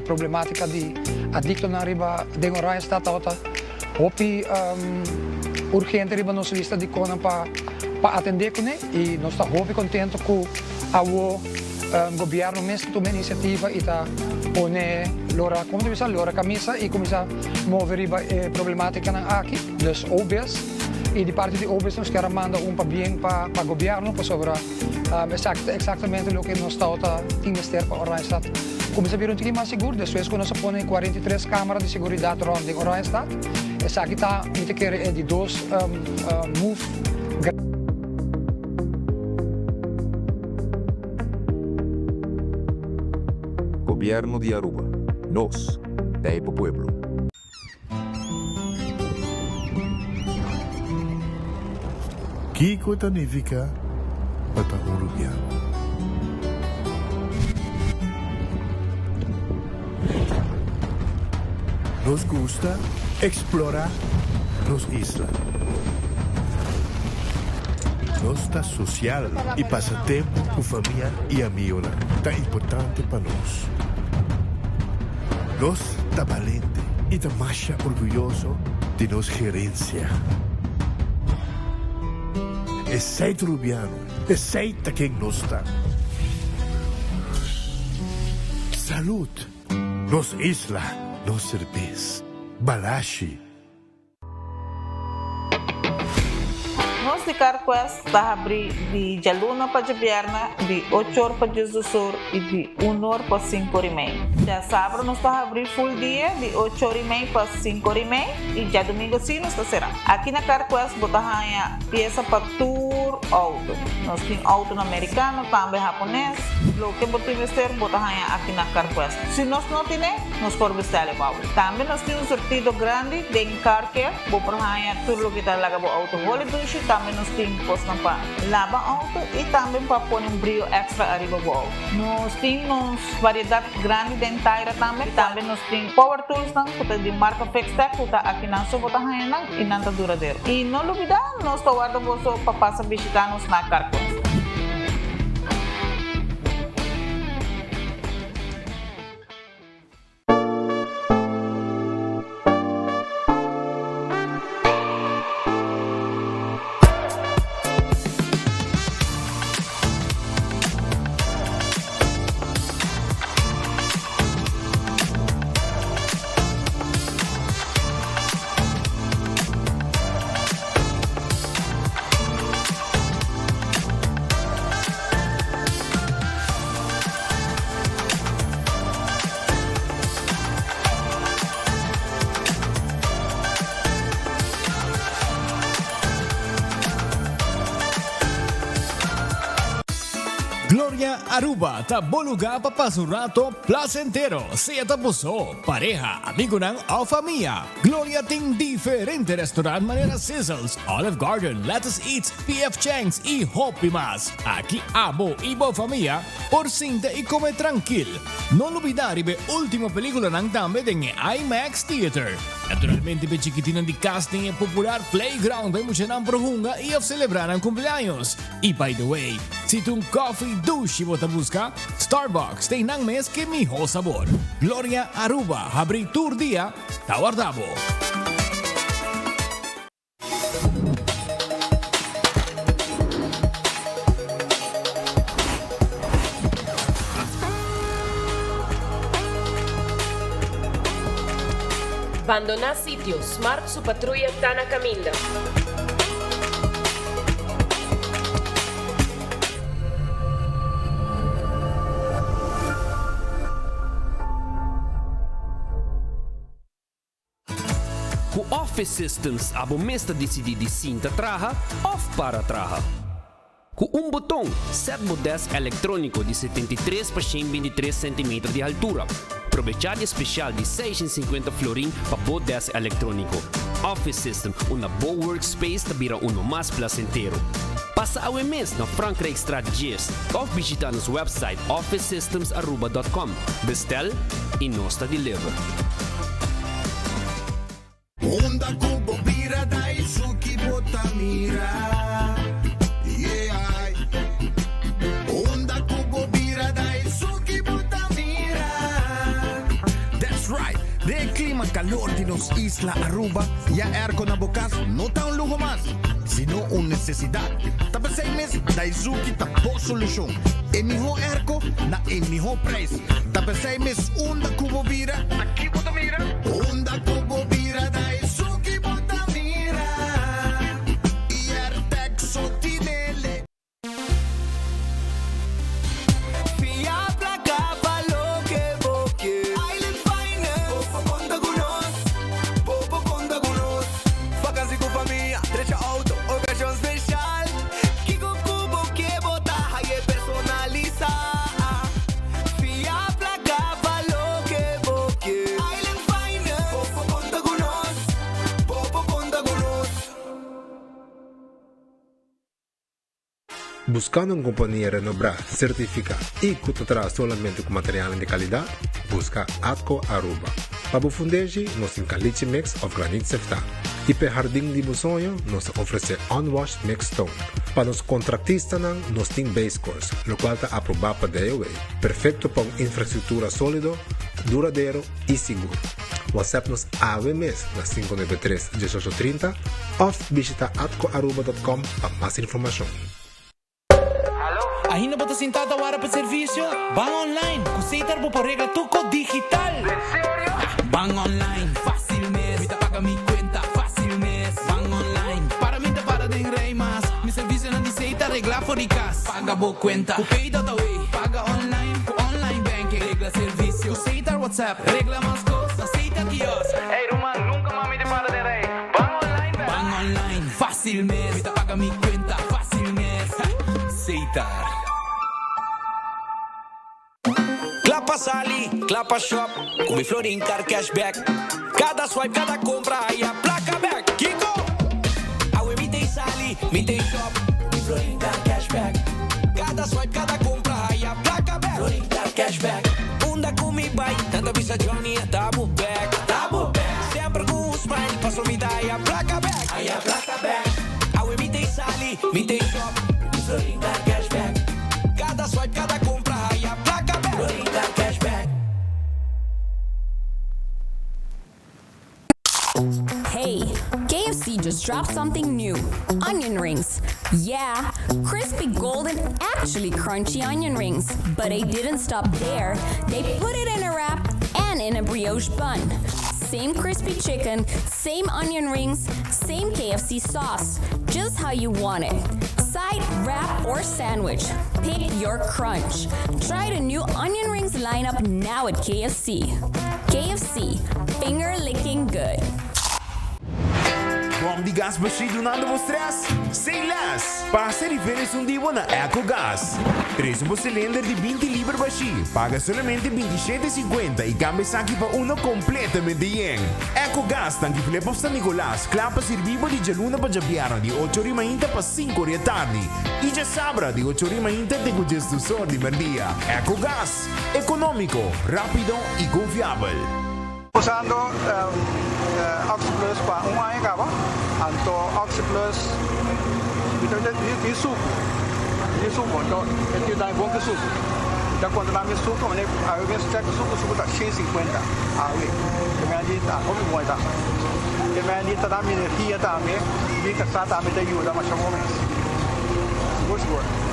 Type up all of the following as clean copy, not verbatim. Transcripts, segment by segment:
problematica di adicto na riba den oranje staat auta hopi urgente riba nos vista di kona pa atender kone e nós está hopi contento com o governo mesmo toma iniciativa e tá pone lora como tu bisa lora camisa e começa mover riba problematica na aqui dus OBS e de parte de OBS nós quer manda bien para governo para sobre exatamente o que nós está invester para Orange Stad. Começa a vir mais seguro, depois quando nós põe 43 câmaras de segurança rond em Orange Stad, essa aqui está muito que é de dois move. Gobierno de Aruba. Nos, Taipo Pueblo. Kiko Tanifica, Patagorubiano. Nos gusta explorar las islas. Nos está social y pasatiempo con familia y amigos tan importante para nos. Nos está valiente y está más orgulloso de nos gerencia. Es seito rubiano, es seita quien nos está. Salud, nos isla, nos cerveza, balashi. Nós de Carquest está abrir de Jaluna para Jabierna, de 8 horas para Jesus do Sur e de 1 hora para 5 horas e meia. Já sábado nós está abrir full dia, de 8 horas e meia para 5 horas e meia e já domingo sim nós está será. Aqui na Carquest botar a peça para tour auto. Nós temos auto americano, também japonês. O que botar investir botar aqui na Carquest. Se nós não temos, nós podemos vestir o auto. Também nós temos um sortido grande de car care, botar tudo o que está lá para auto. Também nós temos posto para lavar auto e também para pôr brilho extra arriba do auto. Nós temos variedade grande de inteira também. Também nós temos power tools de marca Fextec, que está aqui na sua bota e não está duradouro. E não olvidar, nós estamos guardando para passar visitar-nos na Carquest. Gloria Aruba, ta boluga papasa un rato placentero. Sea tapuso, pareja, amigo ng o familia. Gloria ting diferente restaurant manera Sizzles, Olive Garden, Lettuce Eats, PF Chang's y Hopi Mas. Aquí abo ibo familia, por cinta y come tranquil. No olvidar ibe última película ng tambe ng IMAX Theater. Naturalmente be chiquitinan di casting e popular playground ay mucha ng prohunga y of celebrar ang cumpleaños. Y by the way, si tung coffee douche mo busca, Starbucks tem nang mes que miho sabor. Gloria Aruba, habri tour dia, tawardabo. Abandonar sitio, Smart su patrulla Tana Caminda. Ku Office Systems abo mesta decidi de cinta traha off para traha. Com um botão, set desk eletrônico de 73 por 123 cm de altura. Aprovechar especial de 650 florin para o desk eletrônico. Office System, uma boa workspace que vira mais placentero. Passa ao mês na Frankrijkstraat Gist ou visita nosso website officesystems.aruba.com. Bestel e nós deliver. Onda kubo bira dai suki botamira. calor de los Isla Aruba, ya airco na bokas no está un lujo más, sino una necesidad. Tapos 6 meses, Daisuki tapo solución. En mejor airco, na en mejor precio. Tapos 6 meses, onda cubo vira. Aquí bota mira. Onda cubo vira, Daisuki bota mira. Y Artexo tinele. Buscando una compañía renombrada, certificada y que te trae solamente con materiales de calidad, busca Atco Aruba. Para fundeji, nos encalite mix of granite sefta. Y para jardín de busoño, nos ofrece unwashed mix stone. Para los contratistas, nos tiene base course, lo cual está aprobado para DOA. Perfecto para una infraestructura sólido, duradero y seguro. WhatsApp nos AVMS na 593-1830 o visita atcoaruba.com para más información. Ainda bota sentado agora para serviço? Van online, Cuseitar por regla tuco digital. ¿En serio? Van online, fácil mes. Mita paga mi cuenta, fácil mes. Van online, para mí te para de rei mas. Mi serviço não aceita regla for de casa. Paga boa cuenta, Cupay Dataway. Paga online, online banking. Regla serviço, Cuseitar WhatsApp. Regla mais coisa, aceita quiosque. Ei, Roman, nunca mami te para de rei. Van online, bank. Van online, fácil mes. Mita paga mi cuenta, fácil mes. Ceitar. Clapa Sali, Clapa Shop, com mi Florin Car Cashback. Cada swipe, cada compra, aí a placa back. Kiko! Awe mi tem Sali, mi tem Shop, mi Florin Car Cashback. Cada swipe, cada compra, aí a placa back. Florin Car Cashback. Unda com mi buy, tanta visa Johnny, double back. Double back. Sempre com smile, passo mi dai a placa back. Aí a placa back. Awe mi tem Sali, mi tem Shop, mi Florin Car Cashback. Cada swipe, cada compra, aí a placa back. Florin Car Cashback. Hey, KFC just dropped something new. Onion rings. Yeah, crispy golden, actually crunchy onion rings. But they didn't stop there. They put it in a wrap and in a brioche bun. Same crispy chicken, same onion rings, same KFC sauce. Just how you want it. Side, wrap, or sandwich. Pick your crunch. Try the new onion rings lineup now at KFC. KFC, finger licking good. Bom de gás baixo nada mostras? Sem lás! Passa diferença divo na EcoGás. 3 cilindro de 20 libras baixo. Paga solamente 27,50 e cambia aqui para uno completamente yen. EcoGás tanque Filipe San Nicolás. Clapa servivo de Jaluna para Jabiara de 8h30 para 5h da tarde. E já sabra de 8h30 tem o gestor de merdia. EcoGás. Econômico, rápido e confiável. Usando Oxyplus para um ano acaba, então Oxyplus isso então ele dá bom que suco. Já quando dá mais suco, né? Aí eu vejo que suco tá 150, aí também tá como bom tá. Também tá dá energia também, e que está também da ajuda mas chama mais. Gosto.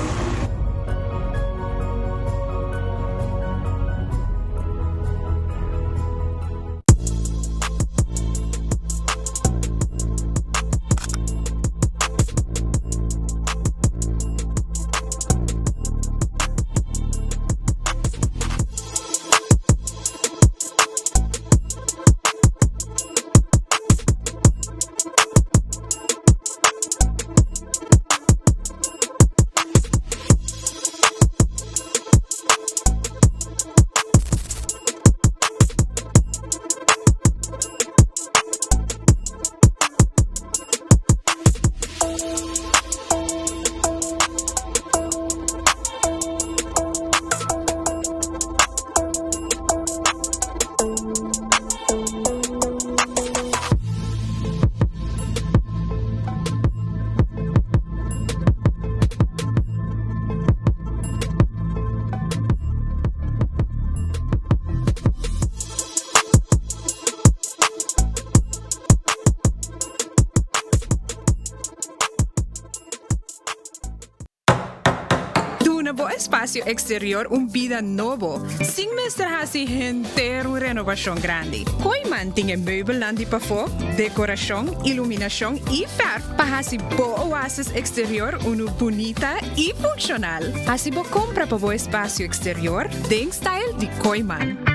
espacio exterior vida novo. Sin mestra hasi entero renovación grande. Koiman tinge meubel landi pa fo, decoración, iluminación y verf para hasi bo oasis exterior bonita y funcional. Hasi bo compra pa bo espacio exterior, den style di Koiman.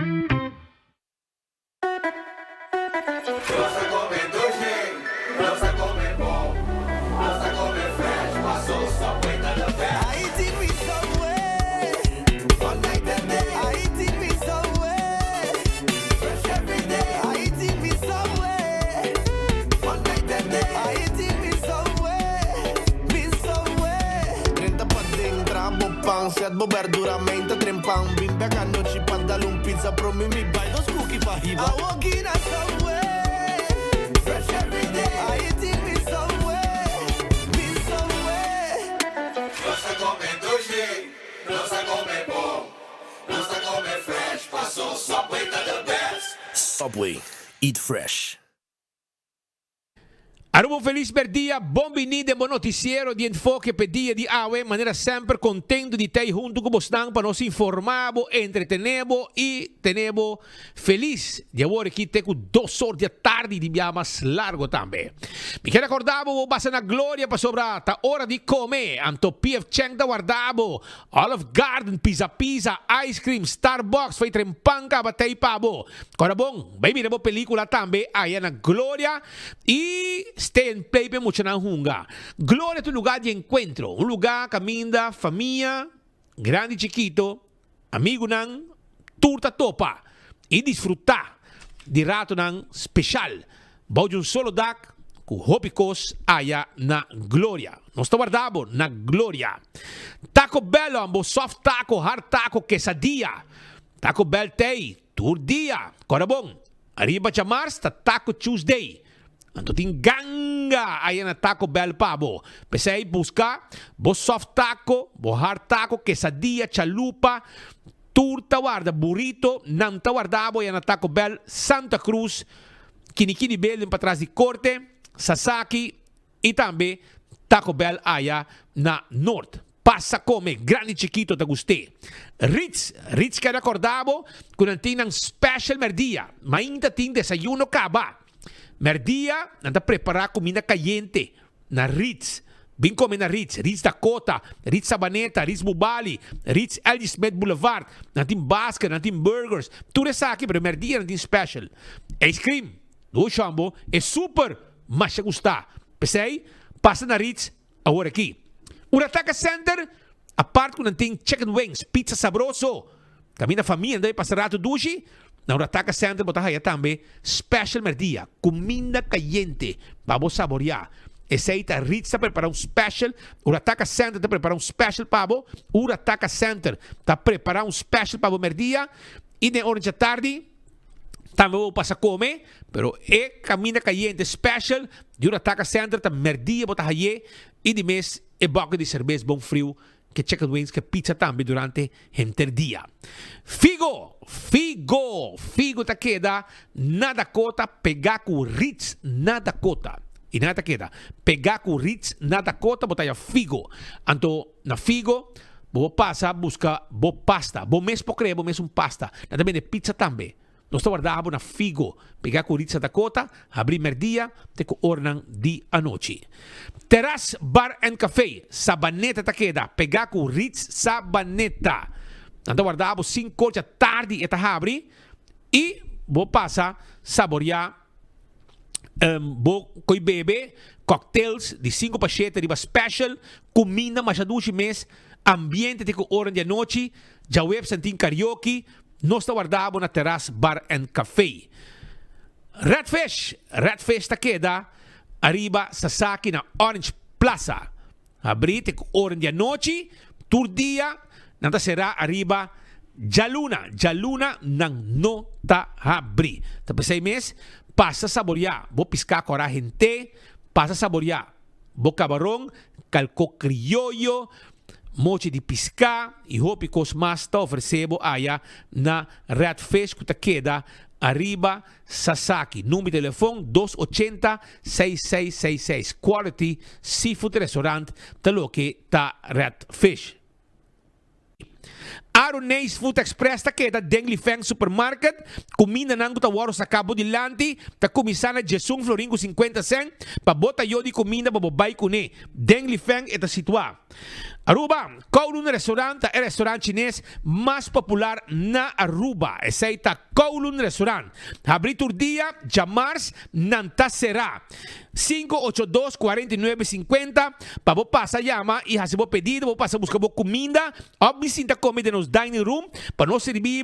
Set bo verduramente trempang bimbe a noite para dar pizza pro mim me buy dos cookie pa riba. I walk in a subway, fresh every day. I eat in me subway. Nossa come doce, nossa come bom, nossa come fresh. Passou Subway tá the best. Subway, eat fresh. Arubo feliz per dia, buon venite, buon noticiero di enfoque per dia di AWE, maneira sempre contento di te junto con Bostang para nos informabo, entretenebo e tenebo feliz di avere qui te con 2 ore di tardi di biamas largo tambe. Mi che ricordavo, basta una gloria pa sobrata, ora di come, anto PF Cheng da guardavo, Olive Garden, Pizza Pizza, Ice Cream, Starbucks, fai trempanca batei pabo. Ora bon, vai mirebo película tambe, aí na gloria e stay and play pe mucho na hunga. Gloria tu lugar de encuentro, un lugar caminda, familia, grande y chiquito, amigo nan, turta topa y disfrutar di rato nan special. Voglio un solo dak ku hopikos aya na gloria. Non sto guardando na gloria. Taco Bell ambo soft taco, hard taco, quesadilla. Taco Bell tei, tur dia. Corabon. Arriba chamars ta Taco Tuesday. Anto ting ganga ayan na Taco Bell pabo. Pesay busca bo soft taco, bo hard taco, quesadilla, chalupa, turta guarda, burrito, nanta guardabo ayan na Taco Bell, Santa Cruz, Kinikini Bell pa trás di Corte, Sasaki e também Taco Bell aya na North. Passa come, grande chiquito da guste. Ritz que recordavo, con antinang special merdia, ma ainda ting desayuno kaba. Merdia, nanda preparar comida caliente na Ritz. Vim comer na Ritz Dakota, Ritz Sabaneta, Ritz Bubali, Ritz L.G. Smith Boulevard, natin basket, natin burgers. Tudo isso aqui, pero merdia natin special. Ice cream, do chambo, é super, mas se gostar. Pensei, passa na Ritz, agora aqui. Urataka Center, a parte com natin chicken wings, pizza sabroso. Caminha família, daí passa rato dushi. Na Urataka Center, botar aí também special merdia, comida caliente, vamos saborear. Esse aí tá Ritz tá preparando special, Urataka Center tá preparando special pabo, Urataka Center tá preparando special pabo merdia, e na hora da tarde, também vou passar a comer, pero é comida caliente special, de Urataka Center tá merdia, botar aí, e de mês, é boca de cerveja bom frio, que chicken wings, que pizza também durante o dia. Figo ta queda na Dakota, pegar com Ritz na Dakota. E nada queda, pegar com Ritz na Dakota, botar aí Figo. Anto, na Figo, vou passar, buscar, vou pasta, vou mesmo pocre, vou mesmo pasta. Nada bem de pizza também. Nós guardávamos na Figo, pegar com Ritz na Dakota, abrir merdia, te co ornan di a noite. Terrace Bar and Café, Sabaneta ta queda, pegar com Ritz Sabaneta. Nada guardávamos 5 da tarde e ta abri, e vou passar, saborear, vou coi bebe, cocktails de 5 pachetas, riba special, comida, machaduchi mês, ambiente te co ornan di a noite, já web santin karaoke, nós guardávamos na Terrace Bar and Café. Redfish ta queda, arriba Sasaki na Orange Plaza. Abrite com hora de noite, tur dia, nanta será arriba Jaluna nang no ta abri. Tapos 6 meses, passa saborear, vou piscar com a gente, passa saborear, vou camarão, calco criollo, mochi de piscar, e hopi cos mas ta oferecebo aya na Redfish que ta queda, arriba Sasaki, número de telefone 280-6666. Quality Seafood Restaurant, talo que ta Redfish. Aronese Food Express ta queda Dengli Feng Supermarket. Comida nang tawaro sa Cabo de Lanti. Ta kumisana Jesung Floringo 50 cent. Pa bota yo di comida bababay kune. Dengli Feng eta situa. Aruba, Kowloon Restaurant é o restaurante chinês mais popular na Aruba. Esse aí tá Kowloon Restaurant. Abri tur dia, Jamars, Nanta será. 582-4950. Para você passar chama e fazer o pedido, você passa buscar comida. Obviamente, comida nos dining room. Para nós servir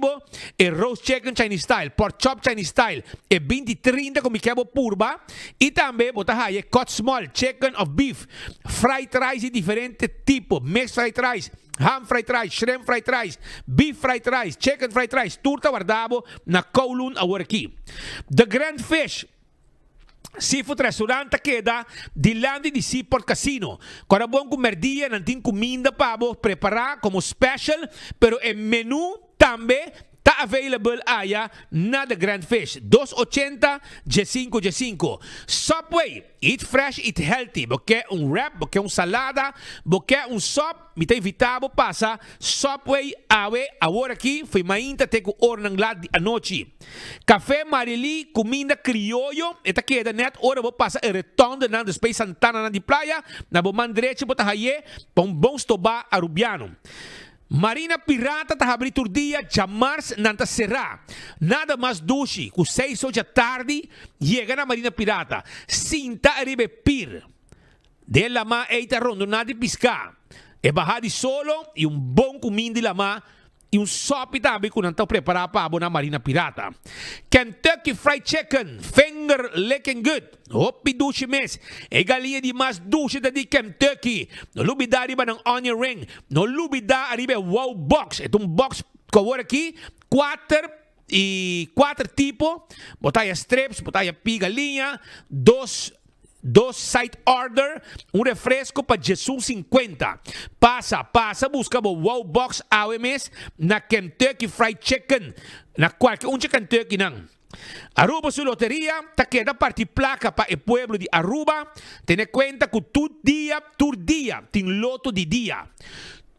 é roast chicken Chinese style, pork chop Chinese style. É 20-30 como que é purba. E também, você tem cut small, chicken of beef, fried rice de diferentes tipos. Mixed fried rice, ham fried rice, shrimp fried rice, beef fried rice, chicken fried rice, turta guardado na Kowloon agora aqui. The Grand Fish Seafood Restaurant queda de Landi de Seaport Casino. Quando bom comer dia, não tem comida para preparar como special, pero o menu também está available aí na The Grand Fish. 280 G5. Subway, eat fresh, eat healthy. Porque wrap, porque salada, porque sop, me tem invitado passa Subway agora aqui, foi mainta te com ornang lá de anoche. Café Marili, comida criollo, eta queda net ora vou passa e retorno na Space Santana na de praia, na bo mandreche bota haye, pão bom stoba arubiano. Marina Pirata tá abrindo o dia, Jamars nanta será. Nada mais duche, com 6 horas da tarde, chega na Marina Pirata. Sinta arriba pir. Dela ma eita rondo nada de piscar. É barra de solo e bom comida de lama. E sopa também que não estão preparados para a Marina Pirata. Kentucky Fried Chicken, finger licking good. Hopi duche mes. E galinha de mais duche da de Kentucky. No lubida arriba ng onion ring. No lubida arriba wow box. Ito box que agora aqui, 4 tipos. Botaya strips, botaya pigalinha, dos side order, refresco para Jesus 50. Passa, busca o Wow Box AWMS na Kentucky Fried Chicken. Na qualquer Kentucky nang. Aruba su loteria, ta queda partir placa para el pueblo de Aruba. Ten cuenta que tu dia, tin loto de dia.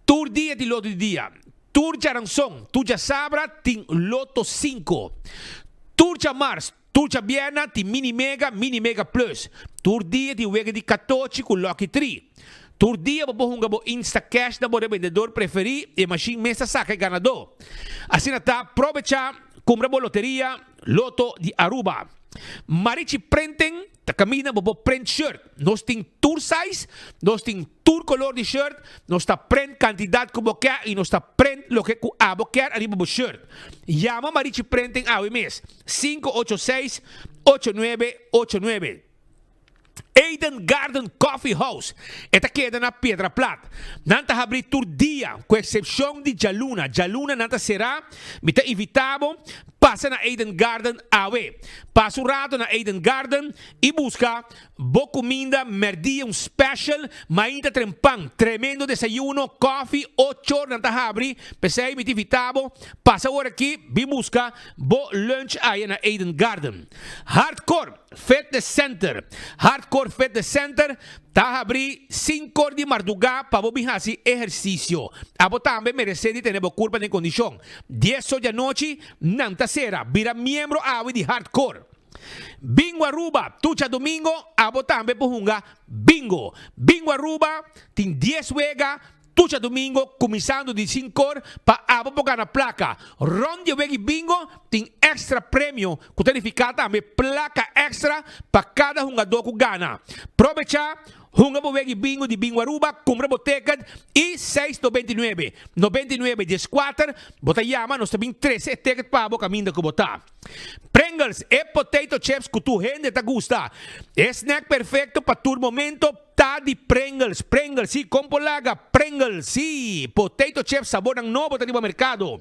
Tur dia, tin loto de dia. Tur Jaranzón, tu ya sabra, tin loto 5. Tur Jamars, Turcha Biena ti mini mega plus. Tur dia ti wega di 14 con Lucky 3. Tur dia bohunga bo Insta Cash da bo vendedor preferi e machine mesa saca ganador. Assim tá provecha compra bo loteria Loto di Aruba. Marichi prenten ta camina bo print shirt. Nos ting tour size, nos ting tour color de shirt, nos ta print cantidad como que y nos ta print lo que ku abo quer arriba bo shirt. Llama Marichi Prenten AWMS 586-8989. Eden Garden Coffee House. Esta queda na Piedra Plata. Nanta abrir tur dia, com exceção de Jaluna. Jaluna nanta será, me te invitamos, passa na Eden Garden AW. Passa rato na Eden Garden e busca boa comida, merdia special, mainta trempang, tremendo desayuno, coffee, 8 horas nanta abrir, pensei, me te invitamos, passa agora aqui, vi busca bo lunch aí na Eden Garden. Hardcore Fitness Center. Hardcore Fitness Center tá abrir 5 horas de madrugada para você fazer exercício. A você também merece de ter culpa de condição. 10 horas da noite, não tá será. Vira membro de Hardcore. Bingo Aruba, tucha domingo, a você também puhunga bingo. Bingo Aruba, tem 10 wega. Tucha domingo, começando de 5 horas para abogar na placa. Ronde Wegi Bingo tem extra prêmio, que tem também placa extra para cada jogador que ganha. Aproveita, Hunga Wegi Bingo de Bingo Aruba, compra boteca e 6,99. 99 de 4, bota llama, nós também 13 tickets para o caminho que botar. Pringles e potato chips que tu gente te gusta. Snack perfeito para tu momento. Tá de Pringles, sim, compolaga, Pringles, sim, potato chips sabor ng novo tá no mercado.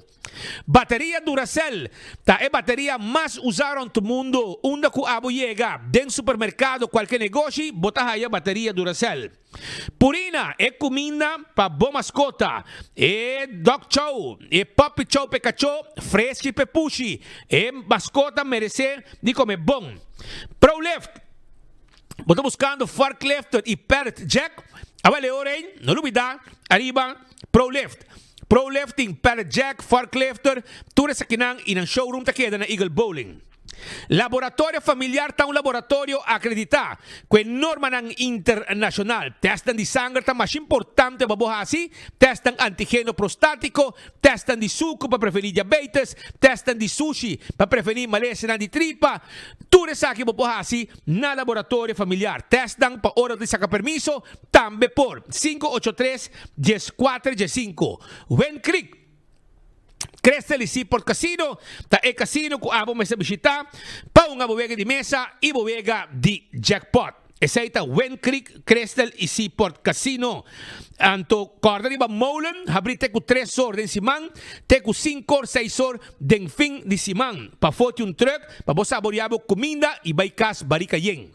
Bateria Duracell, tá é bateria mais usada no mundo, onde que abo chega, dentro supermercado, qualquer negócio, bota aí a bateria Duracell. Purina é comida para boa mascota, é dog chow, é puppy chow Pikachu, fresco e pepushi, é mascota merece de comer bom. ProLift, você buscando forklift e pallet jack, avale oren, no lubida, arriba, ProLift. pro-lifting, pallet jack, forklifter, ture sa kinang inang showroom takeda na Eagle Bowling. Laboratorio familiar ta un laboratorio acredita que norma ng internacional. Testan di sangre ta mas importante babuhasi, testan antigeno prostático, testan di suko pa preferir diabetes, testan di sushi pa preferir malesina di tripa. Ture sa akin babuhasi na laboratorio familiar. Testan pa oras di sa permiso, tambe por 583-14-5. Wen Creek Crestel e Seaport Casino, ta e casino ku abo may sa bisita, pa nga buwega di mesa, i buwega di jackpot. Esa ita Wen Creek, Crestel e Seaport Casino. Anto korda di ba molen, habri te ku 3 or den simang, te ku 5 or 6 or den fin di simang. Pa fortune truck, pa bosa boriabo kuminda, ibay kas barikayeng.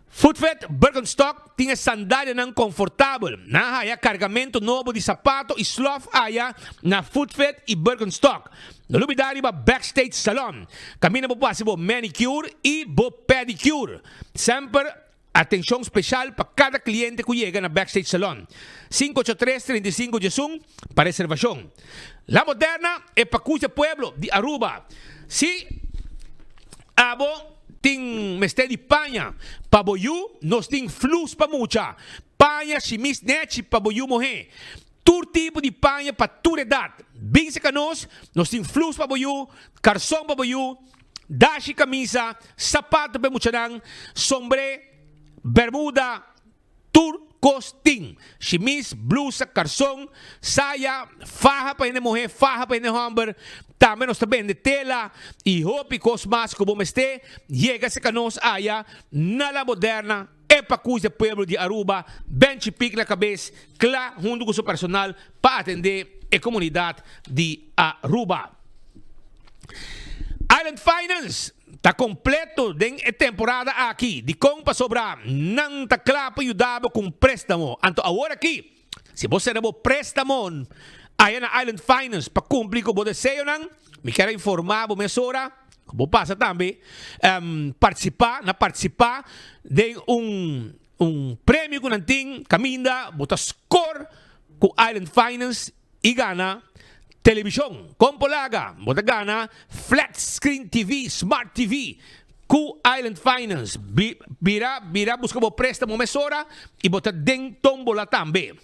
Footfet Birkenstock tinha sandália não confortável. Na haya cargamento novo de sapato e sloth haya na Footfet e Birkenstock. No lubidari ba Backstage Salon. Kami na po possible manicure e bo pedicure. Sempre atenção especial para cada cliente que chega na Backstage Salon. 583-35 Jesung para reservação. La Moderna é para Cuja Pueblo de Aruba. Si abo ting meste di panha paboyu nos ting flus pa mucha panha chimis nechi paboyu mohe tur tipo de panha pa tur edad bing se canos nos ting flus paboyu carson paboyu dashi camisa sapato pe muchanang sombre bermuda tur costing chimis blusa carson saya faja pa ine mohe faja pa ine hamber. Também nós também de tela e roupa e cosmas como este chega se canos aya na La Moderna é para cuja pueblo de Aruba bem chipic na cabeça clá junto com seu personal para atender a comunidade de Aruba. Island Finance tá completo den temporada aqui de compra sobrar não tá claro para ajudar com préstamo. Então agora aqui se você não préstamo aí na Island Finance para cumprir com o desejo, me quero informar a mesora, como passa também, participar de prêmio que não tem, caminha, bota score com Island Finance e gana televisão, compolaga, bota gana flat screen TV, smart TV, com Island Finance, vira busca o préstamo mesora e bota den tombola também.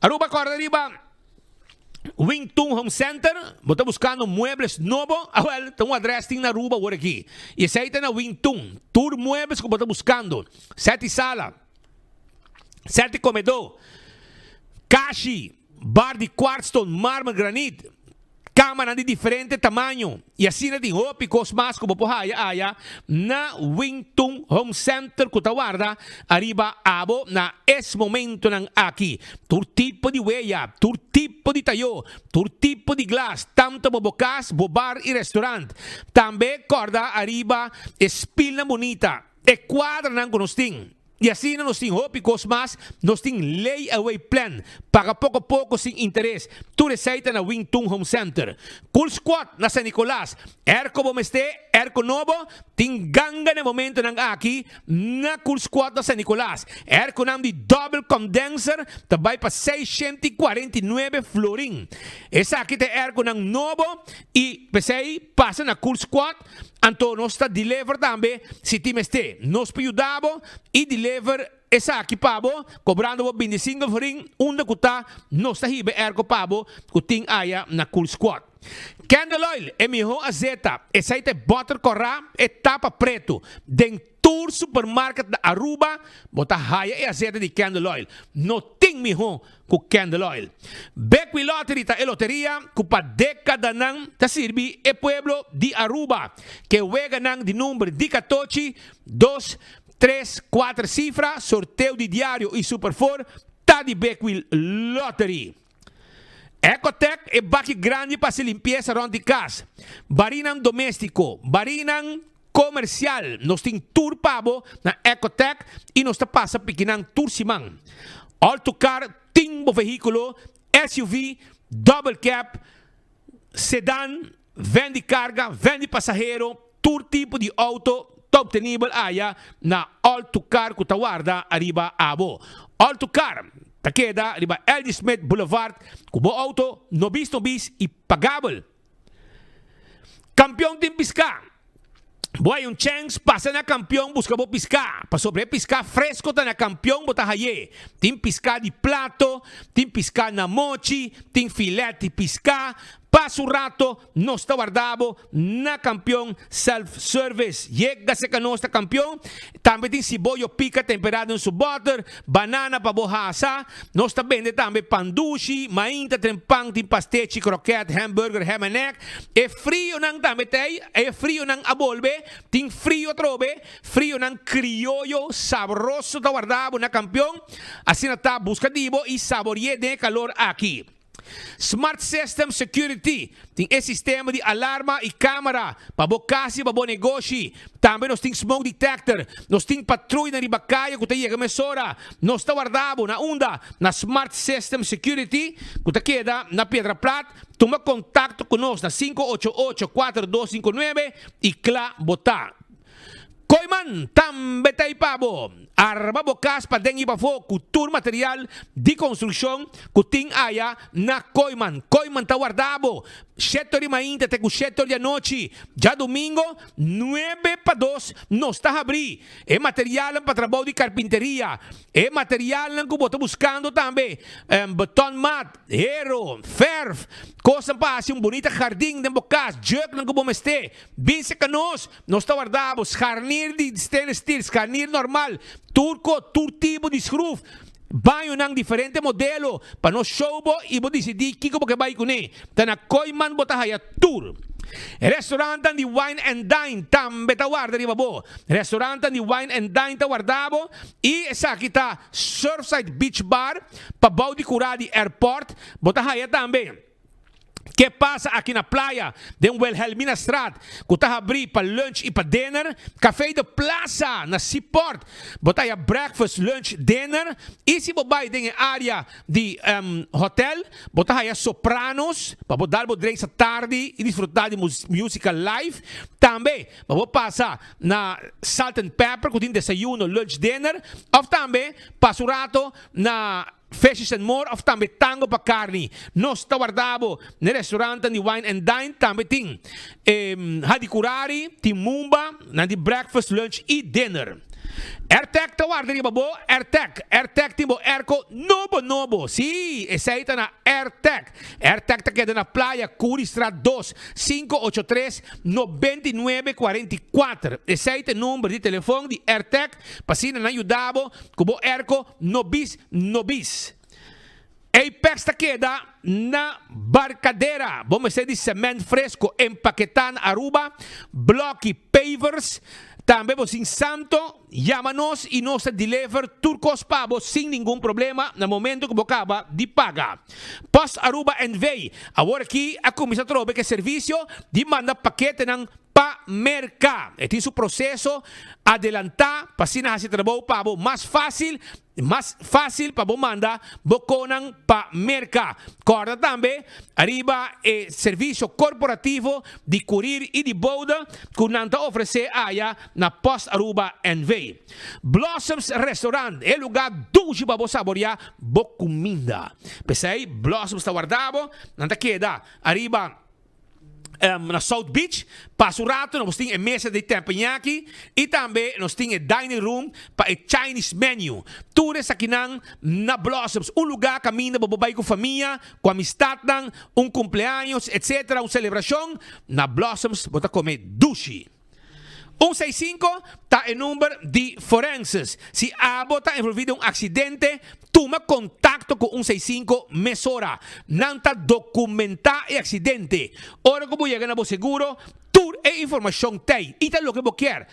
Aruba corda riba. Wingtung Home Center, bota buscando muebles novo, tem um address na Aruba agora aqui. E esse aí tá na Wingtung, tour muebles que bota buscando, 7 sala, 7 comedor, caixi, bar de quartzstone, mármore, granito, cama de diferente tamanho. E assim na de roupa e cosmas como po haya na Wingtung Home Center Kutawarda, arriba abo na esse momento nang aqui. Tur tipo de weya, tur tipo de tayo, tur tipo de glass, tanto bobocas, bobar e restaurante. Também corda arriba espilna bonita, e quadra nang kunosting. E assim nós temos roupa e cosmas, nós temos layaway plan, paga pouco a pouco sem interesse. Tu receita na Wingtung Home Center. Cool Squat na San Nicolas. Erco bomeste, erco novo, tem ganga na momento nang aqui na Cool Squat na San Nicolas. Erco nam de double condenser, tabay pa 649 florin. Essa aqui tem erco nang novo e pensei passa na Cool Squat. Anto nós está deliver também, se time este, nós pediamo e deliver essa aqui pabo, cobrando 25 florin, onde custa, nós está hibe ergo pabo, kuting aya na Cool Squat. Candle Oil, é melhor azeta, essa aí tem butter corra, etapa preto, dentro tour supermarket da Aruba, bota haya e azeta de Candle Oil. No ting melhor com Candle Oil. Beckwith Lottery ta loteria, kupa década nang ta sirbi e pueblo de Aruba, que wega nang de número de 14, 2, 3, 4 cifras, sorteio de diário e Super4, tá de Beckwith Lottery. Ecotec é baki grande para se limpieza around the casa. Barinang doméstico, barinang comercial. Nós tem tour pabo na Ecotec e nós ta passa pequenang tour simang. Autocar, timbo veículo, SUV, double cab, sedan, vende carga, vende passageiro, tour tipo de auto, top tenível aya na Autocar Kutawarda arriba abo. Autocar Takeda, riba L.D. Smith Boulevard, kubo auto, nobis y pagable. Campeón Team Pisca. Boy, un chance, pasa na campeón, busca bo pisca. Pa sobre pisca fresco ta na campeón, bota haye. Team pisca di plato, team pisca na mochi, team filet di pisca. Passa un rato, non sta guardando na campeón self-service. Llega se que non sta campeón, também tem cibollo pica temperado em su butter, banana pa bohasa, non sta vende também pandushi, mainta, trempang, tim pastechi, croquette, hamburger, ham and egg. E frio nang também tem, e frio nang abolbe, tim frio trobe, frio nang criollo, sabroso ta guardado na campeón. Assim na ta busca dibo e saborie de calor aqui. Smart System Security, tem esse sistema de alarma e câmera para bo casa, para bo negócio. Também nós temos smoke detector, nós temos patrulha na ribacaia que tem a mesora. Nós está guardado na onda na Smart System Security, que está queda na Pedra Plata. Toma contato conosco na 588-4259 e clá botar. Koiman, também tem pabo. Arma bocas pa dengi bafo kultur material di construção kuting aya na Koiman. Koiman ta guardabo. Setor mainta te setor de noite. Já domingo 9-2 nós está abrir. É material para trabalho de carpinteria. É material que boto buscando também. Beton mat, hero, ferf. Coisa para assim bonita jardim de bocas. Jug lang kubo meste. Binse canos nós está guardabo. Scharnier de stainless steel, scharnier normal. Turco, tipo de screw. Banho ng diferente modelo. Para no showbo, ibo decidir kiko porque vai kune. Tana Koiman botahaya tour. Restaurante di Wine and Dine tambe ta guarda di babo. Restaurante di Wine and Dine ta guardabo. E sa kita Surfside Beach Bar. Pabaw di Curadi Airport. Botahaya tambe. Que passa aqui na praia de Wilhelmina Straat, que está abrir para lunch e para dinner, café de plaza na Seaport, botar breakfast, lunch, dinner, e se bobai tem área de hotel, botar aí Sopranos, para botar drinks à tarde e desfrutar de música live, também, para passar na Salt and Pepper, que tem desayuno, lunch, dinner, ou também passa um rato na Fishes and More of também tango pa carne. Nós está guardado no restaurante de Wine and Dine também tem Hadikurari, tem Mumba, na de breakfast, lunch e dinner. AirTech está guardado babo, AirTech tem bo airco novo. Sim, essa aí tá na AirTech. AirTech tá queda na Praia Curi Strat 2, 583-9944. Esse aí tem número de telefone de AirTech, para se não ajudar com bo airco nobis. Apex ta queda na Barcadeira. Vamos ser de cimento fresco, empaquetando Aruba, bloque pavers. Também você em Santo, chama-nos e nós deliver turcos pabos sem nenhum problema no momento que você acaba de pagar. Post Aruba Envy. Agora aqui a comissão trobe que serviço de mandar paquete ng pa-merca. Ito yung proceso adelantar para sinahasi trabaho pabo mais fácil para manda boconang pa-merca. Corda também, arriba serviço corporativo de curir e de boda que nanta oferecer aya na Post Aruba Envy. Blossoms Restaurant, é lugar doce para saborear boa comida. Pensei, Blossoms está guardado, nanta queda, arriba na South Beach, passa um rato, nós temos a mesa de teppanyaki e também nós temos a dining room para o Chinese menu. Tudo isso aqui na Blossoms, lugar caminho para babay com família, com amistad, cumpleaños, etc., celebração. Na Blossoms, bota comer dushi. 165 está em número de forenses. Se abo está envolvido em acidente, toma contato com 165 mesora. Não está documentar o acidente. Ora como chega no seguro, tudo é informação tem. E tal o que você quer.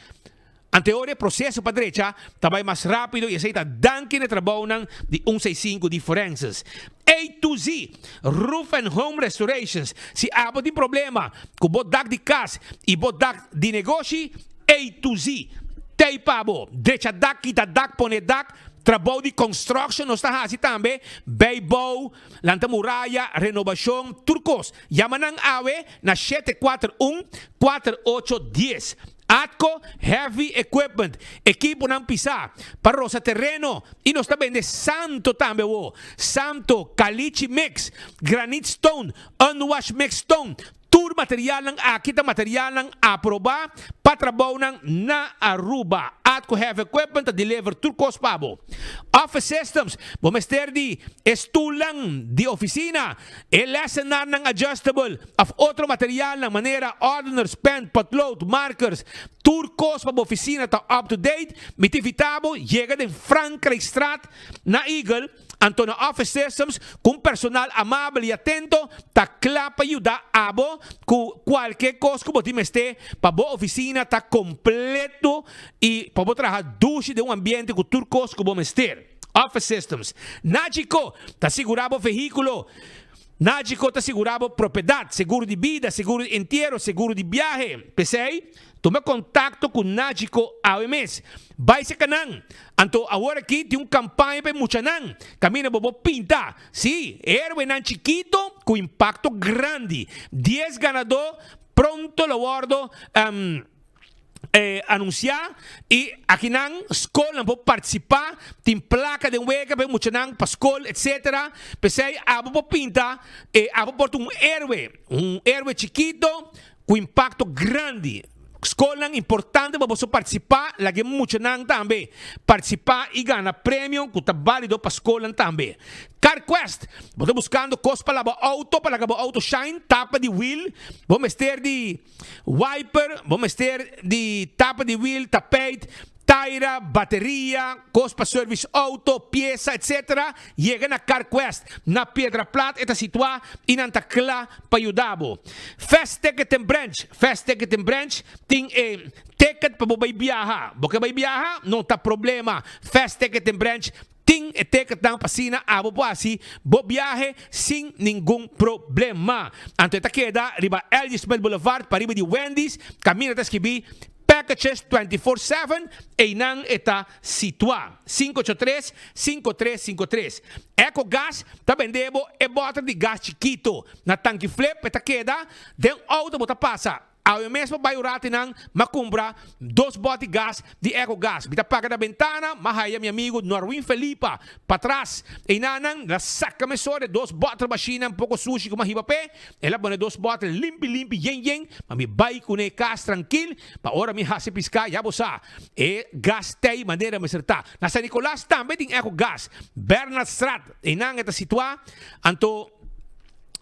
Anterior processo para direita, também mais rápido e aceita danke na trabalho de 165 de forenses. A to Z, Roof and Home Restorations. Se abo tem problema com o bodak de casa e bodak de negócio, A to Z. Tem pabo, direita dak, kita dak, pone dak, trabalho de construction, nós está assim também, Beibo, Lanta Muraya, renovação, turcos. Yamanang awe na 741-4810. Atco Heavy Equipment, equipo ng pisa, paro sa terreno, e nós também de Santo também, Santo, Caliche Mix, Granite Stone, Unwashed Mix Stone, tour material ng akita material ng aproba, patrabaw ng na Aruba. Atco Heavy Equipment to deliver turcos pabo. Office Systems, bumester di estulang di oficina, lesenar ng adjustable of otro material ng manera ordiners, pen, potload, markers, turcos pabo oficina ta up to date, mitivitabo, llega din Frankrijkstraat na Eagle, anto na Office Systems, kung personal amable e atento, takla pa yuda abo, ku qualquer cosa que você meste, pa bo oficina ta completo e pa bo trabalhar duche de um ambiente com turcos que bo mester. Office Systems. Nagico, ta segurabo veículo. Nagico ta segurabo propriedade, seguro de vida, seguro de entierro, seguro de viaje. Pensei? Toma contato com Nagico AMS. Vai se canang. Anto agora aqui tem campanha para muchanang. Camina bobo pinta. Sí, héroe nan chiquito com impacto grande. 10 ganador pronto lo guardo anunciar e aqui nang escola não pode participar, tem placa de wega para muchanang para escola, etc. Pensei, abo pinta e abo porta um héroe chiquito com impacto grande. Escola importante para você participar, lagi muito nang também. Participar e ganhar prêmio que está válido para a escola também. CarQuest, você buscando coisas para lavar auto shine, tapa de wheel, vamos ter de wiper, vamos ter de tapa de wheel, tapete, taira, bateria, coisas para service auto, peça, etc. Chega na CarQuest, na Pedra Plata, está situada e na Tacla para ajudar-vos. Fast Ticket and Branch, tem ticket para você viajar. Você vai viajar, não tem problema. Fast Ticket and Branch, tem ticket ng pasina, abo po asi, bo biyahe sin ningún problema. Anto ita queda, riba Elgis Boulevard, pariba di Wendy's, camina tas kibi, packages 24/7 e nang eta situa 583-5353. Eco Gas ta vendebo e bota de gas chiquito na tanque flip eta queda den auto bota passa. Ao mesmo bayurati ng makumbra 2 bote gas de Eco Gas. Bita paga da ventana, mahaya mi amigo Norwin Felipa, patras. E nanang, saca mesore 2 bote bashina, um pouco sushi com mahiba pe. Ela bone 2 bote limpi, yen, mami bay kune kas tranquil, pa ora mi hasi pisca, yabosa. E gas tei maneira meserta. Nasa Nicolas também tem Eco Gas. Bernard Strat, e nang eta situa, anto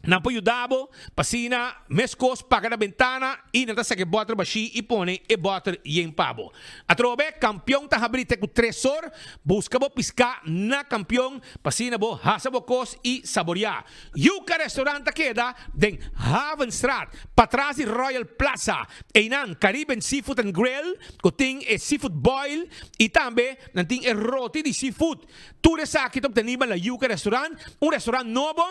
não pode ajudar, pasina, mescos, paga na ventana, e não está que bota baixi e põe e bota e empabo. A trobe, campeão tá abrindo com 3 horas, busca bo piscar na campeão, pasina bo, hasa bo cos e saborear. Yuka restaurante queda den Havenstraat, patras de Royal Plaza, e nan Caribbean Seafood and Grill, que tem seafood boil, e também não tem roti de seafood. Tudo isso aqui top teniba la Yuka restaurante, restaurante novo,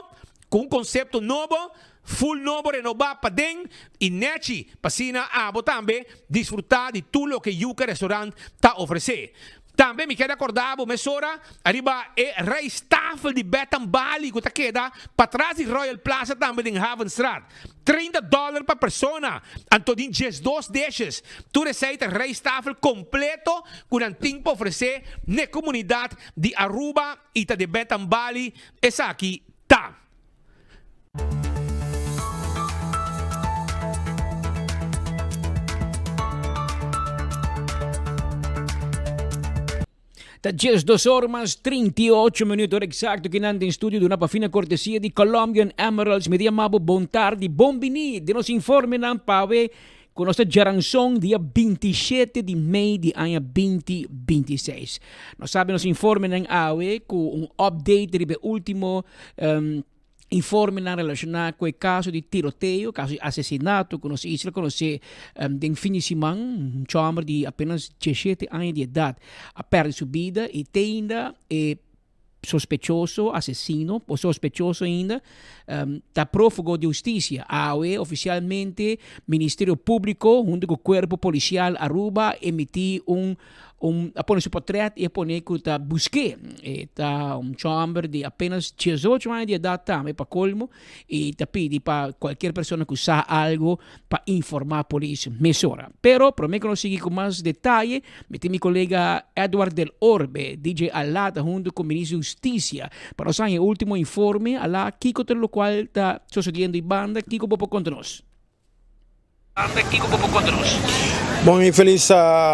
com conceito novo, full novo, renovado para dentro e nechi, pasina abo também desfrutar de tudo o que Yuka Restaurant está oferecendo. Também me quero acordar, mesora, arriba Rijstafel de Betambali, que está queda para trás de Royal Plaza também em Havenstraat. $30 para persona, antodin 12 dishes. Tu receita Rijstafel completo, com um tempo oferecer na comunidade de Aruba e de Betambali, essa aqui tá. Tá 2 horas 38 minutos exacto que nante em estúdio de uma fina cortesia de Colombian Emeralds. Me diamabo bom tarde, bom vini, de nos informe nan pawe com nossa geração dia 27 de maio de ano 2026. Nós sabemos nos informe nan awe com update de último informe relacionado com o caso de tiroteio, caso de assassinato, que nós conhecemos de fim de semana, um homem de apenas 17 anos de idade, a perde sua vida e tem ainda sospechoso, assassino, ou sospechoso ainda, está prófugo de justiça. AOE, oficialmente, Ministério Público, junto com o Corpo Policial Aruba, emitiu pone su portrait e pone que está busque está chamber de apenas 18 anos de idade também para colmo e está pedi para qualquer pessoa que sabe algo para informar a polícia mesora. Pero para mim que não seguir com mais detalhe, meti meu colega Edward Del Orbe, DJ Alata junto com o ministro de Justiça para usar o último informe ala Kiko ter lo qual está sucedendo em banda. Kiko popo contra nós. Bom e feliz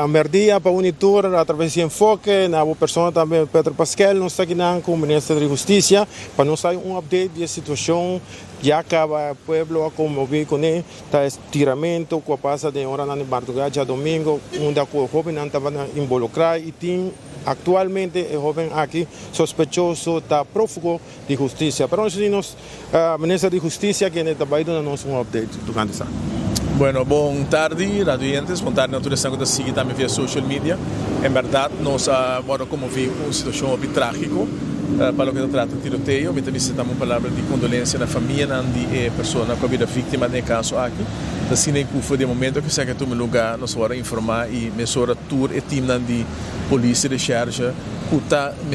merdia para Unitur através de Enfoque, na boa pessoa também Pedro Pascal, nós está aqui com o Ministro da Justiça para nos dar update da situação já acaba o pueblo como vi com ele, tá estiramento que passa de hora na madrugada já domingo, onde o jovem estava involucrado e tem atualmente o jovem aqui sospechoso está prófugo de justiça. Pero nós Ministro da Justiça que está dando-nos update durante essa. Bueno, bom tarde, radioentes. Bom tarde, natureza que está seguindo também via social media. Em verdade, nós agora como vi uma situação bem trágica para o que se trata de tiroteio. Me também uma palavra de condolência na família de pessoa que a vida vítima nesse caso aqui. Assim, nem foi de momento que segue todo lugar, nós vamos informar e mesura tour e time de polícia de recherche que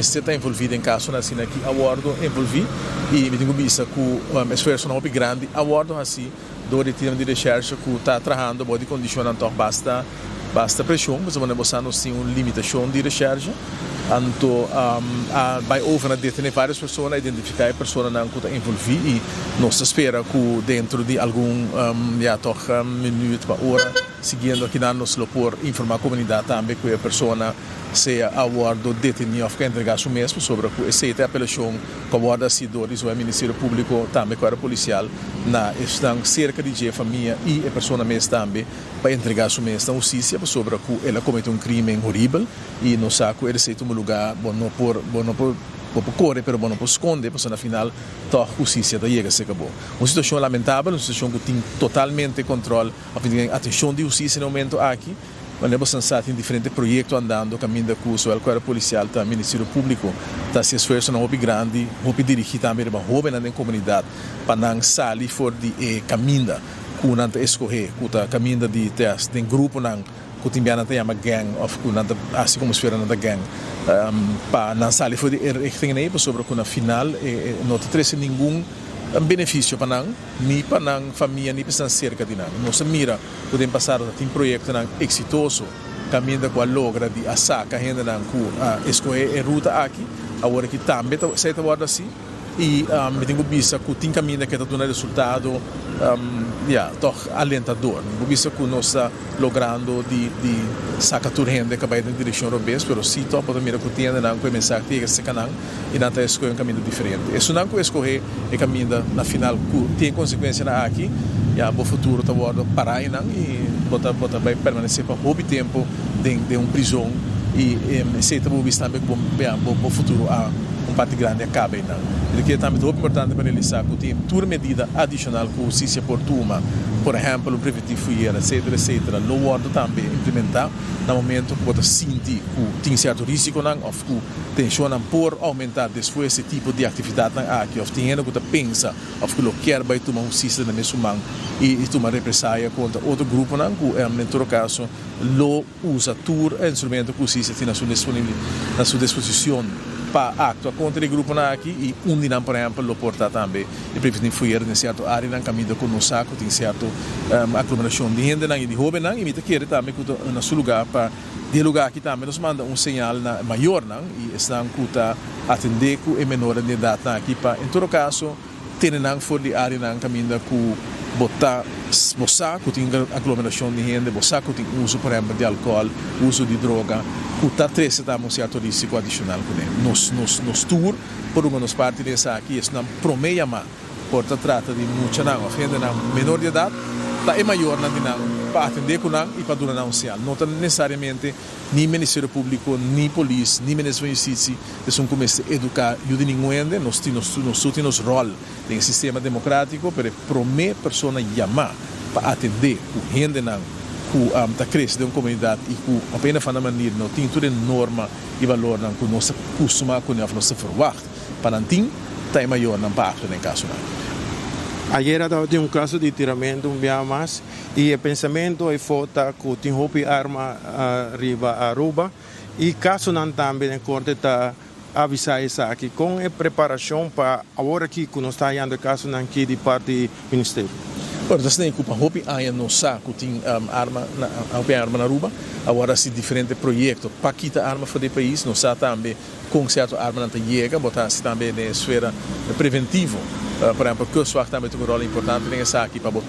está envolvido em caso assim aqui a bordo envolvido e me tenho visto que o esforço não é grande a bordo assim do time de recherche que está trabalhando de condições então basta pressão, mas vamos negociar nós tem uma limitação de recherche. Então, vai over detener várias pessoas, identificar a pessoa que está envolvida e nós espera que dentro de algum minuto para hora, seguindo aqui nós por informar a comunidade também que a pessoa seja a bordo detenido ou entregar o mesmo sobre essa apelação que a bordo acidores ou o Ministério Público também com a policial estão cerca de família e a pessoa mesmo também para entregar o mesmo na justiça sobre que ela cometeu crime horrível e não sabe que ele se um lugar bom não por correr, pero bom não por esconder, porque na final a justiça da chega se acabou. Uma situação lamentável, uma situação que tem totalmente controle, a atenção de justiça no momento aqui. Nós estamos em diferentes projetos andando, caminhando com o Corpo Policial, o Ministério Público, está se esforçando muito grande, muito dirigido também para jovens na comunidade, para não sair fora de caminho, que não escolher, que está caminho de grupo não que timbiana te chama gang of kunanta assim como se na gang para não sair fora de richting nem sobre que na final não traz nenhum benefício para não nem para não família nem para cerca de não nós mira podemos passar tem projeto não exitoso caminho com a logra de saca ainda não com escolher a ruta aqui agora que também se está guarda assim e me tenho visto que tem caminho que está dando resultado toch alentador. Eu visto que nós está logrando de sacar renda que vai na direção europeia, mas se tu pode mirar que tem não com mensagem que esse canal e não está escolhendo caminho diferente. Isso não que escolher o caminho na final que tem consequência na aqui, o futuro está guarda parar e vai permanecer por muito tempo de prisão e se está visto também bom futuro parte grande acaba ainda. Porque também é muito importante para analisar que tem toda medida adicional que a justiça por toma, por exemplo, o preventivo etc. Lo guardo também implementar no momento que você sentir que tem certo risco não, ou que tensionan por aumentar depois esse tipo de atividade aqui, ou tem ainda que você pensa, ou que lo quer vai tomar justiça na mesma mão e tomar represália contra outro grupo não, que em todo caso lo usa todo instrumento que a justiça tem na sua disposição para actuar contra o grupo aqui e não, por exemplo, lo porta também e prevenindo fuir em certa área não caminho com o saco tem certa aglomeração de gente e de jovens e me quer também que no seu lugar para de lugar aqui também nos manda sinal maior não e estão que atender com o menor de idade aqui para em todo caso ter não for de área não caminho com botar que tem aglomeração de gente, que tem uso, por exemplo, de álcool, uso de droga, que está trazendo um certo risco adicional com ele. Nos tour, por uma das partes dessa aqui, isso não promete mais, porque trata de muita não, ofende não, menor de idade, é maior não para atender com não e para durar não social. Não necessariamente nem Ministério Público, nem Polícia, nem Ministério da Justiça, são começar a educar e de ninguém, nós temos rol em sistema democrático para prometer pessoas chamar para atender o gente não que está crescendo uma comunidade e que apenas de maneira não tem toda norma e valor não que nós costumamos com a nossa forward para não ter está maior não para no caso não. Ayer tinha caso de tiramento mais e o pensamento é foto que tem roupa arma arriba a Aruba E caso não também, a corte está avisar isso aqui com a preparação para agora que nós estamos indo caso não aqui de parte do Ministério. Ora, das nem culpa hopi aia no saco tem arma na Aruba. Agora se diferente projeto para quitar arma fora do país, nós também com certo arma não chega, botar se também na esfera preventivo. Por exemplo, que o também tem um rol importante nessa aqui para botar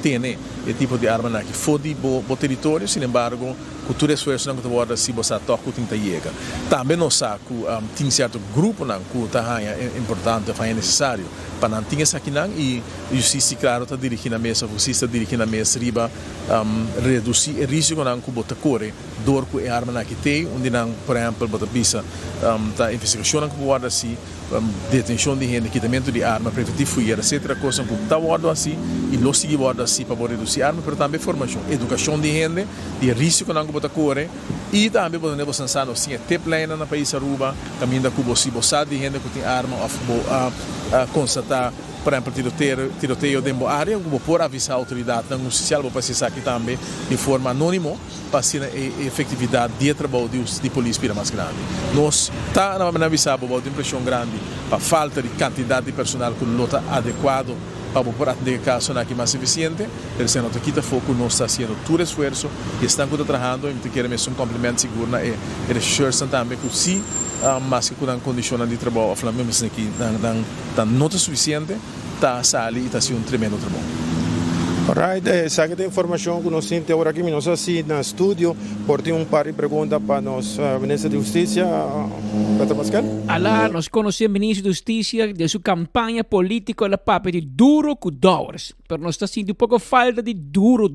o tipo de arma aqui fora do território, sin embargo, cultura esforço não guarda se você toca tem chega. Também nós saco tem certo grupo não que é importante, é necessário para não ter essa aqui não e justiça claro está dirigindo a mesa, justiça dirigindo a mesa riba reduzir o risco não que botar corre dor que a arma aqui tem, onde não, por exemplo, botar pisa tá investigação não que guarda se detenção de gente, quitamento de arma, preventivo e etc. coisa que está guarda assim e lo sigue guarda assim para reduzir arma, mas também formação, educação de gente, de risco não que botar corre e também podemos pensar assim, tip line na país Aruba, caminho da Cuba, se você de gente que tem arma, constatar por exemplo, tiroteio dentro da área, como por avisar a autoridade, não oficial, para se aqui também de forma anônima, para ser a efetividade de trabalho de polícia mais grande. Nós estamos avisando uma impressão grande para falta de quantidade de personal que não está adequado para poder atender caso aqui mais eficiente, mas nós aqui foco nós está fazendo todo o esforço e estamos trabalhando e queremos um complemento seguro e research também que se mas que com condições de trabalho, falamos aqui não é suficiente, está sali e está sendo um tremendo trabalho. Alright, sabe a informação que nós temos agora aqui, nós assim no estúdio, por ter par de perguntas para nós, Ministro de Justiça, Pedro Pascal. Alá, nós conhecemos o Ministro de Justiça de sua campanha política na papel de duro com dólares, mas nós está sentindo um pouco falta de duro,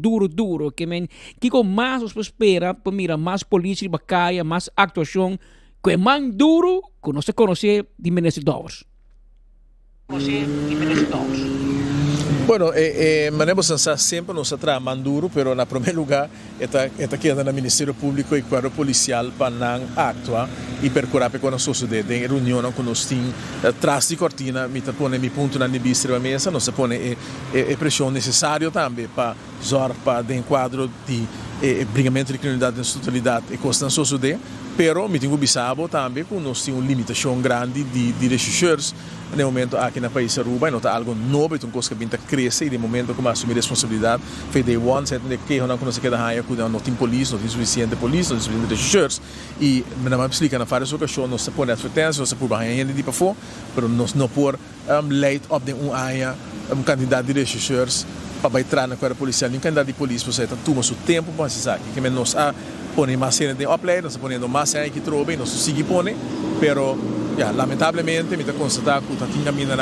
que com mais nós espera, para mirar mais polícia de bacaia, mais actuação, que é mais duro que nós conhecemos de Ministro de Dólares. Bueno, manemos pensar sempre nos atrás manduro, pero na primeiro lugar está queda no Ministério Público e quadro policial para não actuar e percurar para quando sucede em reunião com nós tem trás de cortina, me põe mi ponto na nibistra da mesa, nós põe pressão necessária também para zor para de enquadro de brigamento de criminalidade na totalidade e coisa não sucede. Pero me tenho observado também que nós temos uma limitação grande de registros no momento aqui na país Aruba, não está algo novo, então coisa que vinha crescer e de momento como assumir responsabilidade, foi day one, certo de que não conhece que da raia, não tem polícia, não tem suficiente polícia, não tem suficiente registros e não me explica na várias ocasiões, nós põe advertência, nós por barra ainda de para fora, pero nós não por leit op de área candidato de registros para entrar na quadra policial, nem candidato de polícia, você está tomando seu tempo para se saber que nós põe mais cena de opleiding, nós ponendo mais cena que trobe, nós seguimos põe, pero lamentavelmente me está constatado que está caminhando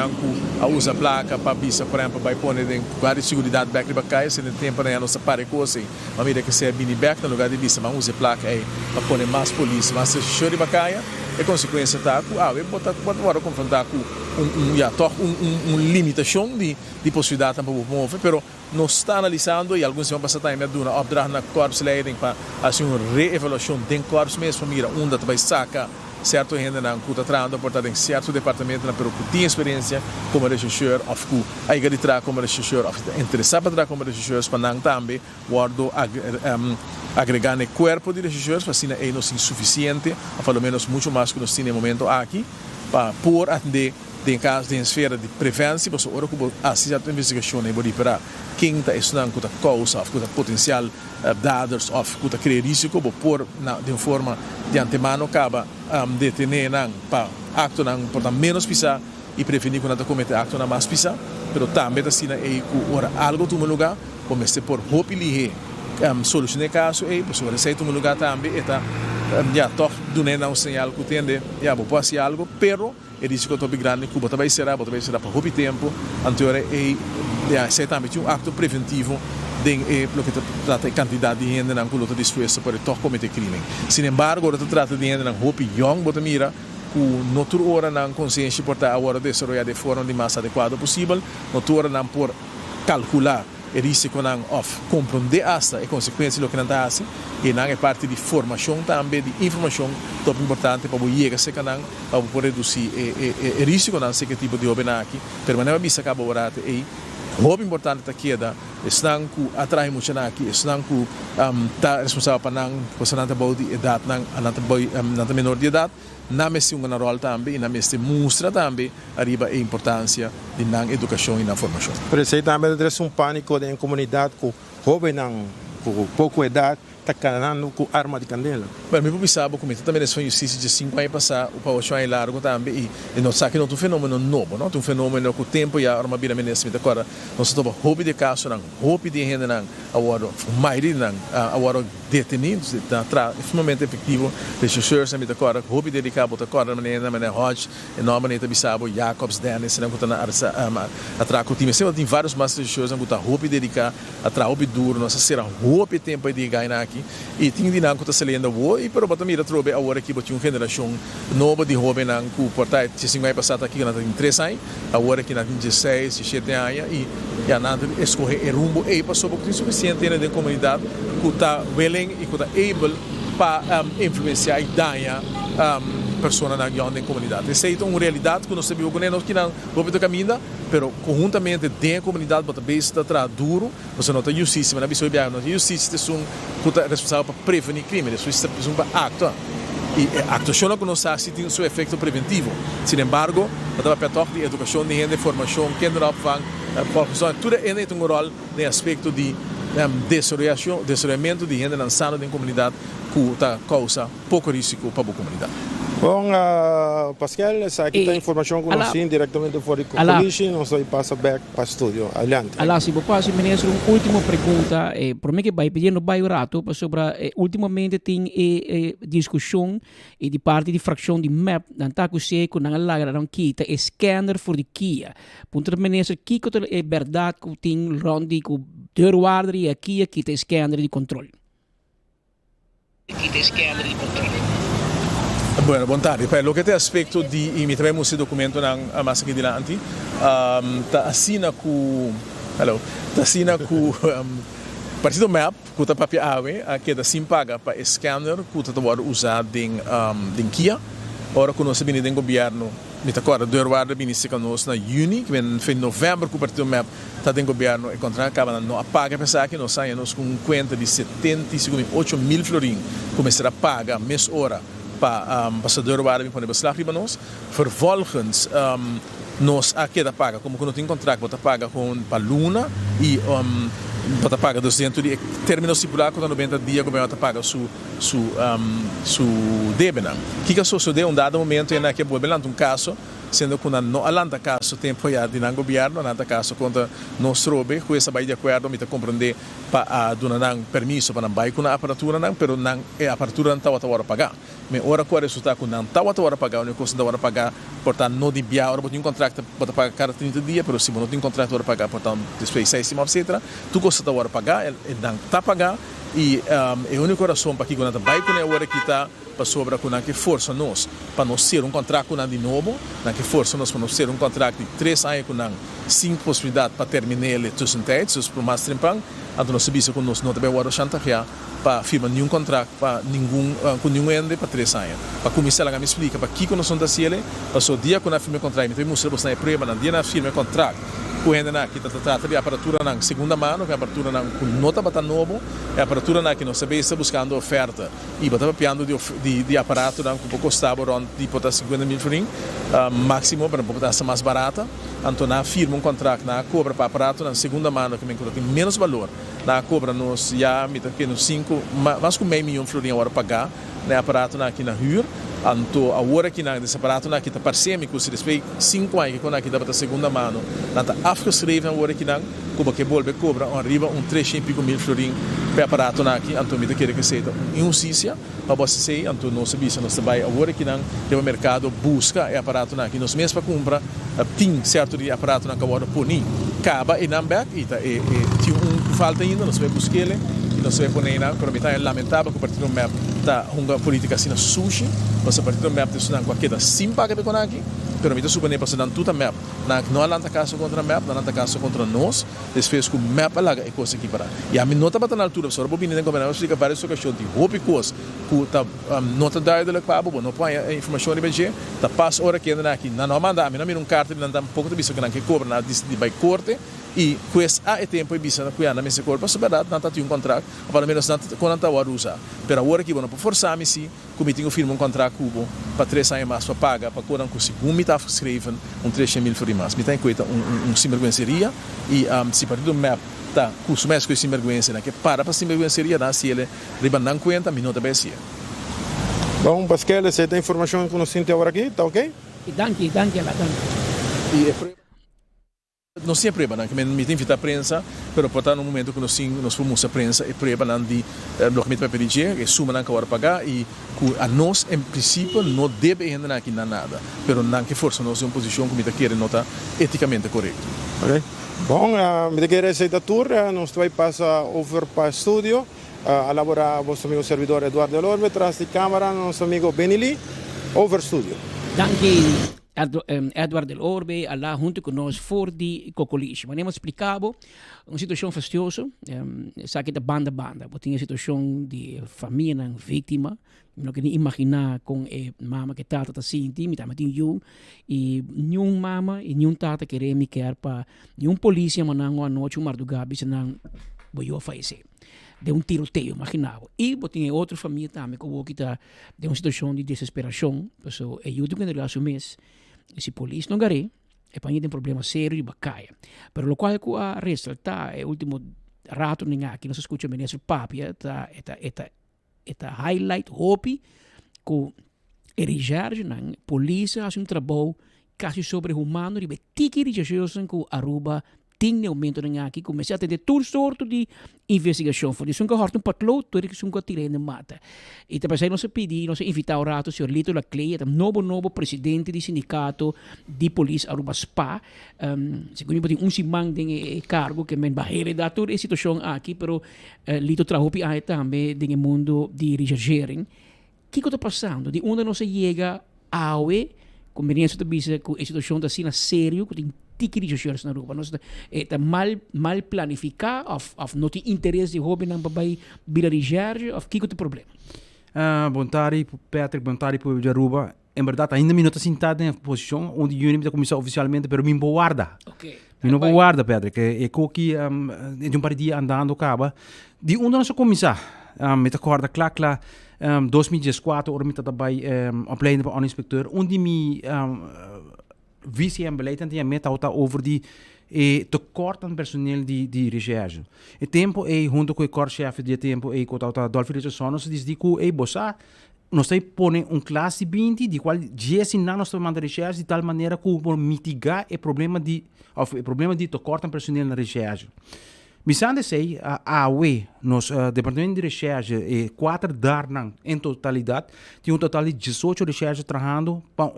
a usa placa para bisa, por exemplo, vai pôr em lugar de segurança back de bacaia, se tem tempo não nossa pare coisa, mas mira que se é mini back no lugar de bisa, mas usa placa aí para pôr mais polícia, mais show de bacaia, e consequência tá que eu botar confrontar com limitação de possibilidade para mover, pero nós está analisando e alguns vão passar também dura opdracht na corps leiding para fazer uma reevaluação de corps mesmo, mira onde vai sacar certo gente não está trabalhando, portanto em certo departamento não pero tem experiência como regisseur ou que aí que tra como regisseur ou interessado para tra como regisseur para não também guardo agregar no corpo de regisseurs para assim é não suficiente ou pelo menos muito mais que nós temos no momento aqui para por atender em caso de esfera de prevenção, você ora que assistir a investigação e pode para quem está estudando com a causa, com a potencial dados, ou com a criar risco, por de uma forma de antemano acaba detener para acto não portar menos pisar e prevenir quando cometer acto não mais pisar, pero também assim é ora algo tu lugar, comece por hopili solucionar caso e pessoa receita um lugar também está já toc do não sinal que tende já vou fazer algo, pero e risco é muito grande que vai ser para pouco tempo anterior e já também um acto preventivo de lo que trata de quantidade de gente não que disposto para tocar cometer crime. Sin embargo, agora trata de gente não hopi young, bota mira que noutra hora não consciência portar a hora de desarrollar de forma de mais adequada possível, noutra hora não por calcular e risco não of compreender hasta e consequências do que não está assim e não é parte de formação também de informação top importante para chegar a ser canal para poder reduzir e risco não sei que tipo de obra aqui permanece bisa acaba orate e Muito importante tá queda, estão que atrai muito na aqui, estão que tá responsável para não, você não tá boa de idade, não tá menor de idade, na mesti uma rol também, na mesti mostra também arriba a importância de não educação e na formação. Por isso também é pânico em comunidade com jovens com pouca idade tá canando com arma de candela. Bem, me pensava como também nessa justiça de 5 anos passar o pau é largo também e não sabe que não é um fenômeno novo, não é um fenômeno que o tempo e a arma bira menessa me agora nós estamos hobby de caso não hobby de gente não agora maioria não agora detenidos está extremamente efetivo de chauffeurs me agora hobby dedicado para agora maneira Hodge enormemente bisabo Jacobs Dennis não que na atraco time sempre tem vários masters de chauffeurs que tá hobby dedicado a hobby duro nossa será hobby tempo de ganhar aqui e tinha dinâmico está se lendo boa e pero bato mira trobe agora aqui botinha uma geração nova de jovem não que portai se 5 anos passado aqui que tem 3 anos agora aqui na 16 17 anos e já nada escolher rumbo e passou porque tem suficiente na comunidade que está willing e que está able para influenciar a ideia pessoas na comunidade. Essa é uma realidade que nós sabemos que nós não vamos caminhar, mas conjuntamente dentro da comunidade, mas também está duro, você não tem justiça, mas não tem justiça, é responsável para prevenir crime, isso é para acto. E a actuação que nós fazemos tem seu efeito preventivo. Sin embargo, nós temos de educação, de gente, formação, kinderopvang, tudo é um rol no aspecto de desenvolvimento de gente lançada na comunidade que causa pouco risco para a comunidade. Bom, Pascal, essa aqui tem informação que nós temos diretamente fora de polícia, nós vamos passar back para o estúdio. Adiante. Alá, se você passa, ministro, uma última pergunta. Por mim que vai pedir no bairro rato, sobre ultimamente tem discussão de parte de fração de MEP, não está com você, com a lagra, não quita, scanner for de Kia. Ponto de ministro, que é verdade que tem rondi com deurwaarder e aqui tem scanner de controle. Bueno, boa tarde. Lo que tem aspecto de e me traemos esse documento na massa aqui delante, tá assina com partido map que está papel ave, que da sim paga para scanner que está usado em Kia. Ora que nós sabemos do governo, me tá agora do Eduardo ministro conosco na Juni, que vem em novembro que o partido map está do governo e contra acaba não paga pensar que nós saímos com um conta de 78 mil florins começar a pagar mês hora para passador waar van de beslag bij ons. Vervolgens nós aqui da paga, como que não tem contrato, bota paga com para Luna e bota paga 200 dias, termina estipulado com 90 dias, o governo paga su débena. Que só deu dado momento em que é um caso, sendo que não alanta caso tempo já de governo, alanta caso contra nós trobe, com essa vai de acordo, me compreender para dar permisso para não com a aparatura não, pero não a aparatura não está a pagar. Mas ora qual resultado que não está a pagar, não custa a pagar, portanto não de biar, ora tem contrato para pagar cada 30 dias, pero se não tem contrato para pagar, portanto depois 6 etc. Tu custa a pagar, ele não está a pagar e a única razão para que não vai com a hora que está para sobra com que força nós para nós ser contrato com de novo, que força nós para nós ser contrato de 3 anos com 5 possibilidades para terminar ele tussentijds, para mais trimpang, então nós sabemos que nós não devemos agora chantagear para firmar nenhum contrato para com nenhum ende para 3 anos. Para começar a me explica para que nós não está ciele, para o dia que nós firma contrato, então mostrar você na prova, no dia na firma contrato. Quando que trata de aparatura na segunda mão, que a aparatura na com nota bata novo, a aparatura na que nós sabemos está buscando oferta e bata papiando de aparato na que custava around de 50 mil florins, máximo para botar mais barata. Então na firma contrato na cobra para aparato na segunda mão que tem menos valor, na cobra nos já me que nos 5, mais com meio milhão florins agora pagar, na aparato na aqui na rua. Anto a hora que na separato na kita parsemi que se respeita 5 anos que na kita bata segunda mano nata afgeschreven a hora que na como que volve cobra arriba 3 e pico mil florins per aparato na aqui anto me quer que seja injustiça para você sei anto não se bisa nós vai a hora que na o mercado busca e aparato na aqui nós mesmo para compra tem certo de aparato na que agora poni acaba e number e tinha falta ainda nós vai buscar ele nós vai pôr na para mim é lamentável que o partido MEP tá uma política assim na sushi mas o partido MEP tem uma qualquer sim paga de conaqui pero mito supone para se tudo MEP na não alanta caso contra MEP não alanta caso contra nós desfez com MEP lá é coisa aqui para e a mim nota para na altura só bobina nem como não explica várias ocasiões de hobby coisa que tá nota da do lado não põe a informação de BG tá passa hora que anda aqui não manda a mim não carta não dá pouco de bicho que não que cobra na de vai corte E pues há tempo e bisa cuiana nesse corpo, é verdade, não tem um contrato, pelo menos não quando tá a usar. Pero agora que não por forçar me se, como tem firma um contrato cubo para 3 anos mais para pagar, para quando consigo me tá escreven 300.000 for mais. Me tem coisa sinvergüenceria e se partido map tá custo mais com sinvergüenza, né, que para sinvergüenceria dá se ele ribandan conta, me nota bem se. Bom, Pascal, essa é a informação que nós temos agora aqui, tá ok? Danke, ela danke. E nós sempre preparamos, que me tem a prensa, pero portanto no momento que nós fomos a prensa e preparamos de documento para pedir, que suma não que pagar e a nós em princípio não deve ainda aqui nada, pero não que força nós em uma posição que me quer nota eticamente correto. Ok. Bom, me quer essa tour, nós vai passar over para o estúdio, a laborar nosso amigo servidor Eduardo Delorme, atrás de câmera nosso amigo Benili, over studio. Danke. Edward Del Orbe, lá junto conosco, for de Cocoliche. Mas nós explicava uma situação fastidiosa, sabe da banda, tinha situação de família vítima, não queria imaginar com a mama que tata tá senti, me também tinha e nenhum mama e nenhum tata querer me quer para nenhum polícia manango a noite madrugada, se não vou falecer. De um tiroteio, imaginava. E tinha outra família também que está de uma situação de desesperação, pessoal, e eu tenho que assumir se polícia não garé, para mim tem problema sério de bacaia. Pero o qual que a ressaltar é o último rato nem aqui nós escuta o ministro Papia eta highlight hope que erijar na polícia faz trabalho quase sobre-humano de tiki religioso que Aruba tem aumento aqui comecei a ter todo sorto de investigação for isso que horta patlo tudo que sunga tirando mata e também sai nós pedir nós invitar o rato senhor Lito Lacleia novo presidente do sindicato de polícia Aruba SPA segundo tem simang tem cargo que men barreira da toda a situação aqui pero Lito trahopi aí também no mundo de regering que está passando de onde nós chega a conveniência de bisa com a situação da cena sério que tem tiki religiosos na Aruba. Nós está mal planificado, of não tem interesse de hobby na babai bilarijar, of que é o problema? Bom tarde, Patrick, bom tarde, povo de Aruba. Em verdade, ainda me não está sentado em posição onde o Unime começou oficialmente, pero me guarda. Ok. Me não guarda, Patrick. É que de um par de dias andando acaba. De onde nós começar? Me acorda, claro, 2014, ora me trabalhei opleiding para inspecteur, onde me visie en beleid en die met over die tekort aan personeel die recherche. Het tempo junto com o corpo-chefe de tempo com Dolphy Sonos diz que bossa nós põe classe 20 de qual já na nossa manda recherche de tal maneira que por mitigar o problema de tekort aan personeel na recherche. Misande sei a AUE, nos departamento de recherche 4 darnan em totalidade, tem total de 18 recherche trabalhando para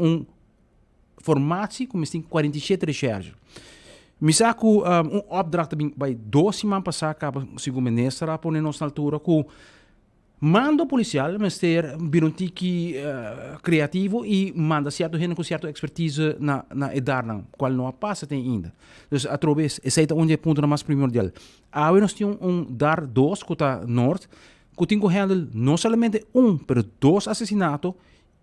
formatie, como tem 47 recherche. Misa ku opdracht bij 2 semanas passada, segundo o ministro, a poner nossa altura que manda policial, mas ter birontiki criativo e manda certo gente com certa expertise na edarna, qual não passa tem ainda. Então, a través, esse é onde é o ponto mais primordial. Agora nós temos dar 2 que está norte, que tem que handle não somente mas 2 assassinatos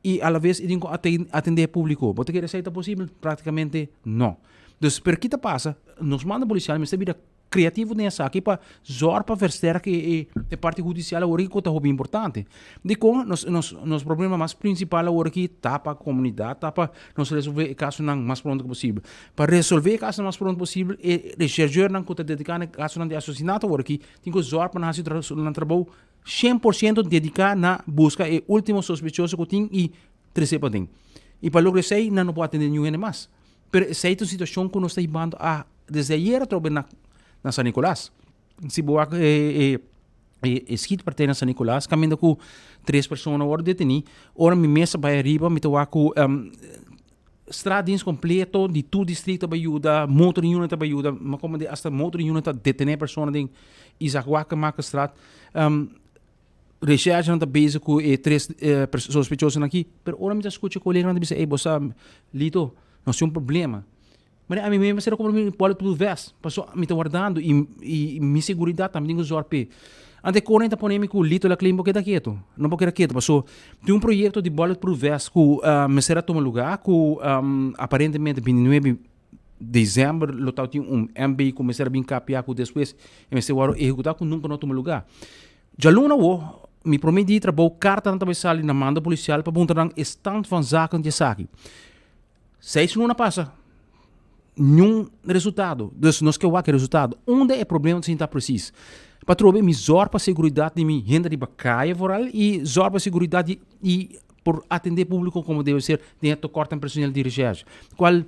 e a la vez tem que atender público. Você quer ser possível? Praticamente não. Então, per que passa? Nos manda policial, mas vida criativo nessa aqui para zorgar para versterken a parte judicial agora que é importante. De como nos problema mais principal agora que tapa a comunidade, tapa nós resolver o caso não mais pronto possível. Para resolver o caso mais pronto possível, e rechercher não que está dedicado ao caso de assassinato agora que tem que zorgar para nós trabalho 100% dedicado na busca e último sospechoso que tem e trazer para dentro. E para logo isso não pode atender ninguém mais. Pero essa é a situação que nós estamos vivendo desde ayer trabalhando na San Nicolás. Se boa esquito para ter na San Nicolás, caminhando com 3 pessoas agora detenidas, ora me mesa para arriba, me toa com estradas completo de todo distrito para ajudar, motor unit para ajudar, mas como de hasta motor unit detener pessoas em Isaguaca, Maca Strat, recherche não está bezig com 3 sospechosos aqui, pero ora me escuta colega não diz, bossa, Lito, nós temos problema. Mas a mim mesmo será como me pode tudo vez, passou me está guardando e minha segurança também tem que usar p. Ante corrente polêmico Lito la claim porque está quieto, não porque era quieto, passou tem projeto de bulletproof vest que me será tomar lugar que aparentemente 29 dezembro lotau tinha MB começar a bem capiaco depois e me se waro executar com nunca no outro lugar. Já luna me prometi trabalhar carta na tabela sali na manda policial para buntar stand van zaken de saki. 6 luna passa. Nenhum resultado. Dus nós que o resultado. Onde é problema de sentar preciso? Para trobe me zorpa seguridade de mim renda de bacaia voral e zorpa seguridade e por atender público como deve ser dentro do corte personal de recherche. Qual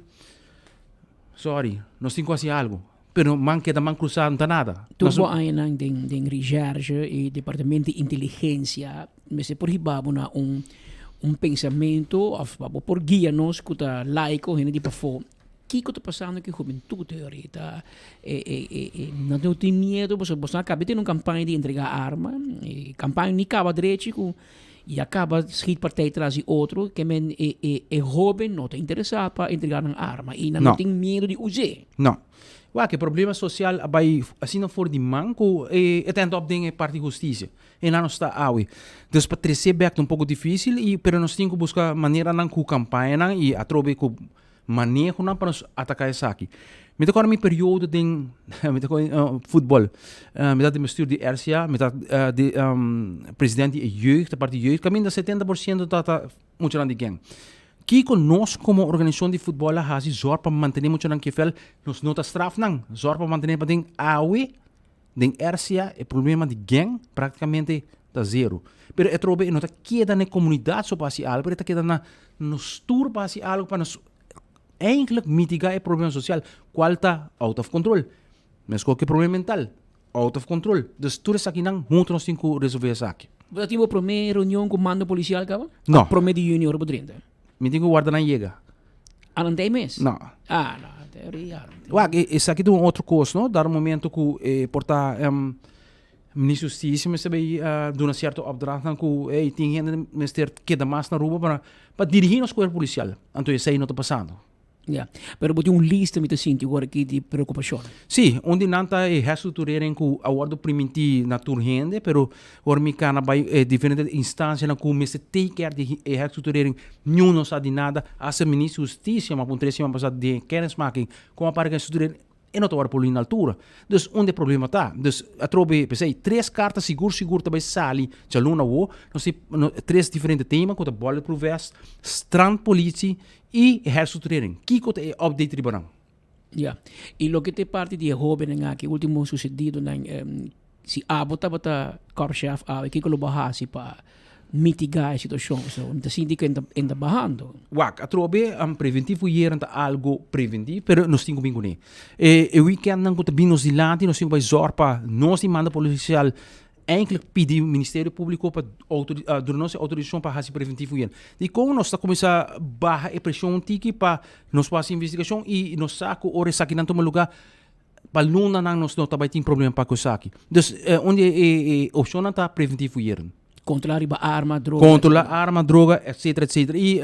sorry, nós temos quase algo. Pero man queda man cruzado não tá nada. Tu bo ay nang ding recherche e departamento de inteligência, mas por hibabo na pensamento of por guia nos kuta laico hina di pa fo. Kiko tá passando que juventude ahorita não tem medo, você acaba tendo uma campanha de entregar arma, e campanha nem acaba direito e acaba schiet partij atrás de outro que men é jovem não está interessado para entregar uma arma e não tem medo de usar. Não. Ué, que problema social abai assim não for de manco e tenta obter parte de justiça e não está aui. Então para trazer back um pouco difícil e pero nós temos que buscar maneira não com campanha e atrobe com manejo não para atacar isso aqui. Me agora meu período de futebol, me dá de mistura de RCA, me dá de presidente de jeugd, da parte de jeugd, caminho de 70% tá muito grande gang. Que nós como organização de futebol a se zor para manter muito grande que nos nota straf não, zor para manter para den awe, den RCA, o problema de gang praticamente tá zero. Pero é trobe não tá queda na comunidade só para se algo, tá queda na nos tour para se algo para nos eigenlijk mitigar o problema social, qual está out of control. Mas qualquer problema mental, out of control. Dus tudo isso aqui não, muito nós temos que resolver isso aqui. Você tive a primeira reunião com o mando policial, cara? Não. A primeira reunião, por 30? Me tenho que guardar na chega. Ah, não tem mês? Não. Ah, não, teoria. Ué, isso aqui tem um outro curso, não? Dar um momento que portar ministro Justiça, mas também de uma certa opdracht, que tem gente que dá mais na rua para dirigir a escola policial. Então isso aí não está passando. Ja, pero bote lista met de sinti agora aqui de preocupação. Sim, onde não está reestruturando com a ordem primitiva na turgente, pero agora me cana vai diferentes instâncias na que me se take care de reestruturando nenhum não sabe nada. A ministra de Justiça, mas por 3 semanas passada de kennismaking, como para que estruturar e não está por na altura. Dus onde o problema está? Dus a trobe, pensei, 3 cartas seguro também sali, já luna o, nós temos 3 diferentes temas, como a bulletproof vest, strand politie e reestruturering. Kiko te update ribarang. Ja, e lo que te parte de jovem aqui, último sucedido na si abota bata korpschef kiko lo bahasi pa mitigar a situação. So, então sinti que ainda bahando. Wak, a trobe preventivo hier anta algo preventivo, pero nós temos bingo ne. E weekend não conta binos de lante, nós temos vai zorpa, nós de manda policial eigenlijk pedir o Ministério Público para dar nossa autorização para fazer preventivo hier. E como nós está começar a barra e pressão tiki para nós fazer investigação e nós saco ore saki não toma lugar para luna não nós não também tem problema para que saki. Dus onde opção não está preventivo hier. Controlar arma, droga. Controlar arma, droga, etc. E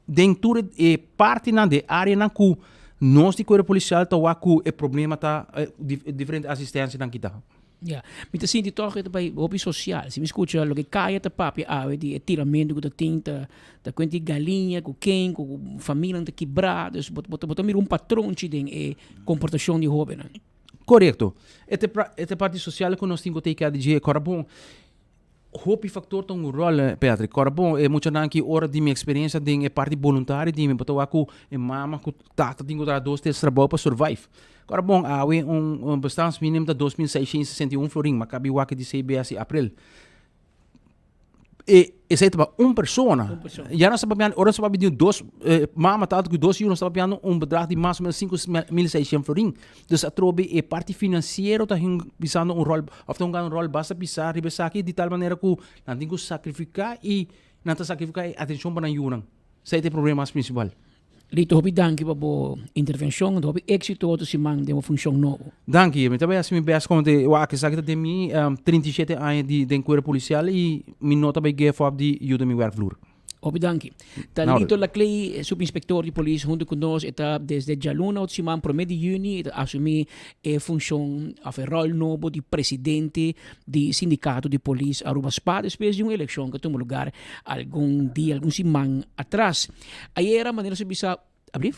dentro de parte na de área na que nós de corpo policial tá o problema tá diferente assistência na kita. Ja, mas assim de toch bij hobby social. Se me escuta lo que caia ta papi de tiramento com tinta, da quanti galinha, com quem, com família tá quebrada, bota mir patrão de comportação de jovem. Correto. Esta parte social que nós temos que ter de corabon. Hopi factor tem um rol, Patrick. Corabon é muito nanki hora de minha experiência de parte voluntária de me botou aku e mama ku tata tenho dar 2 3 trabalho para survive. Agora, bom, há bastante mínimo de 2.661 florim, mas cabe o de CBS em abril. E esse é para uma pessoa. Já não sabia, ora sabia de 2, mas tanto que 2 euros sabia um bedrag de mais ou menos 5.600 florim. Dus a trobe é parte financeira está pisando um rol, ou tem um rol basta pisar e pensar aqui de tal maneira que não tem que sacrificar e não tem sacrificar atenção para não. Esse é o problema principal. Lito hobi danki pa bo intervenção, hobi éxito outro se mang de uma função nova. Danki, eu também assim me peço como de o que sabe de mim 37 anos de enquadro policial e me nota bem que foi de ajuda me werkvloer. Hobi danki. Talito la clay subinspector de polícia junto conosco eta desde Jaluna o Simán promedio de Juni eta assumi função a rol novo de presidente de sindicato de polícia Aruba Spa depois de uma eleição que tomou lugar algum dia, algum semana atrás. Aí era maneira se bisa abrir?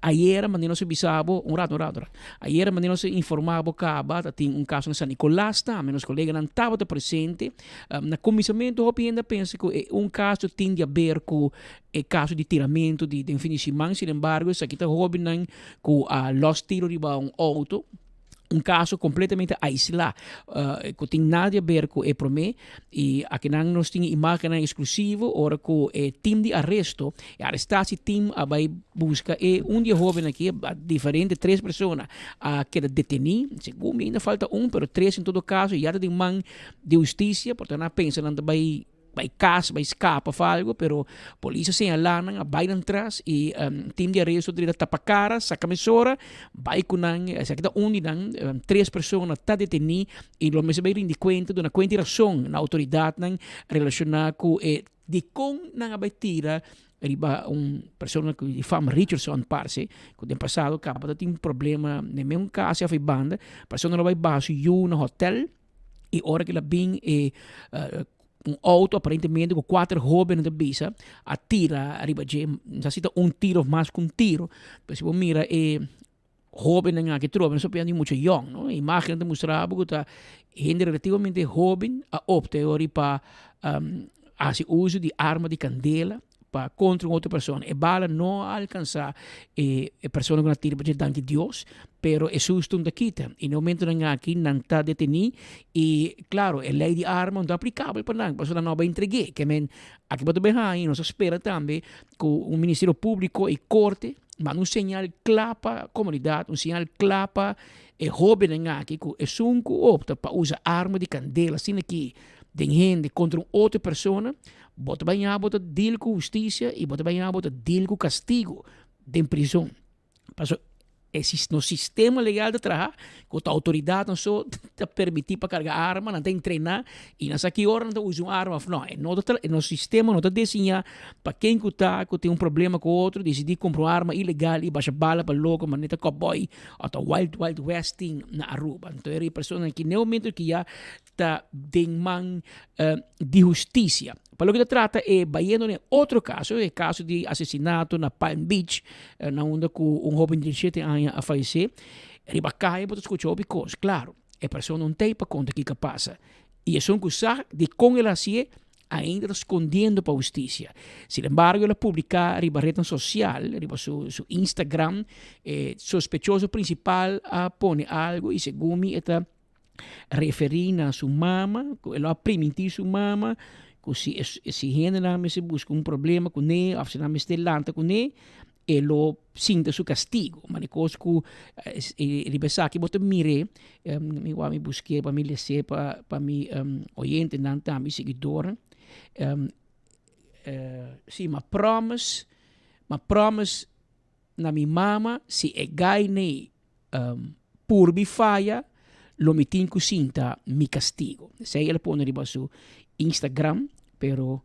ayer manino se bisabo un rato. Ayer manino se informavo caba tem caso em San Nicolás também, os colegas não estavam presente na comissamento eu ainda penso que caso tem a ver com caso de tiramento de infinimento, sin embargo, isso aqui está roubando com los tiros de auto. Caso completamente aislado, que tem nada a ver com o promê e aqui nós temos imagem exclusiva ora com o time de arresto e arrestasse time vai buscar dia jovem aqui diferente 3 pessoas que detenido, segundo ainda falta pero 3 em todo caso e já tem mão de justiça, portanto pensa não vai caça, vai escapa algo, pero polícia señalan, vai atrás e time de arresto de tapa cara, saca mesura, vai com essa aqui da unidade, 3 pessoas está detenidas e lo mesmo vai render conta de uma razão na autoridade relacionada com de com não vai tirar riba pessoa que fama Richardson parse que tem passado capa tem problema nem mesmo caso foi banda, pessoa não vai baixo no hotel e hora que ela bem auto aparentemente com 4 jovens de bisa atira arriba de necessita tiro mais que tiro mas se você mira jovem que trova não se perde muito young não imagem de mostrar que está gente relativamente jovem a optar para fazer uso de arma de candela para contra outra pessoa e bala não alcançar a pessoa que não tira para danke Deus pero é susto da quita e no momento aqui não está detenido e claro a lei de arma não é aplicável para nada a pessoa não vai entregar que aqui para bem aí nós espera também que o Ministério Público e Corte mandam sinal claro para a comunidade sinal claro para o jovem aqui que é um que opta para usar arma de candela assim aqui de gente contra outra pessoa bota bem a bota deal com justiça e bota bem a bota deal com castigo de prisão. Passo no sistema legal de trabalho, que a autoridade não só te permitir para carregar arma, não tem treinar e nessa aqui hora não usa uma arma, não, no sistema não está desenhado para quem que tem problema com o outro, decidir comprar uma arma ilegal e baixa bala para louco, maneta cowboy, ou wild westing na Aruba. Então é a pessoa que no momento que já está de mão de justiça. Para o que se trata é bayendo em outro caso, é caso de assassinato na Palm Beach, na onde jovem de 17 anos a falecer. Riba cai, você escutou, porque, claro, a pessoa não tem para conta o que passa. E é só que sabe de como ela se ainda está escondendo para a justiça. Sin embargo, ela publica riba rede social, riba su Instagram, sospechoso principal pone algo e segundo está referindo a sua mama, ela permitiu sua mama, que se gente se busca problema com ele, ou se não se lanta com ele, ele sinta seu castigo. Mas coisa que ele pensa que botar mire, me busquei para me ler para me oyente não também seguidor. Sim, uma promise na minha mama se é ganhe por bifaya, lo me tinha que sinta mi castigo. Se ele põe riba su Instagram, pero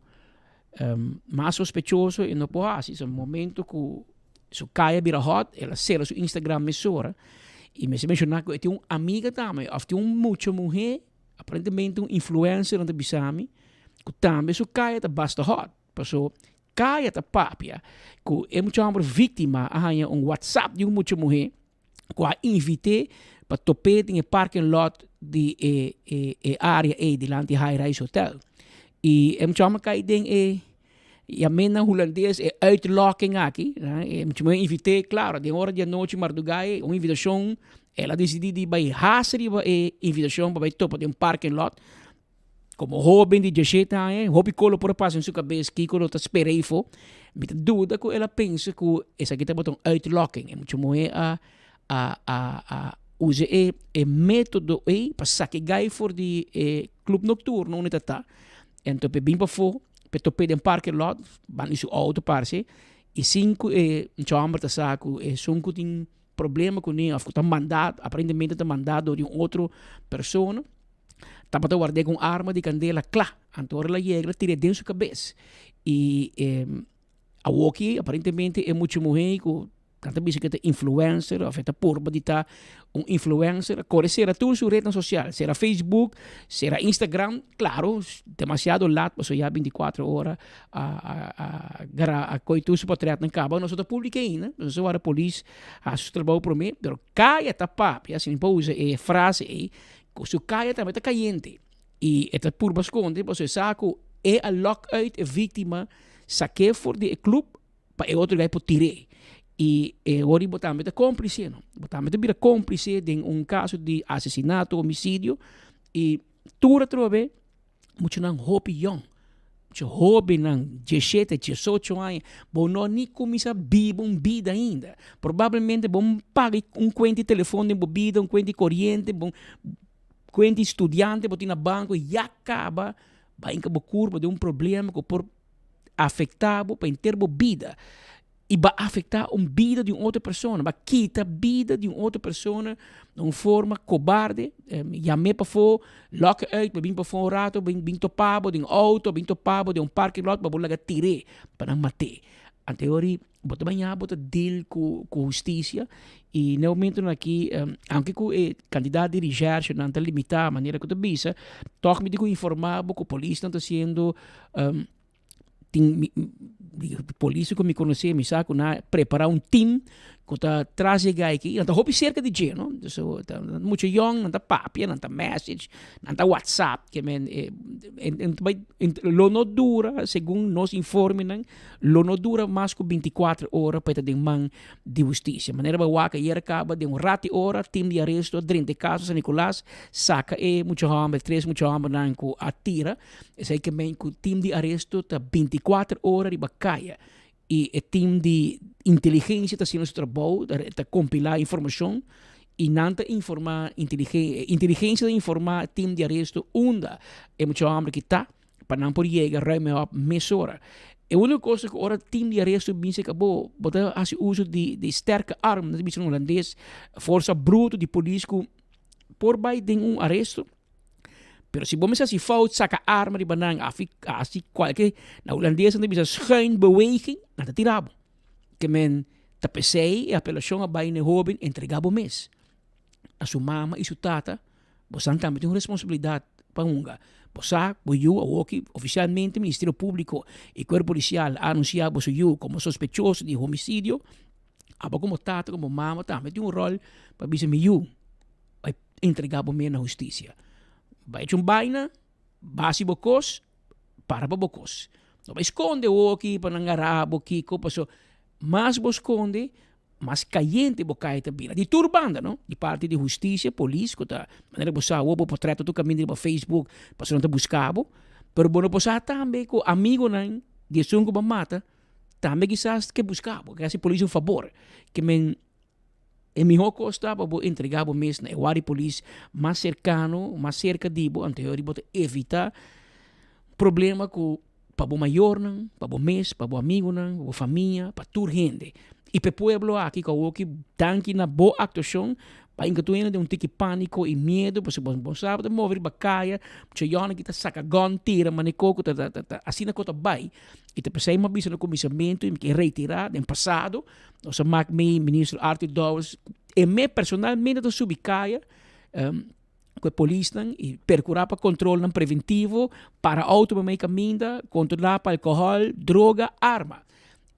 mais sospechoso e não pode fazer. É um momento que su caia vira hot, ela será su Instagram mesura e me se mencionar que tem uma amiga também, ou tem muita mulher, aparentemente influencer na Bisami, que também su caia tá basta hot, passou caia tá papia, que é muito vítima a WhatsApp de muita mulher, que a invite para topar em parking lot de área delante do high-rise hotel. E é muito chamado que tem a mena holandês é uitlocking aqui, é muito me invite, claro, de hora de noite mardugai, uma invitação, ela decidiu de vai hacer a invitação para topar de parking lot. Como jovem de 17 anos, hobby colo por passar em sua cabeça que colo tá esperei fo, me dúvida que ela pensa que essa aqui tá botão uitlocking, é muito me usa o método para sacar for de clube noturno onde está. Então, bem para fora, para topar de parque lot, van isso auto parse, e 5 chamber tá saco, e 5 tem problema com ele, tá mandado, aparentemente tá mandado de outra pessoa, tá para guardar com arma de candela, claro, então ela chega, tira dentro da sua cabeça. E a Woki, aparentemente, é muito mulher que Tanta bisa que influencer, of esta purba de tá influencer, corre será tudo sua rede social, será Facebook, será Instagram, claro, demasiado lat, mas já 24 horas a coitus portret na cabo, nós publica ainda, nós só a polícia, a seu trabalho para mim, pero caia tá papi, assim, para usar frase aí, que su caia também tá caliente. E esta purba esconde, você saco a lockout, a vítima, saque for de clube, para outro lugar para tirar. E agora botamos a cúmplice, não? Botamos a cúmplice de caso de assassinato, homicídio, e tudo outra vez, muito não hobby young, muito hobby não 17, 18 anos, bom não nem começa a viver uma vida ainda. Provavelmente bom pagar conta de telefone, uma vida, conta de corrente, bom conta de estudante, bom na banco e acaba, vai em cabo curva de problema que por afetar para ter vida. E vai afetar a vida de outra pessoa, vai quitar a vida de outra pessoa de uma forma cobarde. Chamei para fora, lock out, para vir para fora um rato, vir topado de auto, vir topado de parking lot, para bolar tirar, para não matar. Anteriormente, bota banhar, bota deal com justiça. E no momento aqui, aunque com a quantidade de recherche não está limitada, a maneira que tu bisa, toque me digo informar que a polícia não está sendo polícia que me conhecia, me sabe, preparar um time que está trazendo aqui, não está roupa cerca de dia, não? So, muito young, não está papi, não está message, não está WhatsApp, que lo não dura, segundo nos informem, lo não dura mais que 24 horas para ter mão de justiça. Maneira que hier acaba de rati hora, time de arresto, 30 casos, San Nicolás, saca muito hambre, 3 muito hambre, não atira, é que o time de arresto está 24 horas de bacaia. E o time de inteligência está fazendo seu trabalho, está compilar informação e não está informar inteligência de informar o time de arresto onde é muito hambre que está para não poder chegar ruim a meia hora. E a única coisa que o time de arresto se acabou, botar uso de sterke arma, não é holandês, força bruta de polícia por baixo de arresto. Pero se você se fout, saca arma de banana, assim qualquer na holandesa não bisa schuin beweging, não tá tirado. Que men tapesei e apelação a baile jovem entregava o mês. A sua mama e sua tata, você também tem uma responsabilidade para unga. Você, oficialmente, o Ministério Público e o Corpo Policial anunciava você como sospechoso de homicídio. Aba como tata, como mama, também tem um rol para bisa me entregar o mês na justiça. Vai um baina, base bocos, para bocos. Não vai esconder o aqui para não arabo kiko, passo mais esconde, mais caliente bocai também. De turbanda, não? De parte de justiça, polícia, que tá maneira você o portreto do caminho para Facebook, para não te buscabo, pero bueno você também com amigo não, de sungo ba mata, também quizás que buscabo, que hace polícia um favor, que men e melhor costa para entregar o mês na Ewari Police mais cercano, mais cerca de bo anterior para evitar problema com para o maior, para o mês, para o amigo, para a família, para toda gente. E para o pueblo aqui que o que tanque na boa actuação, para enquanto de tique pânico e medo, porque bom sabe de mover bacaia, porque Jona que tá saca gun tira, manicoco tá assim na cota bai. E te pensei uma vez no comissamento e me retirar no passado, nossa ministro Arthur Dawes, e me personalmente da subicaia, com a polícia e percurar para controle preventivo para automaticamente controlar para álcool, droga, arma.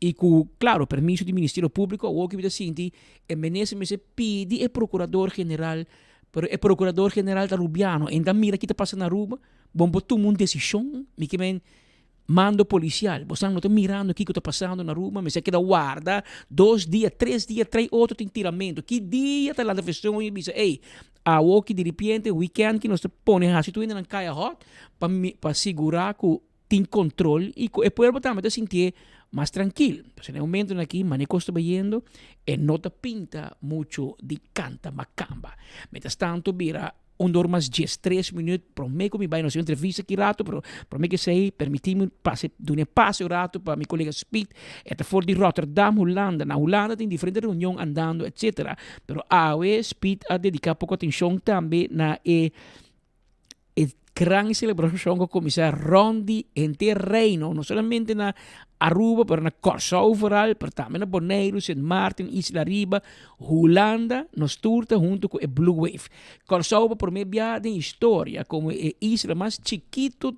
E com, claro, permisso do Ministério Público, o que eu sinto é que pede o Procurador-Geral, pero o Procurador-Geral da Rubiano, ainda mira que está passando na rua, bom, tomar uma decisão, que vem mando policial, você não está mirando o que está passando na rua, mas é que da guarda, 2 dias, 3 dias, 3 outros tem tiramento, que dia está lá na festão e diz, ei, a o que de repente, weekend que nós põe a situação na caia hot, para segurar que tem controle e o povo também se sentir mais tranquilo. Então, no momento aqui, maneco está vendo e não te pinta muito de canta macamba. Mientras tanto, vira mais 10, 3 minutos, para mim que me vai na sua entrevista aqui rato, para mim que sei, permitimos dar um passo rato para meu colega Speed, é fora de Rotterdam, Holanda. Na Holanda tem diferentes reuniões andando, etc. Pero a Speed a dedicar pouco atenção também na gran celebración que comienza Rondi en terreno, no solamente na Aruba, pero na Curaçao vooral, pero también na Bonaire, Sint Maarten, Isla Riba, Holanda, nos turta junto con el Blue Wave. Curaçao por meio de historia, como a isla más chiquito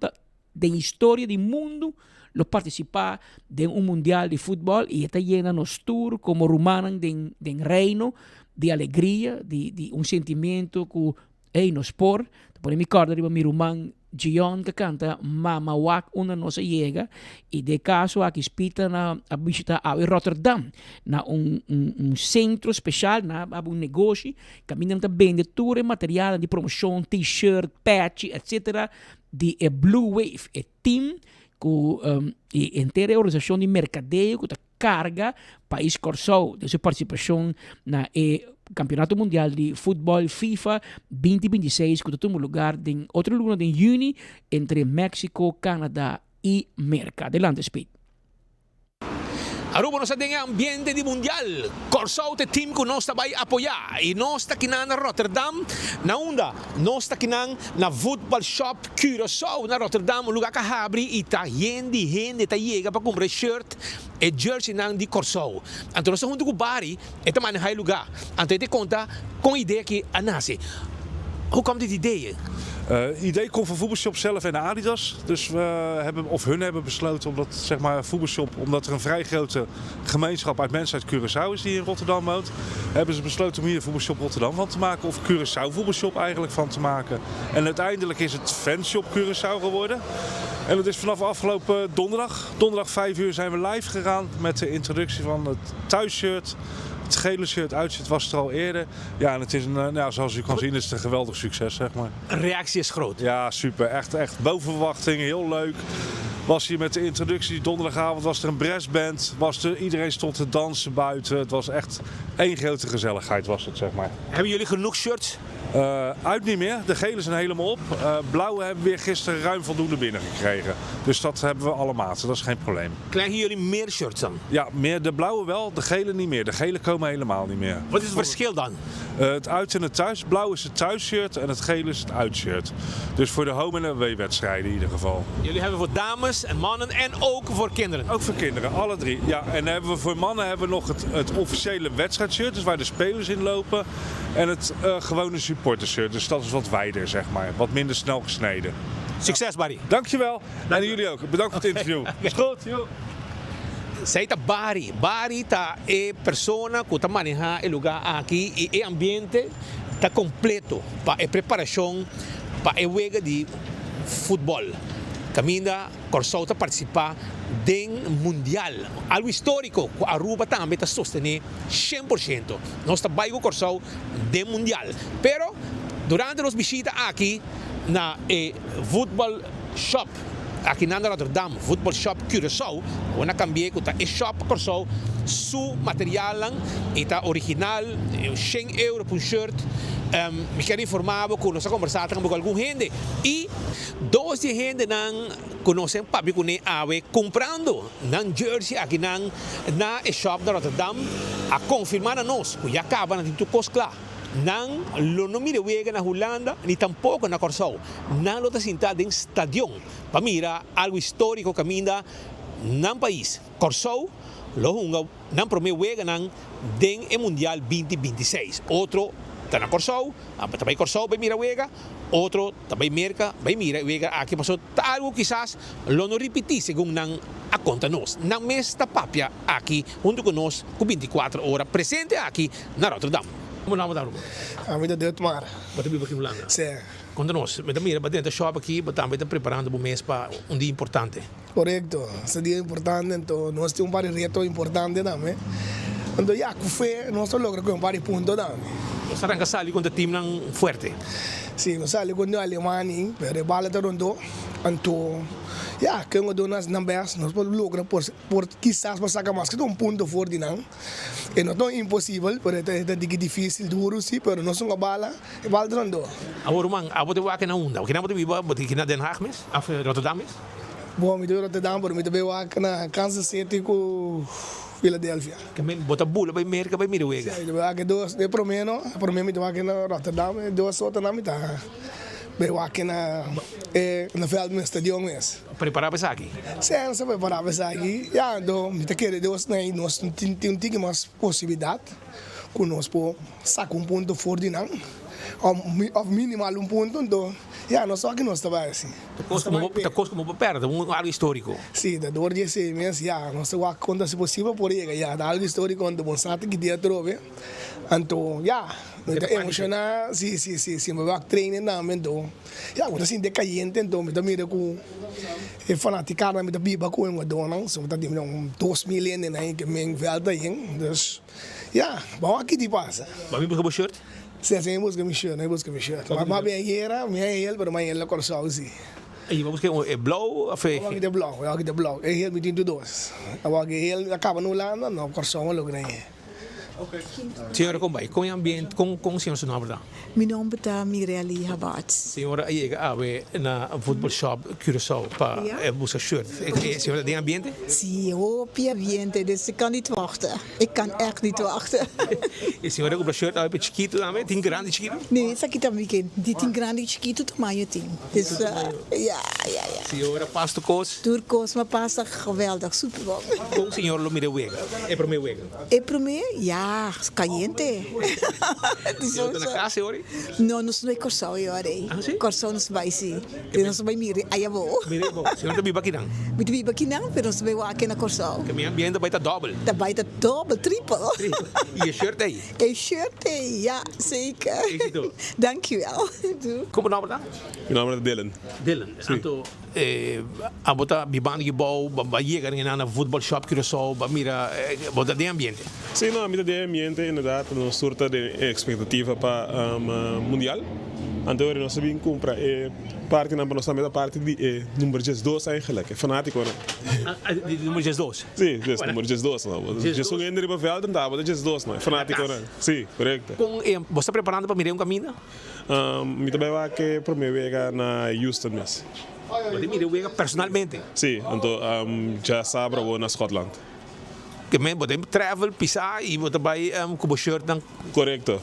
de historia del mundo, lo participa de un mundial de fútbol y está llena nos tour como rumanan de reino, de alegría, de un sentimiento que nos sport. Por mi corda arriba mi rumán Gion que canta Mama Wak una no se llega y de caso aquí spita a visitar a Rotterdam na un centro especial na un negocio caminham também de tour material de promoção t-shirt patch etc de Blue Wave team com e inteira organização de mercadeio que carga país Curaçao de sua participação na Campeonato Mundial de Futebol FIFA 2026 que toma lugar em outro lugar em junho entre México, Canadá e América. Adelante, Speed. Aruba nos tem ambiente de mundial. Curaçao te team que nós vai apoiar e nós está aqui na Rotterdam na onda. Nós está aqui na Football Shop Curaçao na Rotterdam, lugar que abre e tá gente tá chega para comprar shirt e jersey de Curaçao. Então nós junto com o Bari e também no lugar. Então te conta com a ideia que a nasce. Hoe kwam dit idee? Het idee komt van Voetbalshop zelf en Adidas. Dus hun hebben besloten omdat, zeg maar, Voetbalshop, omdat er een vrij grote gemeenschap uit mensen uit Curaçao is die in Rotterdam woont, hebben ze besloten om hier Voetbalshop Rotterdam van te maken. Of Curaçao Voetbalshop eigenlijk van te maken. En uiteindelijk is het Fanshop Curaçao geworden. En dat is vanaf afgelopen donderdag 5 uur zijn we live gegaan met de introductie van het thuisshirt. Het gele shirt, uitshirt was er al eerder. Ja, en het is zoals u kan zien is het een geweldig succes, zeg maar. De reactie is groot. Ja, super. Echt boven verwachting. Heel leuk. Was hier met de introductie donderdagavond, was er een brassband. Iedereen stond te dansen buiten. Het was echt één grote gezelligheid, was het, zeg maar. Hebben jullie genoeg shirts? Uit niet meer. De gele zijn helemaal op. Blauwe hebben we weer gisteren ruim voldoende binnengekregen. Dus dat hebben we alle maten, dat is geen probleem. Krijgen jullie meer shirts dan? Ja, meer. De blauwe wel, de gele niet meer. De gele komen helemaal niet meer. Wat is het verschil dan? Het uit- en het thuis. Blauw is het thuisshirt en het gele is het uitshirt. Dus voor de home- en away-wedstrijden in ieder geval. Jullie hebben voor dames en mannen en ook voor kinderen? Ook voor kinderen, alle drie. Ja, en dan hebben we voor mannen hebben we nog het officiële wedstrijdshirt, dus waar de spelers in lopen. En het gewone supportershirt, dus dat is wat wijder, zeg maar. Wat minder snel gesneden. Succes, Barry. Dankjewel. En jullie ook. Bedankt voor het interview. Is goed, joh. Zij ta Bari. Bari ta persona que ta maneja el lugar aqui e el ambiente ta completo para a preparação para a juega de futebol. Camina Curaçao ta participar do mundial, algo histórico que Aruba também ta sostener 100%. Nós ta vai com Curaçao do mundial, pero durante as visitas aqui na Football Shop aqui na Rotterdam, Football Shop Curaçao, una cambié que está shop Curaçao, su material lang, está original, 100 euro por shirt. Me quero informar que nós conversamos com alguma gente e dois de gente não conhecem papi com ave comprando nan jersey aqui na shop da Rotterdam a confirmar a nós que já acaba na tinto coscla. Não lo mire wega na Holanda, ni tampoco na Curaçao. Não lo está em estadião para mirar algo histórico que caminha no país. Curaçao lo hunga não promete wega nan den e Mundial 2026. Outro está na Curaçao, também Curaçao vai mirar wega. Outro também merca, vai mirar wega aqui passou algo quizás lo no repetir segundo não a conta nós. Não mesta papia aqui junto com nós com 24 horas presente aqui na Rotterdam. Como nome da Aruba? A vida de Otmar. Você vive aqui em Holanda? Sim. Conta-nos, mira, dentro do shop aqui, também está preparando o mês para dia importante. Correto, esse dia é importante, então nós temos um reto importante também. Então, já com fé, nós logramos com um ponto também. Você arranca sali com o time forte? Sim, nós saímos com a Alemanha, mas a bala está rondo. Então, já, que nós damos na base, nós logramos por quizás para sacar mais que ponto forte, não. E não é impossível, porque é difícil, duro, sim, mas nós somos a bala está rondo. Agora, man, você vai aqui na onda, você não vai aqui na Den Haag, of Rotterdam? Bom, eu estou em Rotterdam, mas eu vou aqui na Kansas City com Philadelphia. Que men bota bula vai merca vai mira wega. Sim, eu vou aqui dois, de promeno, eu vou aqui na Rotterdam, dois outras na mitad. bij waken na veld met stadion is. Preparar para aqui. Sim, se preparar para aqui. Já, do, me querer Deus, nós tem mais possibilidade. Conosco, saca ponto fora de não. Ou minimal ponto, então, já, nós só que nós trabalhamos assim. Tá como perto, algo histórico. Sim, da dor de ser mesmo, já, nós só quando se possível por aí, já, da algo histórico quando bom sabe que dia trove. Então, já, emocionar, sim, me vai treinar também, então, já, quando assim decaiente, então, me dá mira com fanaticada, me dá biba com uma dona, só me dá 2 milhões, né, que me velda aí, então, já, bom aqui de passa. Vai buscar o shirt? Sim, busca meu shirt, busca meu shirt. Mas bem era, ele, mas bem ele corso assim. E vamos que é blauw of é? Aqui de blauw, aqui de blauw. Ele me tem dois. Agora ele acaba no lado, não corso uma logo nem. Senhora, como vai? Com o ambiente, com o senhor seu nome? Meu nome é Mireli Habat. Senhora, chega na futebol shop Curaçao para buscar shirt. Senhora, tem ambiente? Sim, eu hoop ambiente, dus ik kan niet wachten. Ik kan echt niet wachten. E senhora, compra shirt, é chiquito também? Tem grande chiquito? Nee, isso aqui também dit tem grande chiquito, tamanho tem. Dus ja. Senhora, pasta coos? Turcos, maar pasta geweldig, super bom. Com o senhor, lo mire wega. É para mim wega? É para mim? Ja, caliente. Senhora, na casa, senhora? Não, não sou Corsão, senhora. Corsão não se vai, sim. Não se vai mirar, aí eu vou. Mire bom. Senhora, também aqui não? Muito aqui não, mas não se vai aqui na Corsão. Que meu ambiente vai estar double. Vai estar double, triple. E a shirt aí? A shirt aí, ja, zeker. Dankjewel. Como nome tá? Meu nome é Dylan. Dylan. Então, a botar bibando que bom, vai chegar na futebol shop Curaçao, mira, botar de ambiente. Sim, não, a vida de ambiente, inderdaad, uma surta de expectativa para mundial. Então, nós sabemos comprar parte na nossa meta parte de número 12 eigenlijk, fanatico, né? De número 12? Sim, número 12, não. Jesus ainda riba velda, não, mas 12, não, fanatico, né? Sim, correto. Você está preparando para mirar caminho? Me também vai que para mim vega na Houston mesmo. Você mira wega personalmente? Sim, então já sabe vou na Scotland. Que men você travel, pisar e você vai com o shirt dan? Correto.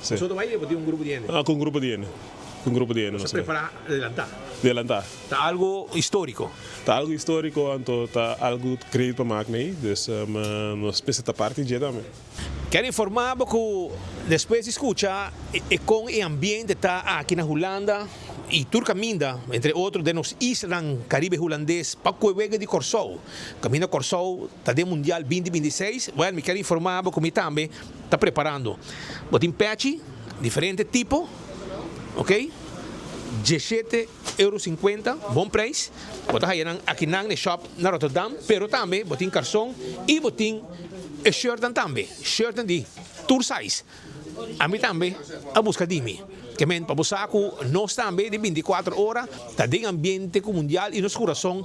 Sim. Você vai ter um grupo de gente? Com um grupo de gente. Você prepara adelantar? Está algo histórico? Está algo histórico, então está algo crédito para máquina aí, então nós pensamos esta parte de também. Quero informar que depois de escutar com o ambiente está aqui na Holanda e Turcaminda, entre outros de nos islas Caribe holandês, para o jogo de Curaçao. Caminho Curaçao está de Mundial 2026. Well, me quero informar que eu também está preparando. Botem patch, diferente tipo, ok? €17,50, bom preço. Botem aqui na shop na Rotterdam, pero também botem cartão e botem shirt também, shirt de tour size. A mim também a busca de mim. Que men para buscar nós também de 24 horas está em ambiente mundial e nosso coração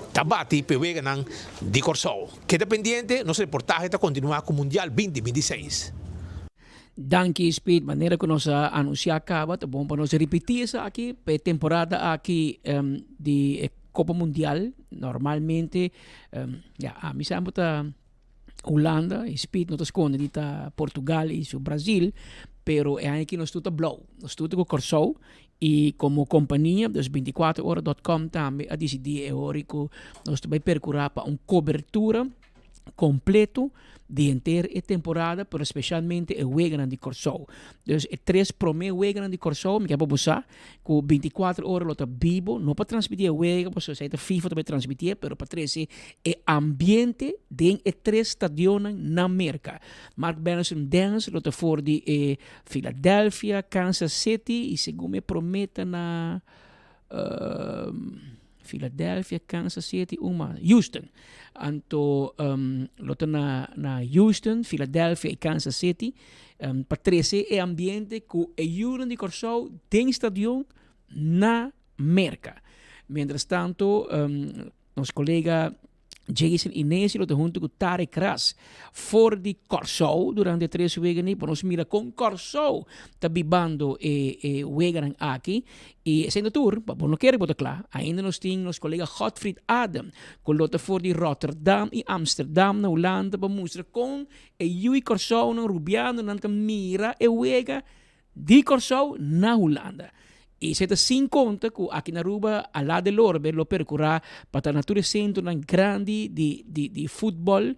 está bate pega de Curaçao. Que dependente, nosso reportagem está continuar com o Mundial 2026. Danke, Speed. Maneira que nós anunciamos acaba, tá bom para nós repetir isso aqui, para temporada aqui de Copa Mundial. Normalmente, a mim sempre está Holanda, Speed, nós esconde de Portugal e o Brasil, pero é aqui nós tudo blow, nós tudo com Curaçao e como companhia, das 24horas.com também a decidir que nós também percorrer para uma cobertura completo de inteira temporada, pero especialmente o Wegeran de Curaçao. Dus é 3 primeiros Wegeran de Curaçao, me quer buscar, com 24 horas lota vivo, não para transmitir o Wegeran, porque você a FIFA também transmitir, pero para 13 é ambiente de 3 estadios na América. Mark Benson Dance lota for de Philadelphia, Kansas City, e segundo me promete na Philadelphia, Kansas City, Houston. Anto lota na Houston, Philadelphia e Kansas City. Para 13 é ambiente que é Juran de Curaçao tem estadião na América. Mientras tanto, nosso colega Jason Inesi lota junto com Tarek Ras for de Curaçao durante 3 weekends, para nós mira com Curaçao tá bibando e weekend aqui e sendo tour, para não querer botar claro, ainda nós temos nosso colega Godfried Adam que lota for de Rotterdam e Amsterdam na Holanda para mostrar com e Curaçao na Rubiano na mira e weekend de Curaçao na Holanda. E se te sin conta que aqui na Aruba, a lá de Lorbe, lo percorrer para a natura centro grande de futebol,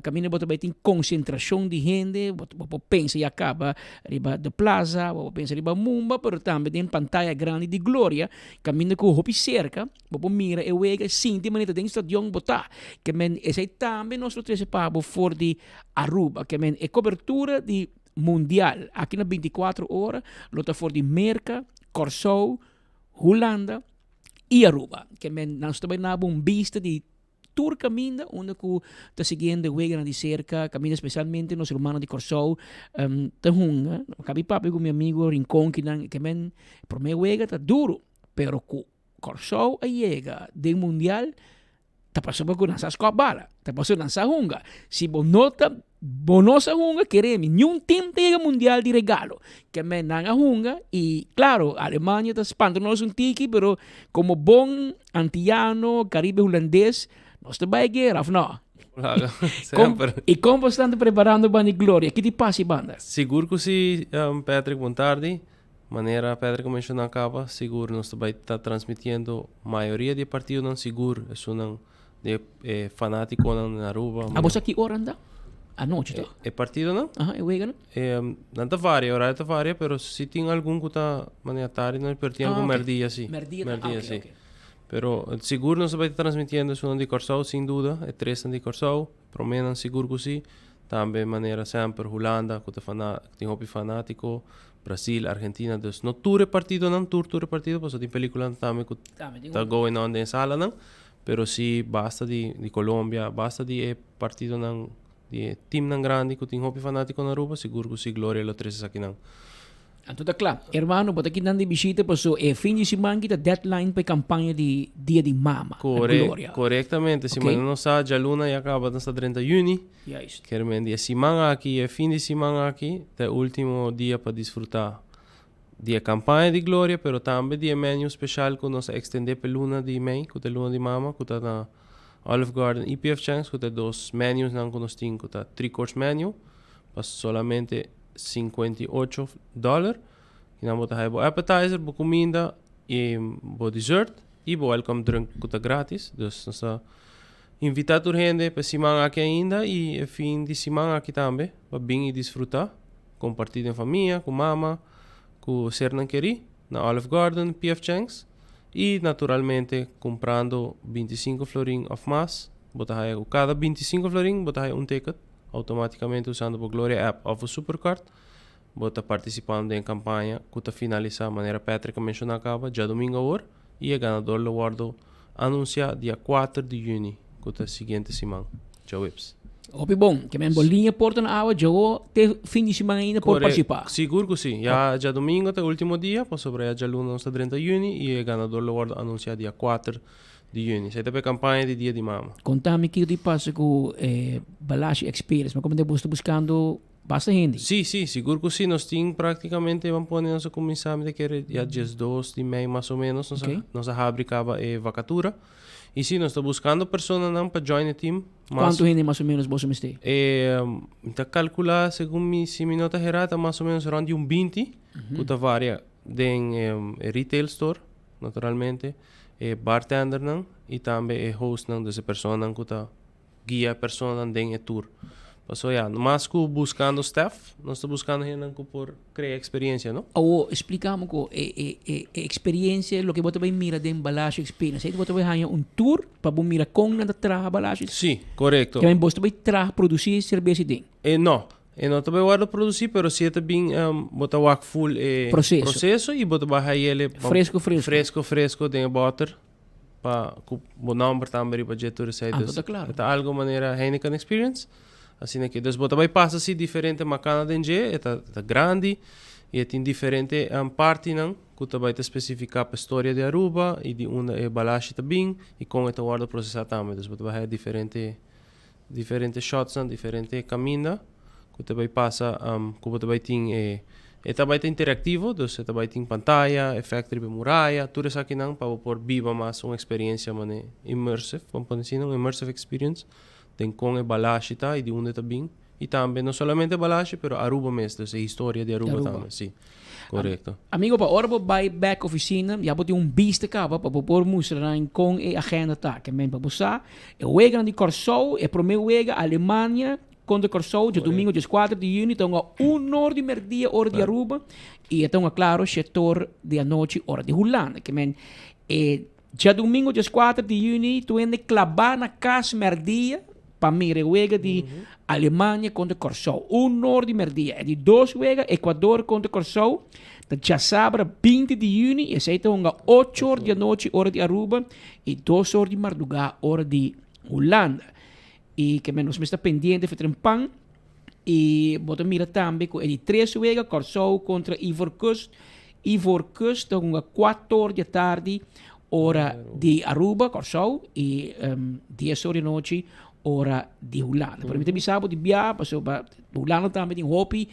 caminho bota bem tem concentração de gente, bota pensa e acaba riba de plaza, bota pensa riba Mumba, pero também tem pantalla grande de glória, caminho com hopi cerca, bota mira e wega sinti manita tem stadion bota, que men esse também nosso treze pabo for de Aruba, que men é cobertura de mundial, aqui na 24 horas, lota for de Merca, Curaçao, Holanda e Aruba. Que nós também temos uma vista de tour caminho, onde está seguindo o de cerca, caminho especialmente nos humanos de Curaçao. Tahunga, cabi papi com meu amigo Rincón, que por mim o está duro, pero com Curaçao a chega do mundial, está passando por nossa escola, está passando nossa hunga. Se você nota, bonosa hunga queremos nenhum time tem mundial de regalo que me nanga hunga e claro a Alemanha está espantando-nos tiki pero como bom antiano caribe holandês nós também guerra não e como bastante preparando para a glória que te passa banda seguro que se Patrick boa tarde maneira Patrick mencionou acaba seguro nós também está transmitindo maioria de partidos não seguro é não de fanático na Aruba a você aqui hora anda à noite, tá? É partido, não? É wega, não? Não tá varia, horário tá varia, pero se tem algum que tá maneira tarde, não pertinho algum merdia, sim. Merdia, sim. Pero seguro não se vai transmitindo isso de Curaçao, sem dúvida, é 3 de Curaçao, promenan seguro que sim. Também maneira sempre Holanda, que tem hobby fanático, Brasil, Argentina, dus no tour partido não, tour partido, pois tem película também que tá going on em sala não, pero se basta de Colômbia, basta de partido não de time não grande que tem hobby fanático na Aruba, seguro que se glória lo 13 aqui não. Então tá claro, hermano, bota aqui dando visita, passou é fim de semana que tá deadline para campanha de Dia de Mama, glória. Corretamente, se não sabe, a luna já acaba nessa 30 de junho. Quer dizer, dia semana aqui, é fim de semana aqui, é o último dia para desfrutar de campanha de glória, pero também de menu especial que nós extender para luna de mãe, que é luna de mama, que tá na Olive Garden e PF Chang's, que tem 2 menus não que nós temos, que tá 3-course menu, mas solamente $58. Que não botar aí appetizer, boa comida e boa dessert e boa welcome drink que tá grátis. Então, nós invitamos a gente para semana aqui ainda e fim de semana aqui também, para vir e desfrutar, compartilhar em família, com mama, com o Sernan Queri, na Olive Garden, PF Chang's. E naturalmente comprando 25 florin of más, cada 25 florin botar um ticket automaticamente usando a Gloria app ou o Supercard, bota participando em campanha que está finalizar maneira Patrick mencionou acaba já domingo hora e o ganador lo guardo anuncia dia 4 de junho que está seguinte semana. Já whips. Opi bom, que men bolinha porta na água, já te fim de semana ainda por participar. Seguro que sim. Já domingo até o último dia, para sobre a luna nossa 30 de junho e o ganador lo guarda anunciar dia 4 de junho. Isso é a campanha de Dia de Mama. Contame que te passa com Balashi Experience, mas como você está buscando basta gente? Sim, seguro que sim. Nós temos praticamente, vamos pôr nossa comissão de que já dia 2 de maio mais ou menos, nossa fábrica é vacatura. E sim, nós estamos buscando pessoas para join o time. Quanto gente mais ou menos você me tem? Está calcular, segundo se me nota errada, mais ou menos around 20, que está varia em retail store, naturalmente, bartender não, e também host não, dessa pessoa que está guia a pessoa em tour. So, mas que buscando staff, nós estamos buscando gente por criar experiência, não? Ou explicamos que experiência, o que você vai mirar de Balashi Experience, você vai ganhar tour para você mirar como nada traz Balashi. Sim, correto. Que você vai produzir cerveja de? Não. Não também vai produzir, mas se também botar o full processo e botar vai ele fresco de butter para o nome também para jeito receitas. Claro. É algo maneira Heineken Experience. Assim que depois vai passar assim diferente macana de enje, é grande e tem diferente parte não que vai te especificar a história de Aruba e de uma é Balashi também e com esta guarda processar também, depois vai diferente shots, diferente caminho que vai passar que vai ter vai ter interativo, então vai ter pantalla, efeito de muralha, tudo isso aqui não para por viva mais uma experiência immersive, vamos dizer assim, immersive experience. Tem com Balashi e de onde também Y también, no solamente Balache, pero Aruba mesmo, esa historia de Aruba, también, sí. Correcto. Amigo, para ahora vai back oficina, já botou bista capa para pôr mostrar com a agenda tá, que men para buscar. Eu wega de Corsou, é primeiro wega Alemanha contra Corsou, de domingo dia 4 de junho, então hora de merdia hora de Aruba e então claro, setor de noite hora de Holanda, que men já domingo dia 4 de junho, tu ende clavar na casa merdia para mim wega de Alemanha contra Corsou. Hora de merdia, é de 2 wega Equador contra Corsou. Dat já sabra 20 de junho e essa é 8 horas de noite hora de Aruba e 2 horas de madrugada hora de Holanda. E que menos me está pendiente de Trempan e bota mira também com ele 3 wega Corsou contra Ivoorkust. Ivoorkust então 4 horas da tarde hora de Aruba, Corsou e 10 horas de noite hora de Holanda. Para mim também sabe de Bia, passou para Holanda também tem hopi.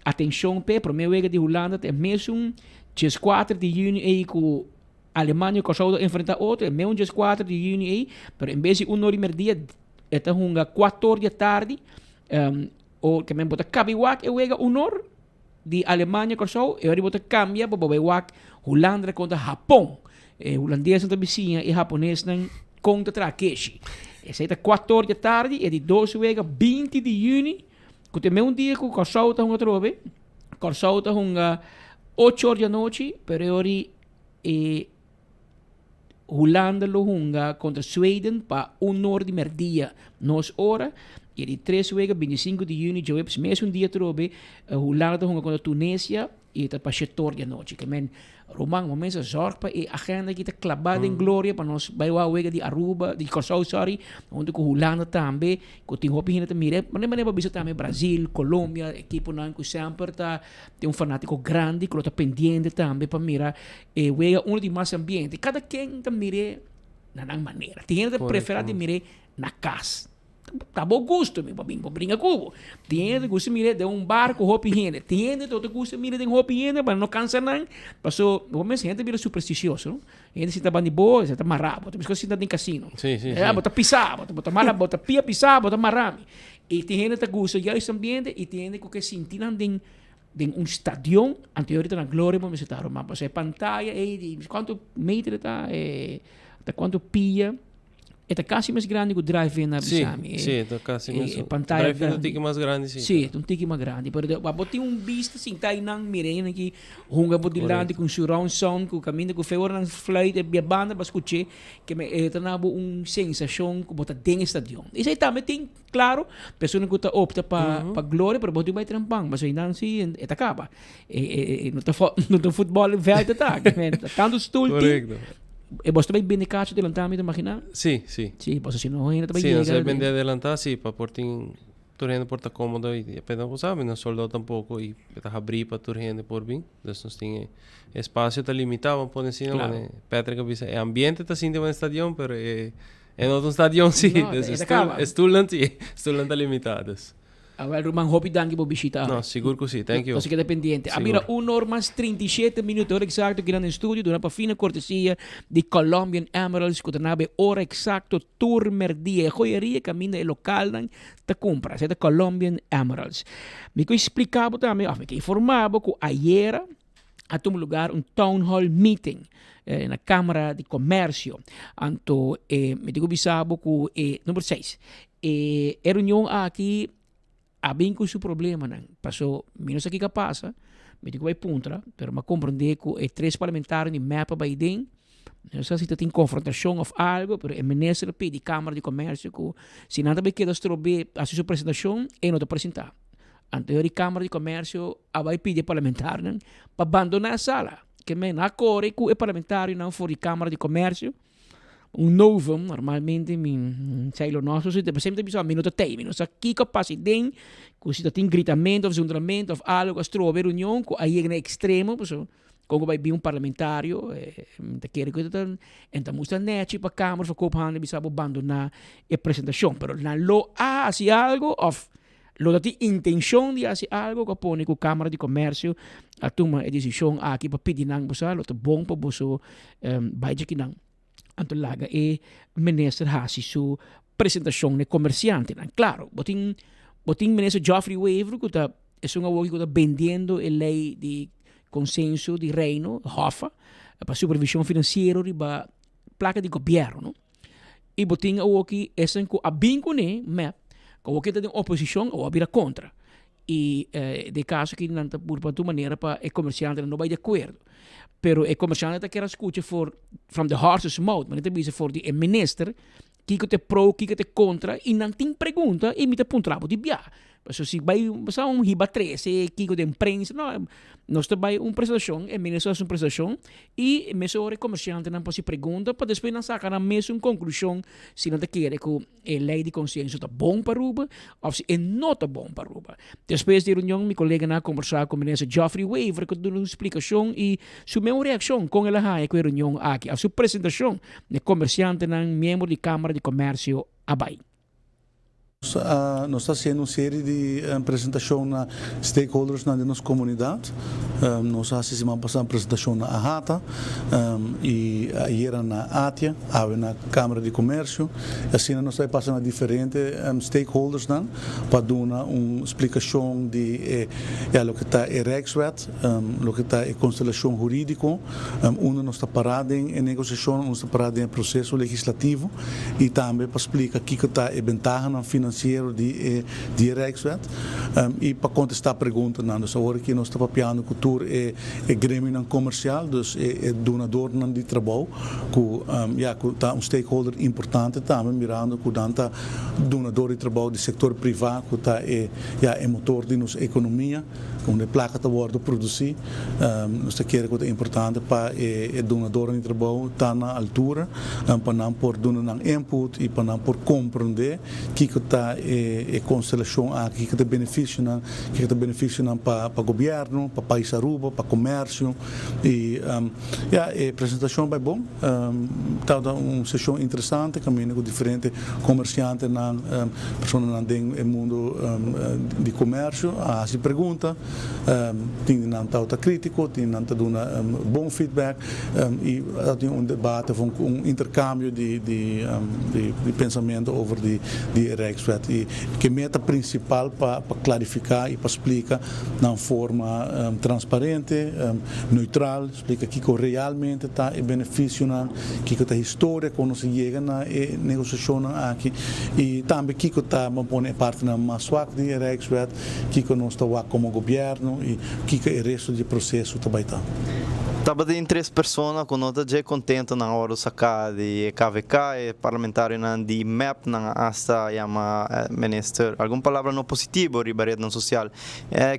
Atenção, para mim wega de Holanda é mesmo dia 4 de junho aí com Alemanha e Kosovo enfrentar outro, é mesmo dia 4 de junho aí, mas em vez de 1 hora e meia é 4 horas da tarde, ou que me bota cabiwak é wega 1 hora de Alemanha e Kosovo, e agora bota cambia para wak Holanda contra Japão. Holandês na vizinha e japonês contra Takeshi. Essa é 4 horas da tarde, é de 12 wega 20 de junho. Que tem um dia que o Corsou está um outro bem. Corsou está 8 horas da noite, pero ori Holanda lo hunga contra Sweden para 1 hora de merdia, nos hora. E de 3 weken, 25 de junho, já é mesmo dia trobe, Holanda hunga contra Tunísia e está para 7 horas da noite. Que men Romang, momentos zorg para a agenda que está clavada em glória para nós vai o wega de Aruba, de Corsou, sorry, onde com Holanda também, que tem hopi hina também, mas nem para visitar também Brasil, Colômbia, equipe não que sempre tá tem um fanático grande que está pendente também para mirar e wega de mais ambiente. Cada quem também na maneira. Tem gente que prefere de mirar na casa. Tá bom gosto, meu babinho, brinca cubo. Tem gente que gosta de de um barco hopi hina. Tem gente que gosta de de hopi hina para não cansar não. Passou, vamos gente vira supersticioso, não? Gente se tá bani boa, se tá marrabo, tem pessoas que tá em casino. Sim, sim. Bota pisar, bota mala, bota pia pisar, bota marrami. E tem gente que gosta de esse ambiente e tem gente que sentir de um estádio anterior na glória, vamos citar, mas você pantalla e quanto metro tá, até quanto pia. É quase mais grande que o drive-in na Bissami. Sim, é quase mais grande. Pantalla drive-in é um tique mais grande, sim. Sim, é um tique mais grande. Mas botei vista, assim, tá aí na mirena que hunga bodilante com surround sound, com caminho, com feio na flight, e a banda, para escutar, que me tornava uma sensação que bota dentro do estádio. Isso aí também tem, claro, pessoa que opta para glória, para botar mais trampang, mas ainda assim, é acaba. No futebol velho, tá, tanto stool, correcto. E você também bem de caixa de lançamento, imagina? Sim, sim. Sim, você se não ainda também chega. Sim, você bem de adelantar, sim, para portar turrendo porta cómodo e apenas não sabe, não soldado tampouco e para abrir para turrendo por bem. Então nós tem espaço está limitado, vamos pôr assim, né? Petra que visa, o ambiente está assim de um estádio, mas é outro estádio sim, estudante limitadas. Agora, Roman, hope danke por visitar. No, seguro que sim, thank you. Você queda pendiente. Mira, 1 hora mais 37 minutos, hora exacto, aqui no estúdio, durante a fina cortesia de Colombian Emeralds, que tem hora exacto, tour merdia, joieria, caminho e local, te compra, é da Colombian Emeralds. Me que explicava também, me que informava que ayer a um lugar town hall meeting na Câmara de Comércio. Anto, me digo bisabo que, número 6, a reunião aqui, abin com o problema, não. Passou menos aqui que passa, me digo vai puntra, pero me compreender que 3 parlamentares de mapa vai dentro, não sei se tem confrontação ou algo, pero o ministro pede Câmara de Comércio que se nada vai quedar estrober a sua apresentação, ele não te apresentar. Anterior Câmara de Comércio, vai pedir parlamentar para abandonar a sala, que me na core que o parlamentar não for de Câmara de Comércio, novo, normalmente, sei lo nosso, se sempre bisogna minuto te, minuto aqui que passa dentro, que se tem gritamento, ou zundramento, ou algo, que trova reunião, que aí é extremo, como vai vir parlamentário, então musta net para a Câmara, para Copenhagen, bisogna abandonar a apresentação, pero na lo hace algo, of lo tem intenção de fazer algo, que põe com a Câmara de Comércio, a tomar a decisão aqui para pedir não, lo é bom para você, vai aqui não. Anto laga e minister hasi su presentação de comerciante. Claro, botin botín ministro Geoffrey Weaver, que es un abogado que está vendiendo la ley de consenso de reino, HOFA, para supervisión financiera y para placa de gobierno. E botin o que essa com a bingo né, map, com o que tem oposição ou a vira contra. E de caso que não por tua maneira para o comerciante não vai de acordo. Pero o comerciante quer escutar from the horse's mouth, mas não bisa for the minister que te pro, que te contra e não tem pergunta e me te pontrabo de bia. So si vai basta hiba 13 que de imprensa, nós também prestação, é ministro uma prestação e mesmo o comerciante não pode pergunta para depois não sacar na mesma conclusão se não te quer que a lei de consciência está bom para Ruba ou se é não está bom para Ruba. Depois da reunião, meu colega na conversar com o ministro Geoffrey Weaver que deu uma explicação e sua mesma reação com ele aí com a reunião aqui, a sua apresentação de comerciante na membro de Câmara de Comércio Abai. Nós estamos fazendo uma série de apresentação na stakeholders na nossa comunidade. Nós fazemos uma apresentação na AHATA e ayer na ATIA, na Câmara de Comércio. Assim nós estamos passando a diferentes stakeholders para dar uma explicação de o que está em Rijkswet, o que está em constelação jurídica, onde nós estamos parados em negociação, nós estamos parados em processo legislativo e também para explicar o que está em vantagem financeira de Rijkswet e para contestar a pergunta nós agora que nós estamos papiando cultura é grêmio comercial, dus é donador de trabalho que está stakeholder importante também mirando que está donador de trabalho do setor privado que está é motor de nossa economia onde a placa está a produzir nós queremos que é importante para donador de trabalho estar na altura para não por donar input e para não por compreender que está a constelação aqui que está beneficiando para o governo, para o país Aruba, para o comércio e a apresentação vai bom, está uma sessão interessante, caminho com diferentes comerciantes, pessoas no mundo de comércio, se pergunta, tem não está crítico, tem não está dando bom feedback e tem debate, um intercâmbio de pensamento over de Rijkswet e que meta principal para clarificar e para explicar de forma transparente, neutral, explica que realmente está em benefício que está a história quando se chega na negociação aqui e também que está a parte mais suave de Rijkswet, que nós está como governo e que o resto do processo também está. Estava de três pessoas que nós já contente na hora de sacar de KVK e parlamentar de MEP na hasta chama minister. Alguma palavra não positiva riba rede social.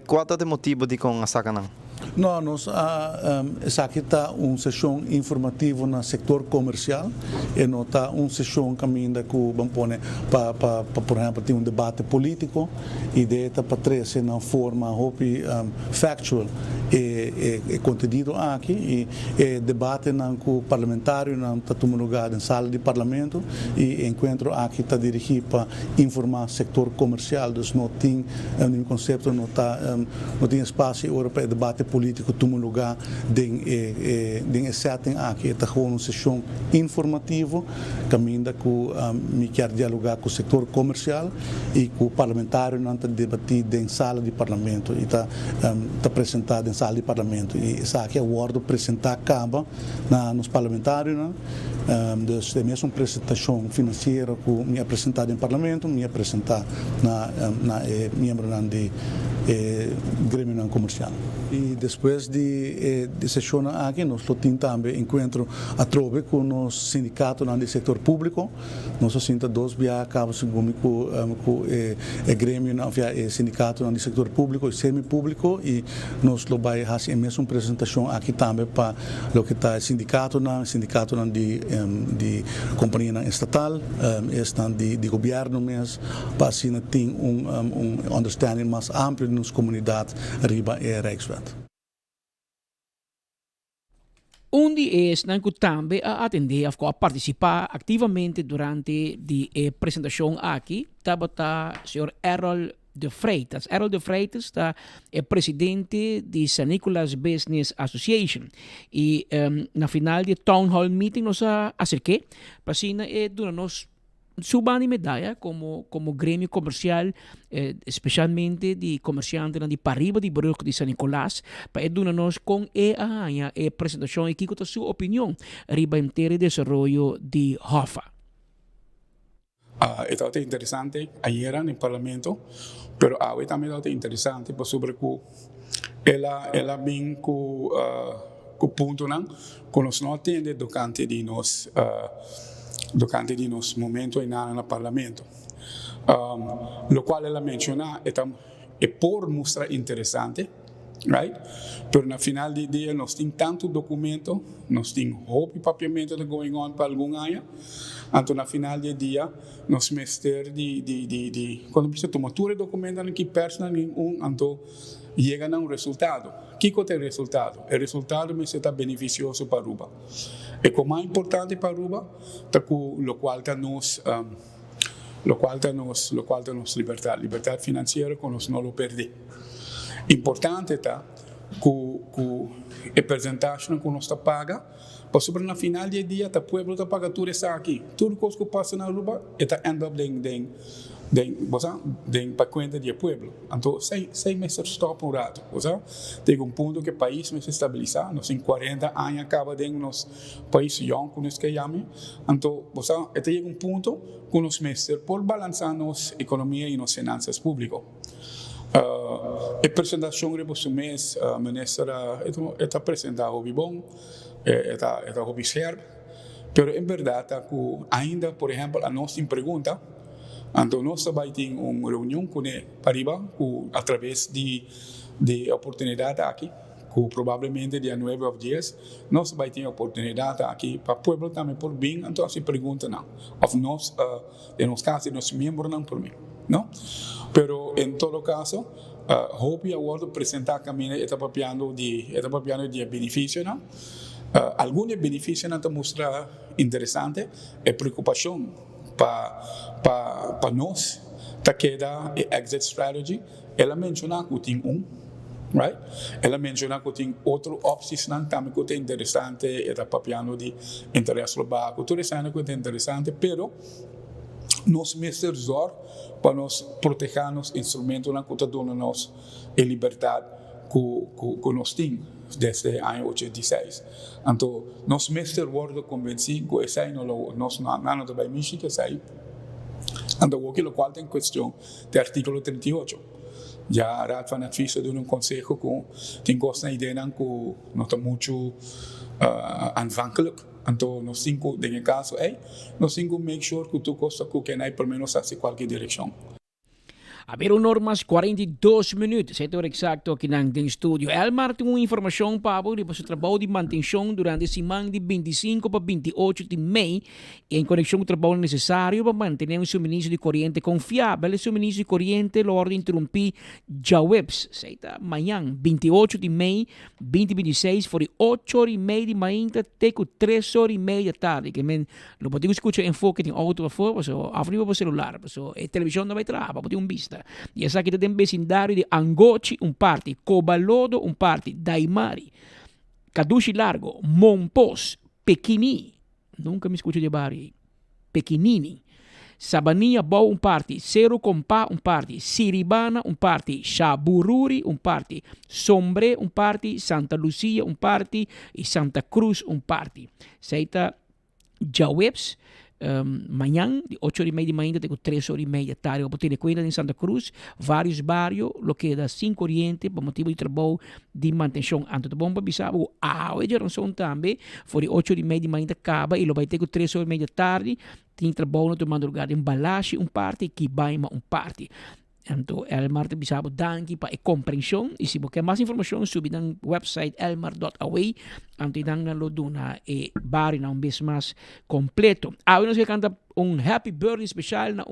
Qual é o motivo de com a saca não? Não, nós aqui está uma sessão informativa no setor comercial e não está uma sessão caminho que vamos pôr para por exemplo ter um debate político e ideia está para trazer na forma factual e conteúdo aqui e debate com o parlamentário não está tomando lugar na sala de parlamento e encontro aqui está dirigido para informar o setor comercial, então não tem um conceito, não tem espaço para debate político toma lugar de setting aqui está com uma sessão informativa caminho que me quer dialogar com o setor comercial e com o parlamentário não está debatido em sala de parlamento e está apresentado em sala de parlamento e isso aqui é o ordem apresentar acaba nos parlamentários então é mesmo uma apresentação financeira que me apresentada em parlamento me apresentar na membro de grêmio comercial e depois de sessão aqui nós temos também encontro a trove com o nosso sindicato no setor público nós temos dois via acaba com o grêmio o sindicato no setor público e semi-público e nós vai fazer a mesma apresentação aqui também para o que está sindicato de companhia estatal de governo mesmo para assim ter understanding mais amplo de nossa comunidade arriba e Rijkswet. Onde é que também a atender a participar ativamente durante a apresentação aqui estava o senhor Errol de Freitas. Errol de Freitas é presidente de San Nicolas Business Association e na final de Town Hall Meeting nós acerquei para assim nos suban medalla como gremio comercial, especialmente de comerciantes de Pariba, de Brug, de San Nicolás, para ayudarnos con a presentación y que su opinión arriba en el desarrollo de HOFA. Itu é interessante ayer no parlamento, pero hoje também é interessante sobre que ela vem com ponto não, que nós não atende durante de nos momento aí no parlamento, lo qual ela menciona é por mostrar interessante. Right? Pero na final do dia nós temos tanto documento, nós temos roupa e papiamento que going on para algum área. Então na final do dia nós mestre quando precisa tomar tudo documento que personal então chega a resultado. Que é o resultado? O resultado me está beneficioso para Aruba. E o mais importante para Aruba, o qual está nos liberdade financeira que nós não lo perdemos. Importante tá que a percentagem que nós paga, para sobre na final do dia o povo está paga tudo isso aqui, tudo que passa na Aruba está end up para conta do povo. Então sem meses stop rato, tem ponto que o país se estabilizar, nós em 40 anos acaba de nosso país young que nós chamamos, então tem ponto que nós meses por balançar nossa economia e nossas finanças públicas. A apresentação que você mês, a ministra está apresentando o bom, está observando, mas em verdade ainda, por exemplo, a nossa pergunta, então nós vai ter uma reunião com ele Pariba, através de oportunidade aqui, que provavelmente dia 9 de 10, nós vai ter oportunidade aqui para o povo também por bem, então se pergunta não, of nós, em nosso caso, nossos membros não por mim. No? Pero en todo caso, Hope y Award presenta camino está papiando de beneficio, ¿no? Algunos beneficios no te muestra interesante, es preocupación para nos, te queda exit strategy. Ela menciona que tem right? Ela menciona que tem outro opção também que é interessante, está papiando de interesse global, tudo isso é interessante, pero nós mesmos para nos proteger nos instrumentos na conta de nós e liberdade que nós temos desde o ano 86. Então, nós mesmos convencidos que esse ano nós não também mexer que sai. Então, o qual tem questão do artigo 38. Já a Raad van Advies de um conselho que tem gosto na ideia que não está muito aanvankelijk. Então, nós temos, nesse caso, nós temos que make sure que tu costa que não pelo menos hace qualquer direção. Haberam normas 42 minutos, setor exacto aqui no estúdio. Elmar tem uma informação para o seu trabalho de manutenção durante a semana de 25 para 28 de maio, em conexão com o trabalho necessário para manter um suministro de corrente confiável. O suministro de corrente lo ordem interromper já webs. Seita amanhã, 28 de maio, 2026, foi 8h30 de manhã até 3h30 da tarde. Que lo pode escutar em foco, tem auto para fora, afirma para celular, a televisão não vai trabalhar, pode um vista. E essa aqui tem vecindário de Angochi, parte, Cobalodo, parte, Daimari, Caduci Largo, Monpós, Pequini, nunca me escuto de barrio, Pequinini, Sabaninha Bau, parte, Cerro Compá, parte, Siribana, parte, Chabururi, parte, Sombre, parte, Santa Lucia, parte, e Santa Cruz, parte. Seita Jawebs, manhã, de 8h30 de manhã até 3h30 da tarde. Eu vou ter cuenta em Santa Cruz, vários bairros, lo que da 5 Oriente, por motivo de trabalho de manutenção. Antes de bomba, bisabo, a geração também, foi 8h30 de manhã acaba, e lo vai ter 3h30 da tarde, tem trabalho no madrugada em Balache, parte, Kibaima, parte. Então, Elmar te bisabo danki para a compreensão. E se você quer mais informação, subi no website elmar.away. Então, dan lo duna e bari na vez mais completo. Nós vamos cantar happy birthday especial na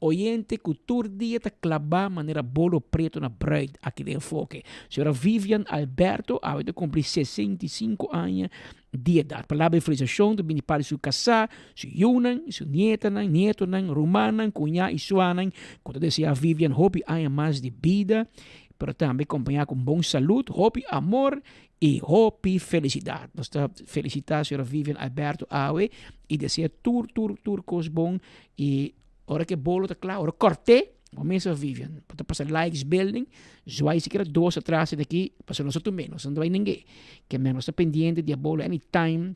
oyente cultura dia ta clabar maneira bolo preto na bread aqui de enfoque. Senhora Vivian Alberto, de cumprir 65 anos de idade. Palavra de felicitação do bini para su casar, su yunan, su nieto rumanan, cunha e suanan. Quando deseja Vivian, hope há mais de vida, pero também acompanhar com bom saúde, hope, amor e hope felicidade. Nós felicitar a senhora Vivian Alberto Awe e desejar tur coisas bom e hora que bolo tá claro, hora corte, começa a Vivian, para passar likes building, zoai se quer 2 atrás daqui, para nós outro menos, não vai ninguém, que menos está pendiente de bolo anytime,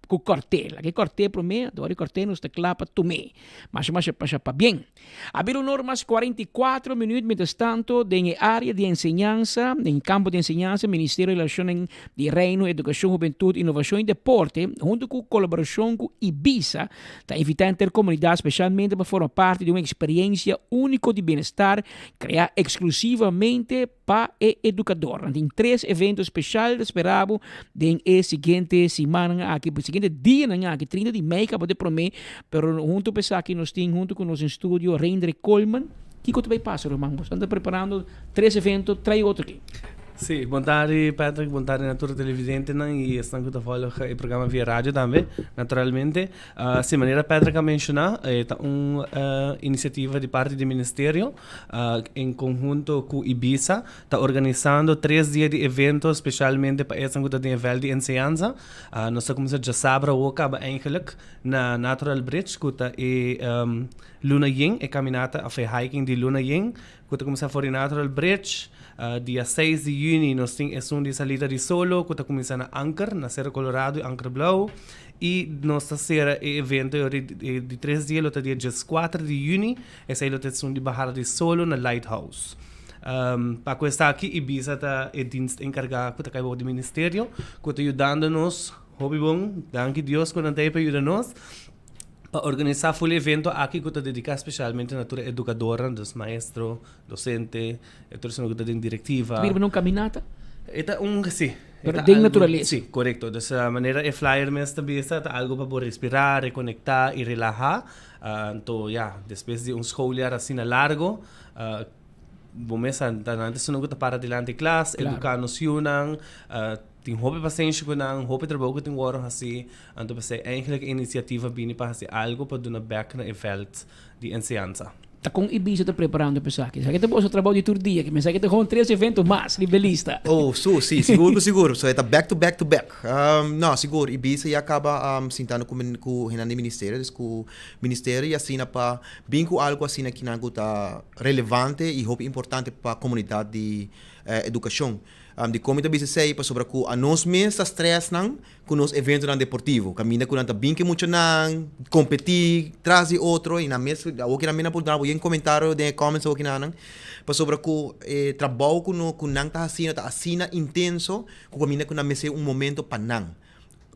com corte, que corte para mim, agora corte nos tecla para tu me, mas para bem. Habido normas 44 minutos, mientras tanto, em área de enseñanza, em campo de enseñanza, Ministério de Relações de Reino, Educação, Juventude, Inovação e Deporte, junto com colaboração com Ibiza, está invitando a intercomunidade, especialmente para formar parte de uma experiência única de bem-estar, criada exclusivamente para o educador. Tem 3 eventos especiais esperados em seguinte semana, aqui, seguinte dia, aqui, 30 de maio, para prometer, pero junto a aqui nós temos, junto com nosso estúdio, Reindre Coleman, que vai passar, irmão? Estamos preparando 3 eventos, 3 outros aqui. Sim, boa tarde, Patrick, boa tarde, Natura Televidente, e estão com o programa via rádio também, naturalmente. De maneira, Patrick a mencionar, é uma iniciativa de parte do Ministério, em conjunto com Ibiza, está organizando 3 dias de eventos, especialmente para essa coisa de nível de ensinança. Nós estamos já sabendo o que eigenlijk na Natural Bridge, que é Luna Ying, a caminhada, a hiking de Luna Ying, que começa for Natural Bridge. Dia 6 de junho nós temos um de salida de solo, que está começando na Anchor, na Serra Colorado e Anchor Blau. E nós estamos evento de 3 dias, até dia 4 de junho, esse é um de barrada de solo na Lighthouse. Para começar aqui, Ibiza é dienst encarregado do Ministério, que está ajudando-nos, hobby bom, danke Deus, que não tem para ajudar-nos. Para organizar o evento aqui que está dedicado especialmente à natura educadora, dos maestros, docentes, pessoas que têm diretiva. Vira numa caminhada? Sim. Pero de natureza. Sim, correto. Dessa maneira, o flyer mesmo também está algo para respirar, reconectar e relaxar. Então, depois de escolher assim a largo, vamos antes não está para adiante classe, educar-nos junam, tem hobby paciência com não, hobby trabalho que tem hora assim, então você eigenlijk iniciativa bem para fazer algo para dar back na event de ensinança. Tá com Ibiza tá preparando para isso aqui. Sabe que você trabalha de todo dia, que me sabe que com 3 eventos mais, libelista. Oh, sim, seguro. So está back to back. Não, seguro. Ibiza e acaba sentando com o Ministério, com o Ministério e assim para bem com algo assim que não está relevante e hobby importante para a comunidade de educação. De como também se sei para sobre que a nós mesmos stress não com os eventos não deportivo caminha com nanta bem que muito não competir traz outro e na mesma o que na minha por dar um comentário de comments o que não para sobre que trabalho com não tá assim intenso com caminha com na mesma momento para não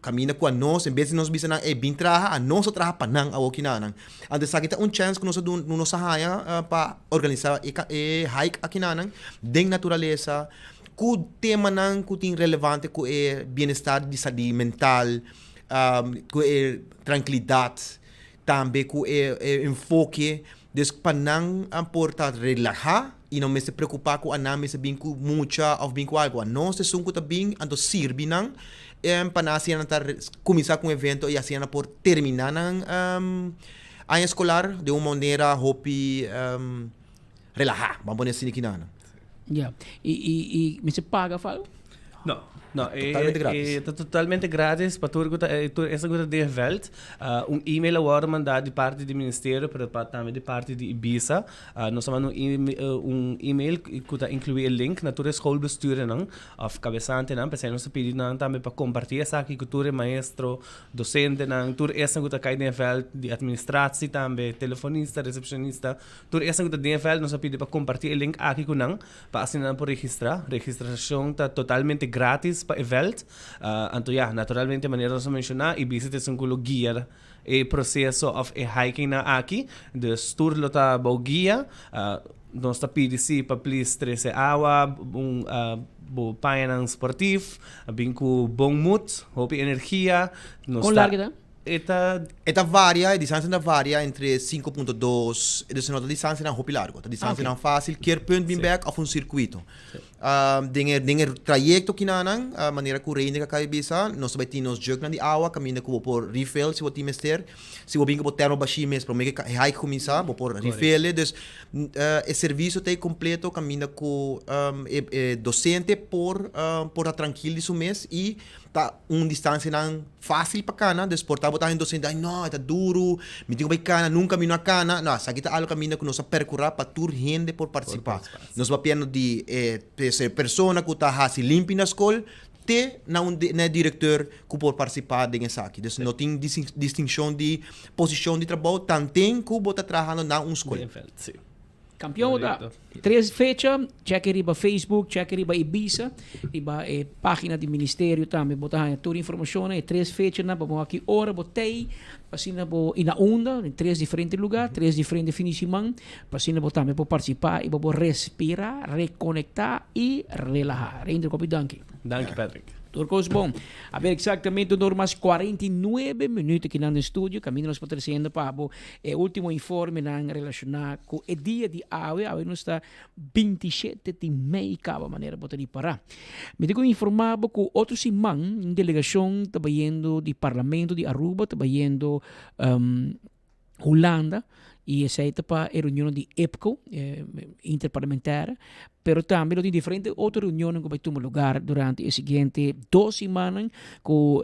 caminha com a nós em vez de nós bisa na bem traha a nós traha para não a o que não antes aqui tá chance que nós do nós haya para organizar hike aqui não de natureza com o tema não que tem relevante com o bem-estar de saúde mental, com a tranquilidade, também com o enfoque, para não importar relaxar e não se preocupar com a não se bem com muita ou bem com algo. Nós somos que também ando sirve não para assim começar com o evento e assim por terminar ano escolar de uma maneira hope relaxar, vamos dizer assim que não. E me se paga, falo? Não, totalmente grátis. É totalmente grátis para essa coisa de evento. E-mail agora mandado de parte do Ministério, também de parte de Ibiza. Nós chamamos e-mail que inclui o link na tua escola não, of cabeçante não, para nós pedir não também para compartilhar essa aqui cultura maestro, docente não, tur essa coisa que de evento de administração também, telefonista, recepcionista, tur essa coisa de evento nós pedir para compartilhar o link aqui com não, para assinar por registrar. Registração está totalmente grátis para evento. Então, naturalmente, maneira de mencionar, Ibiza é um guia e processo de hiking na aqui, de tour lota bau guia, nós está pedindo para please 13 água, painang esportivo, bem com bom mood, hope energia. Com larga? Eta varia, a distância varia entre 5.2 e a distância não é hope largo. A distância não fácil, quer ponto bem back ou um circuito. Dingen trajecto kinanang, maneira que o reine ka kaibisa, nós vai ter nos jug na di awa, caminha com por refill, se o time mester, se o bingo por termo baixi mes, para mim que hai começar, por refill, dus o serviço tem completo, caminha com docente por tranquilo isso mês e tá distância não fácil para cana, depois tá botar em docente, não, tá duro, me digo vai cana, nunca me na cana, não, sa kita alo caminho que nós percorrer para tur gente por participar. Nós va piano de persona que tá hasi limpi na escola, te na diretor que por participar de essa aqui. Então não tem distinção de posição de trabalho, tanto que bota trabalhando na escola. Campeão da 3 fechas, check riba Facebook, check riba Ibiza, riba página do Ministério também, botar toda a informação, 3 fechas, na vamos aqui hora, botei, passina bo ina onda, em 3 diferentes lugares, 3 diferentes finishing, passina bo também por participar e bo respirar, reconectar e relaxar. Reinder Kopi, danke. Danke, Patrick. Turcos bom. A ver exatamente normas 49 minutos aqui no estúdio, caminho nós trazendo para o último informe relacionado com o dia de AWE. AWE não está 27 de maio, cada maneira para parar. Me digo informado que outro semana, em delegação, estava indo do Parlamento de Aruba, estava indo Holanda, e essa etapa é a reunião de EPCO, interparlamentar, pero também tem diferentes outras reuniões que vai tomar lugar durante as seguintes 2 semanas com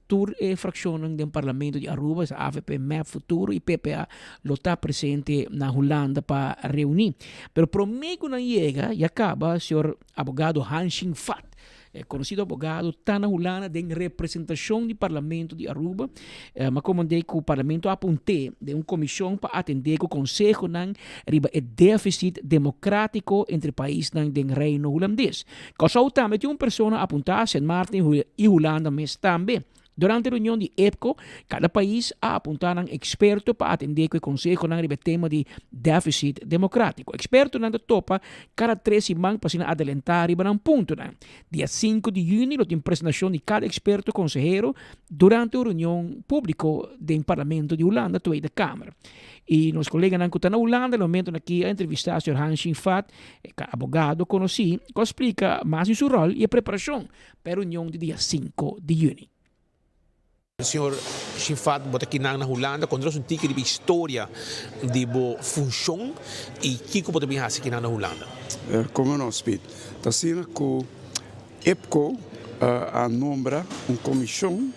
tour e frações do Parlamento de Aruba, a AVP MEP Futuro e PPA lo está presente na Holanda para reunir. Pero por meio que não chega e acaba o senhor abogado Hanshin Fat, conhecido abogado, está na Holanda de representação do Parlamento de Aruba, mas comandei que o Parlamento aponte de uma comissão para atender que o Conselho não riba o déficit democrático entre países do Reino Holandês. Cosa também tem uma pessoa apontada, Sint Maarten e Holanda, mas também. Durante a reunião de EPCO, cada país a apontar um experto para atender que o Conselho não riba tema de déficit democrático. Experto não topa cada 3 semanas para se adelantar riba um ponto. Dia 5 de junho, tem apresentação de cada experto consejero durante a reunião pública do Parlamento de Holanda, da Câmara. E nos colegas que estão na Holanda, no momento aqui a entrevistar o Sr. Hanshin Fat, abogado conhecido, que explica mais em seu rol e a preparação para a reunião do dia 5 de junho. O senhor Shinfat bota aqui na Holanda, quando nós tique de história de boa função e que pode vir aqui na Holanda. Como não, Speed? Está sendo que o EPCO a nombra uma comissão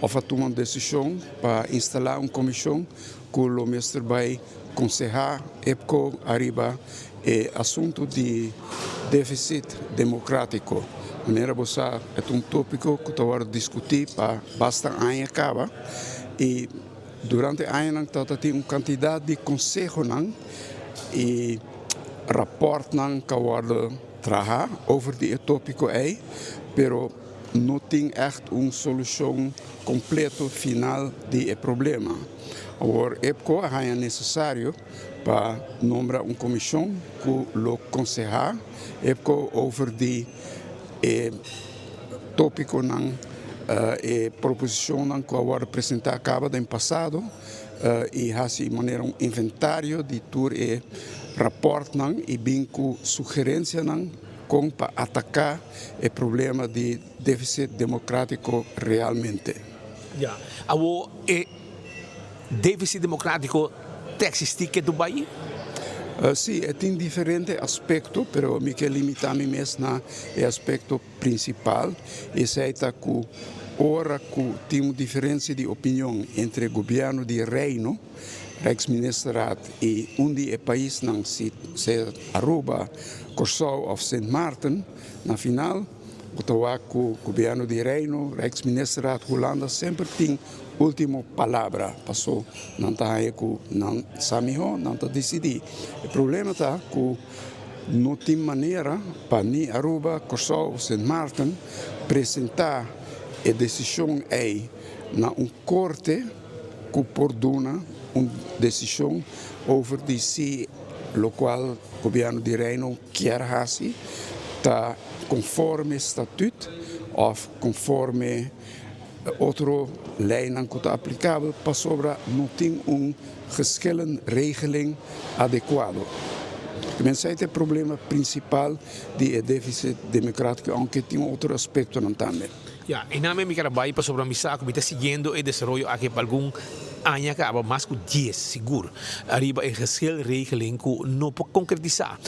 ou a tomar uma decisão para instalar uma comissão que o mestre vai aconselhar EPCO arriba assunto de déficit democrático. Maneira você é um tópico que está discutir para bastante anos acaba e durante anos tem uma quantidade de conselhos e rapport que worden trabalhar over die tópico aí, pero não tem echt uma solução completa final de problema. Agora, EPCO é necessário para nombrar uma comissão que lo aconselhar EPCO over die tópico proposição que agora apresentar acaba do passado e assim maneira inventário de tur e rapport e bem com sugerência com para atacar o problema de déficit democrático realmente. Já, o déficit democrático existe que do país? Sim, tem diferentes aspectos, mas me quero limitar mesmo no aspecto principal. Esse é que ora que tem uma diferença de opinião entre o governo de Reino, Rijksministeraat, e onde o país não se Aruba, Curaçao ou Sint Maarten, na final, o governo de Reino, Rijksministeraat, Holanda sempre tem última palavra, passou, não está aí que não samiho, não está decidir. O problema está que não tem maneira para nem Aruba, Curaçao, Sint Maarten apresentar a decisão aí na corte que perdona uma decisão over de si, o qual o governo de Reino quer fazer, está conforme estatuto ou conforme outra lei não está aplicável para sobre não tem uma verschillende regeling adequado. Esse é o problema principal do déficit democrático, aunque tem outro aspecto também. Ya, en name mi karabay pa sobrang misa ko bita siguiendo el desarrollo aquí para algún año que haba más que 10 seguro. Arriba el regeling ko no po concretizar.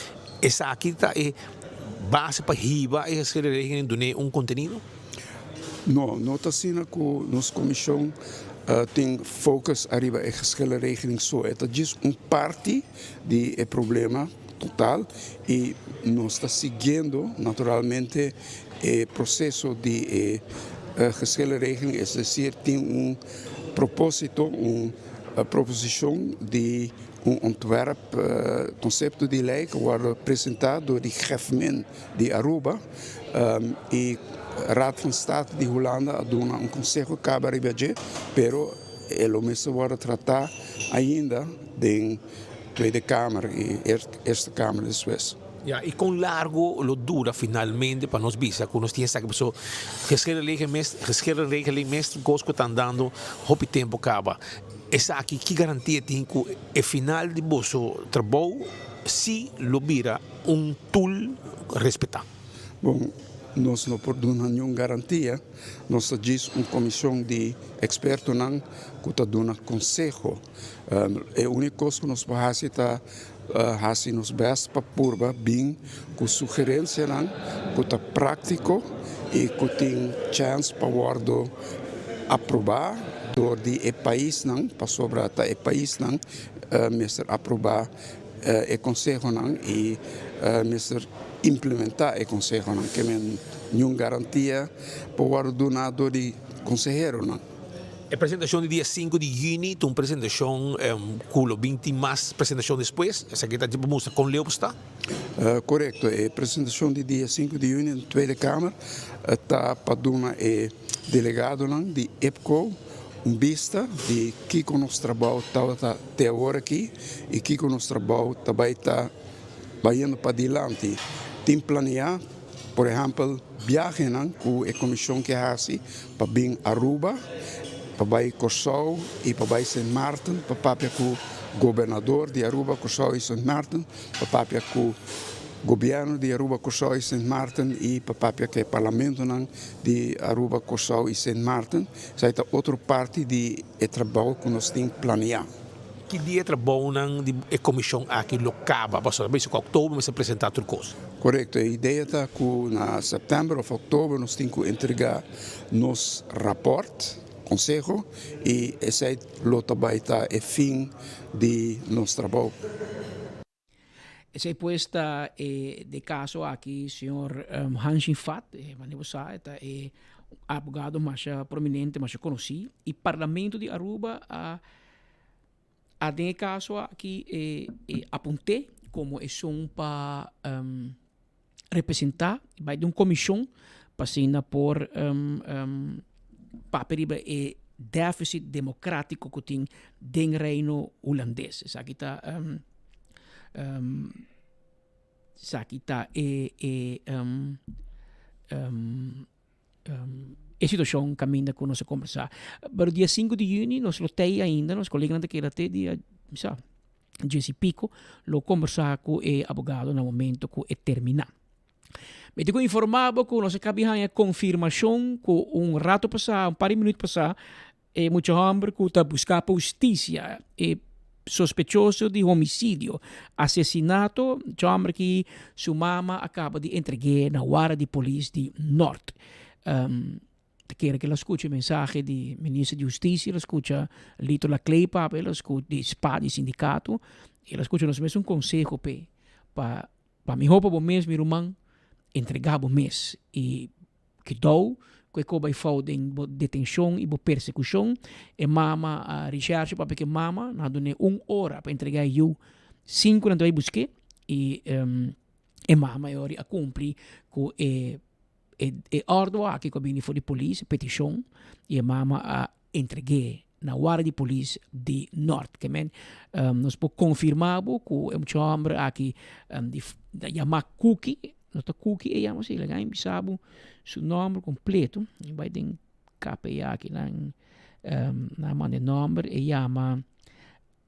Esa aquí está base para hiba el regeling donde un contenido. No está sendo que nossa comissão tem focus arriba a regeling só. É just parte do problema total e nós está seguindo naturalmente o processo de regeling, é decir, tem propósito, proposição de ontwerp, conceito de lei que foi apresentado do GEFMEN de Aruba e Raad van State de Holanda a dona conselho Cabo Ribaje, pero o mesmo vai tratar ainda de Tweede Kamer e Eerste Kamer de Suécia. Ya, y con largo lo dura finalmente para nos visa, que nos tiene que pasar regeling mestre gosto están dando hopi tempo acaba. Esa aqui que garantia tem que é final de vosso trabalho se lo vira tool respeitar. Bom, nós não podemos nenhuma garantia, nós temos uma comissão de expertos que está dando conselho. A única coisa que nós podemos fazer é nos best para purba bem com sugerência que está prático e que tem chance para guardar aprovar door die país para sobrar o país mestre aprovar o conselho e mestre implementar o conselho que men nenhuma garantia para donar do conselheiro A apresentação do dia 5 de junho, uma apresentação com 20 mais apresentação depois, essa aqui está tipo música com Leo está? Correto, a apresentação do dia 5 de junho na Tweede Kamer está para donar o delegado de EPCO, vista de que o nosso trabalho está até agora aqui e que o nosso trabalho também está indo para adiante. Tem planear, por exemplo, viagem com a comissão que faz para vir a Aruba, para ir Curaçao e para ir Sint Maarten, para papia com o governador de Aruba, Curaçao e Sint Maarten, para papia com o governo de Aruba, Curaçao e Sint Maarten e para papia que é parlamento de Aruba, Curaçao e Sint Maarten. Essa é outra parte do trabalho que nós temos que planear. Que dia trabalho a comissão aqui local, para ver se em outubro vai se apresentar tudo coisa. Correto, a ideia está que em setembro ou outubro nós temos que entregar nosso rapport, conselho, e esse é o trabalho é fim de nosso trabalho. Esa puesta de caso aqui, senhor Hanshin Fat, é abogado mais prominente, mais conhecido, e parlamento de Aruba a de caso aqui apontei como é para representar, vai de uma comissão passando por papel e déficit democrático que tem do reino holandês. Isso aqui está a situação caminha com nós conversar. Pero dia 5 de junho nós lotei ainda, nós colegas daquele até dia, Jesse Pico, lo conversar com o advogado no momento que é terminar. Me digo informado que nós acabamos a confirmação que rato passar, par de minutos passar, muito homem que está buscando justiça, sospechoso de homicídio, assassinato, homem que sua mama acaba de entregar na hora de polícia de Norte. Quero que ela escute a mensagem do ministro de Justiça, ela escuta Lito Lacleipa, ela escuta de SPA, de sindicato, ela escuta nós mesmo conselho para me roupa bom mês, meu irmão, entregar bom mês. E que dou, que vai fazer em detenção e persecução, e mama a recherche para que mama, na dona 1 hora para entregar eu 5 não vai buscar, e mama a cumprir com ordem aqui que vem de polícia, petição, e mama a entregar na hora de polícia de Norte, que nós podemos confirmar que é um homem aqui de chamar Cookie, nota Cookie e chama assim, ele ganha sabe seu nome completo, e vai ter KPI aqui na mão de nome, e chama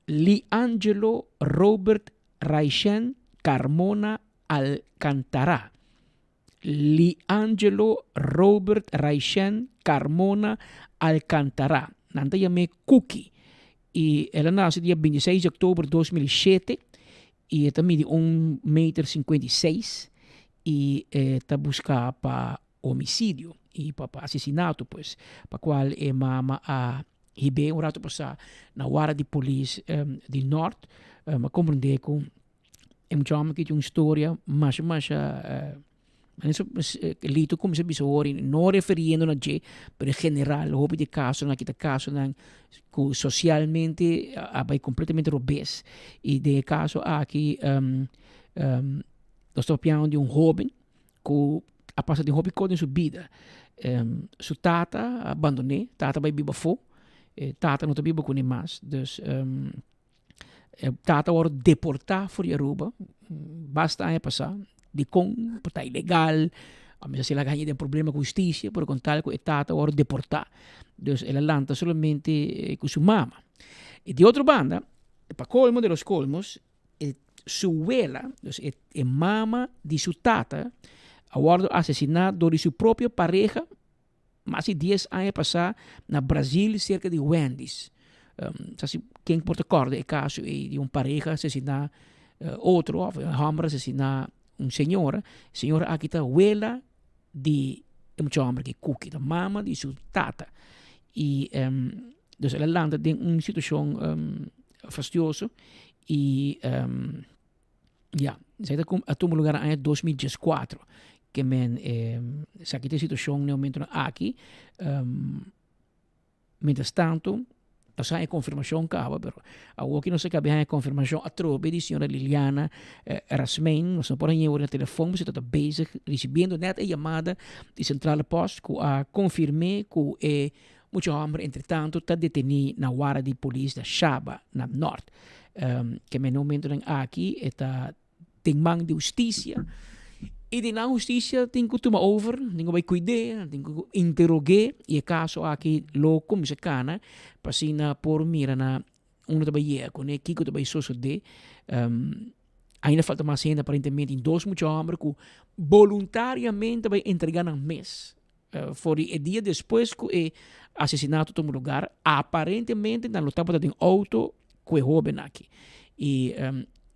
Liangelo Robert Reichen Carmona Alcantara. Liangelo Robert Raichen Carmona Alcantara. Nanta llame Cookie. Y ela nace dia 26 de outubro de 2007. E ela mide 1,56 m. E está buscando para homicídio e para assassinato, pues, para qual mama a hibe rato passar na hora de polícia de norte, mas compreender com muito homem que tem uma história mas lito como se bisa ori não referindo na je, pero em geral houve de caso na kita caso na socialmente abai completamente robês e de caso aqui nós estamos falando de jovem que a passar de hobby em sua vida. Su tata abandonou, tata vai biba fo, tata não está biba com mais, dus tata wordt deportar voor Aruba, basta a passar, de com, porta ilegal, a mesa se la ganha de problema com justiça, por contar que tata wordt deportar, dus ela lanta solamente com sua mama. E de outra banda, para colmo de los colmos, su abuela, dus mama de su tata, ha assassinado por sua própria pareja, mais de 10 anos passar na Brasil, cerca de Wendy's. Quem pode recordar o caso de uma pareja assassinar outro, ou um homem assassinar uma senhora aqui está a abuela de um homem que Cookie, da mama de sua tata. E dus ela landa em uma situação fastidiosa e zij a todo lugar em 2014 que men sa kita situação no momento aqui mientras tanto essa é confirmação cava pero a que não se cabe a confirmação a trobe de senhora Liliana Rasmein nós não podemos ir no telefone você está bezig recebendo net a chamada de centrale post que a confirme que muito homem entretanto está detenido na hora de polícia da Shaba na norte que men no momento aqui está tem mão de justiça e de na justiça tem que tomar over, tem que cuidar, tem que interrogar e o caso aqui lo como se cana para por mira na trabalha com o que vai suceder ainda falta mais ainda aparentemente em dois muitos homens que voluntariamente vai entregar no mês for o dia depois que o assassinato tomou lugar aparentemente na lutava de auto que é jovem aqui e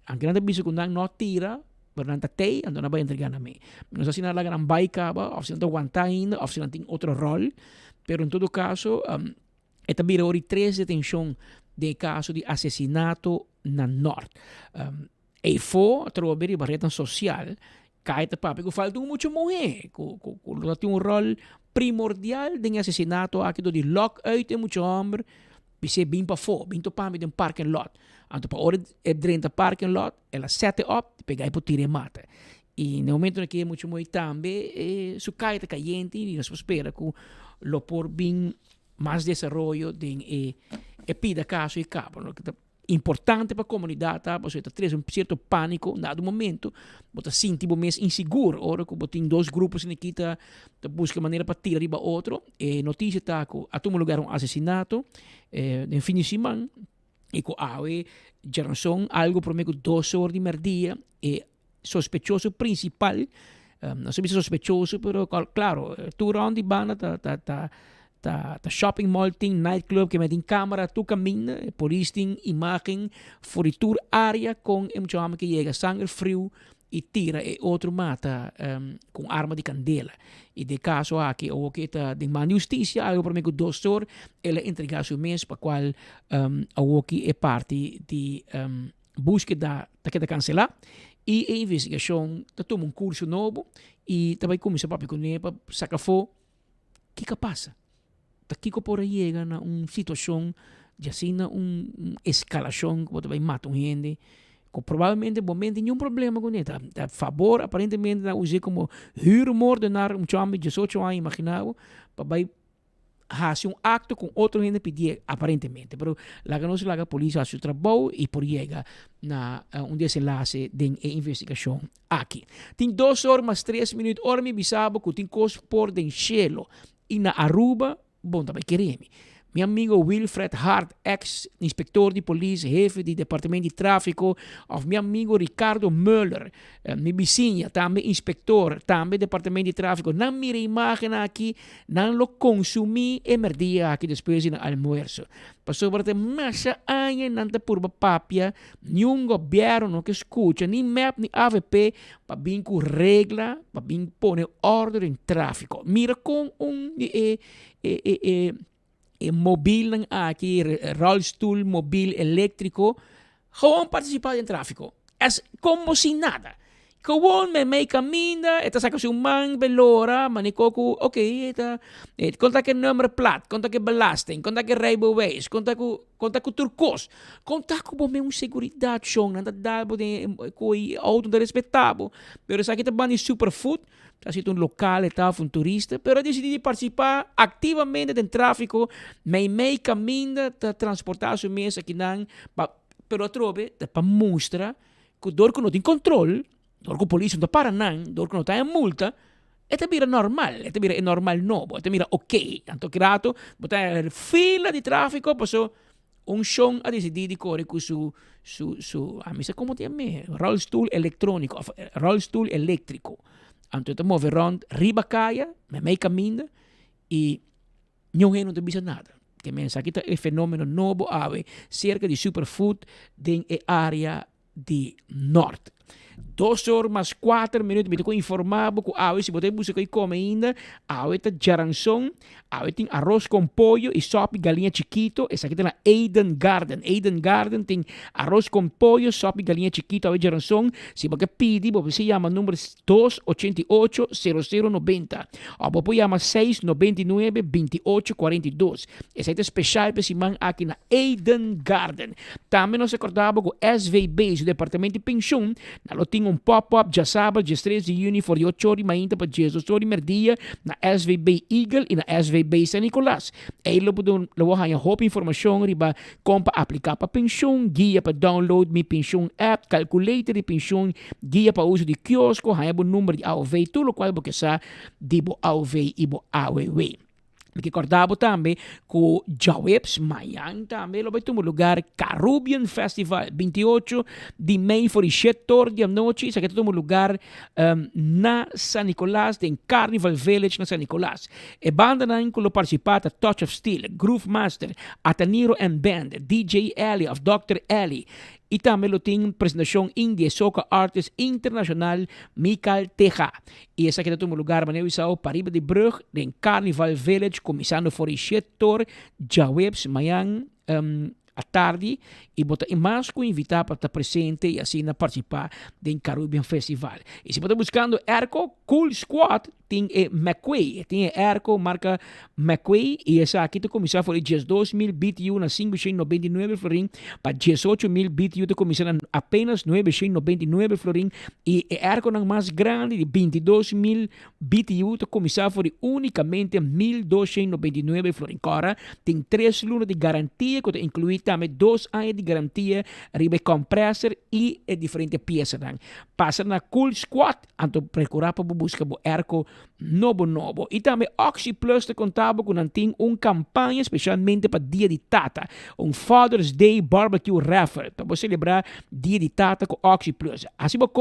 a grande bicho que não tira Bernanta tei, ando na vai entregar na me. Não sei se na laga não vai caba, ou se não aguenta ainda, ou se não tem outro rol. Pero em todo caso, é também hora 3 detenção de caso de assassinato na norte. E foi, trover a barreira social, cai ta papi, que falta muito mulher, que tem um rol primordial de assassinato aqui do de lock out e muito homem, pise bem para fora, bem to pami de parking lot. Anto para hora dentro do parking lot, ela sete up, pegar e por tira e mata. E no momento em que é muito também, su cai está caliente e nós espera que lo por bem mais desenvolvimento de pida caso e cabo. Importante para a comunidade, você está trazendo certo pânico nado momento, você sente mais inseguro, ora que você tem dois grupos em que está busca maneira para tirar riba outro, e notícia está que a todo lugar assassinato, em fim de semana, e que já são algo por meio de 2 horas de merdia, e sospechoso principal, não sei se sospechoso, pero claro, tu round de banda tá shopping mall tem nightclub que tem câmera tu caminha por isso tem imagem foritur área com um homem que chega sangue frio e tira e outro mata com arma de candela e de caso aqui o que está de man justiça algo para mim que o doutor ele entregar seu mês para qual o que é parte de búsqueda da que cancelar e a investigação tá toma curso novo e também começa para piconear para sacar fo que passa aqui que por aí chega na uma situação de assim escalação que você vai matar gente que provavelmente momento nenhum problema com ele a favor aparentemente na usar como huurmoordenaar homem de 18 anos imaginado para vai fazer acto com outro gente pedir aparentemente pero lá que não a polícia faz seu trabalho e por chega na desenlace de investigação aqui tem 2 horas mais 3 minutos me bisabo que tem coisa por den cielo e na Aruba bom também queremos Mi amigo Wilfred Hart, ex-inspector de polícia, jefe de departamento de tráfico, of mi amigo Ricardo Muller, mi vizinha, também inspector, também departamento de tráfico. Não mire imagem aqui, não lo consumi e merdia aqui depois no almoço. Passou por massa anos, não te purba papia, nenhum governo que escuta, nem MEP, nem AVP, para vir com regra, para vir pôr ordem em tráfico. Mira com mobil ng aqui, rolstoel, mobil, elétrico, gewoon participar em tráfico. É como se nada. Gewoon may caminda, esta saca su man belora, manikoku, okay, conta que nummer plat, conta que belasting, conta que rijbewijs, conta que turcos, conta que bom een seguridad chong, nanda dabo de koi auto de respetabo. Pero sa kita bani superfood, sa situ un local eta un turista, pero decidi participar ativamente en tráfico, may caminda ta transportar su mesa aqui nang, pero trobe pa mostra que dor que não tem controle. Door que polícia não para não, door que não tem multa, é mira normal, é normal novo, é mira ok. Tanto grato, botar fila de tráfico, passou chão a decidir de correr com a missa como te chama, rolstoel eletrônico, rolstoel elétrico. Então te move rond, riba caia, meio caminho e não te bisa nada. Que mensa aqui é fenômeno novo, cerca de superfood em área de norte. 2 horas mais 4 minutos, me estou informado que se você busca e come ainda, tem jaranção, tem arroz com pollo e sopa e galinha chiquito, essa aqui tem a Eden Garden. Eden Garden tem arroz com pollo, sopa e galinha chiquito, jaranção. Se você pedir, você chama número 288-0090. Ou você chama 699-2842. Essa é especial para esse man aqui na Eden Garden. Também nós acordamos com o SVB, o Departamento de Pensão, nós temos pop-up dia sábado, dia 13 de junho, for 8 horas mainda para Jesus, 8 horas merdia, na SVB Eagle e na SVB San Nicolás. Aí lo podem levar a roupa informação, riba, como para aplicar para pensão, guia para download mi pensão app, calculator de pensão, guia para uso de quiosco, há o número de AOV, tudo o qual você sabe, de AOV e AOV. Que acordava também com Jawebs, Mayang também, lo vai ter um lugar, Caribbean Festival, 28 de maio, for 7 horas da noite, isso aqui é um lugar na San Nicolás, tem Carnival Village na San Nicolás. E banda não que participata Touch of Steel, Groove Master, Ataniro and Band, DJ Ellie of Dr. Ellie, e também tem apresentação India Soca Artist Internacional Mikael Teja. E esse aqui é um lugar, maneiro, Pariba de Brug, em Carnival Village, começando por 7 horas, Jawebs, Mayang, à tarde, e botar mais com invitar para estar presente e assim participar do Caribbean Festival. E se você está buscando Erco Cool Squad, tem McQuay, tem Erco marca McQuay, e essa aqui está começando por 12.000 BTU na 599 florin, para 18.000 BTU está começando apenas 999 florin, e Erco não mais grande de 22.000 BTU está começando por unicamente 1.299 florin. Agora tem 3 lunas de garantia, que inclui também 2 anos de garantia, ribe compressor e diferentes peças. Passa na Cool Squad, então procurar para buscar o Erco novo. E também Oxy Plus te contava com uma campanha especialmente para Dia de Tata, Father's Day Barbecue Raffle, para você celebrar Dia de Tata com Oxy Plus. Assim você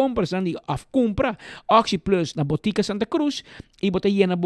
compra Oxy Plus na Botica Santa Cruz e você llena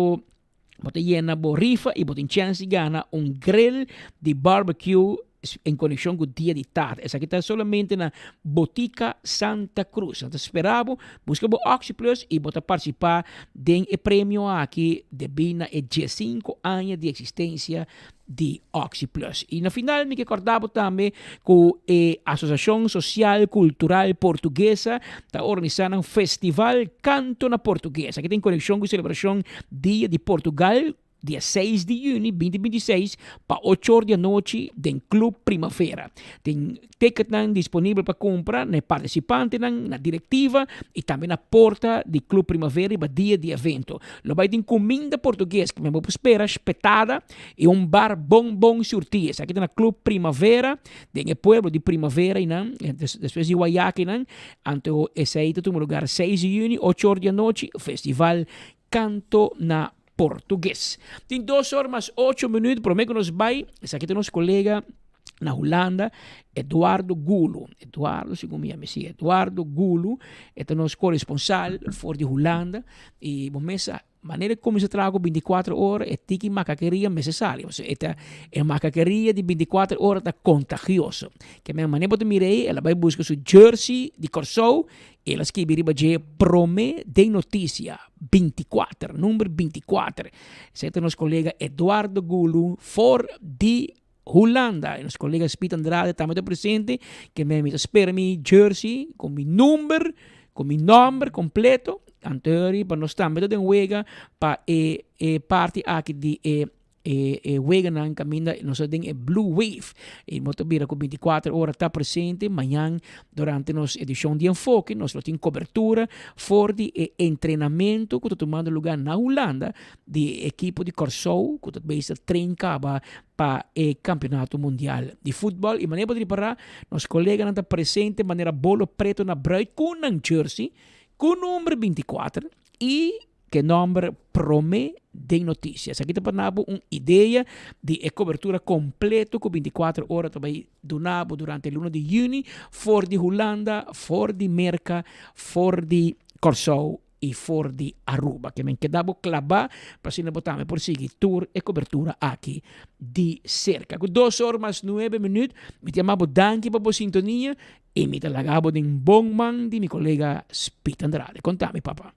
rifa e você tem chance de ganhar grill de barbecue em conexão com o Dia de Tata. Essa aqui está somente na Botica Santa Cruz. Então, esperamos, busca o Oxy Plus e bota participar do prêmio aqui de Bina e 15 anos de existência de Oxy Plus. E no final, me recordava também que a Associação Social Cultural Portuguesa está organizando um festival Canto na Portuguesa, que tem conexão com a celebração Dia de Portugal, dia 6 de junho 2026, para 8 horas da noite, em Clube Primavera. Tem ticket disponível para compra, na participante, na diretiva e também na porta do Clube Primavera para dia de evento. Lo vai ter comida portuguesa, que me vou esperar, espetada, e bar bom surtias. Aqui tem na Clube Primavera, tem o pueblo de Primavera, depois de Guayaquil, então esse aí tem um lugar 6 de junho, 8 horas da noite, festival Canto na português. Tem 2 horas mais 8 minutos, prometo que nós vai. Esse aqui tem nosso colega na Holanda, Eduardo Gulo. Eduardo, segundo me sim, Eduardo Gulo, é o nosso corresponsal for de Holanda. E bom, essa maneira como se traga 24 horas é tiki macaqueria necessária. Ou seja, é macaqueria de 24 horas tá contagioso. Que a minha maneira de mirei, ela vai buscar seu jersey de Corso, e ela escreve riba de Promé de Notícia 24, número 24. Esse é o nosso colega Eduardo Gulo, for de Holanda. E nosso colega Spit Andrade também está presente, que me espera mi jersey com mi número, com mi nome completo, anterior para nós também de wega para parte aqui de wega na caminho nós temos Blue Wave e motovira com 24 horas está presente amanhã durante nossa edição de enfoque nós temos cobertura for de treinamento que está tomando lugar na Holanda de equipe de Corso que está bem treinar para o campeonato mundial de futebol e maneira de preparar nosso colega está presente de maneira bolo preto na bruid com um jersey com o número 24 e que nome Promé de Notícias. Aqui te panabo uma ideia de cobertura completa com 24 horas também do Nabo durante o lunes de junho, for de Holanda, for de Merca, for de Corso e for de Aruba. Que me quedava clavar para se botar por seguir tour e cobertura aqui de cerca. Com 2 horas mais 9 minutos, me chamava danke para a sintonia e me talagava de um bom man de meu colega Spit Andrade. Contame, papá.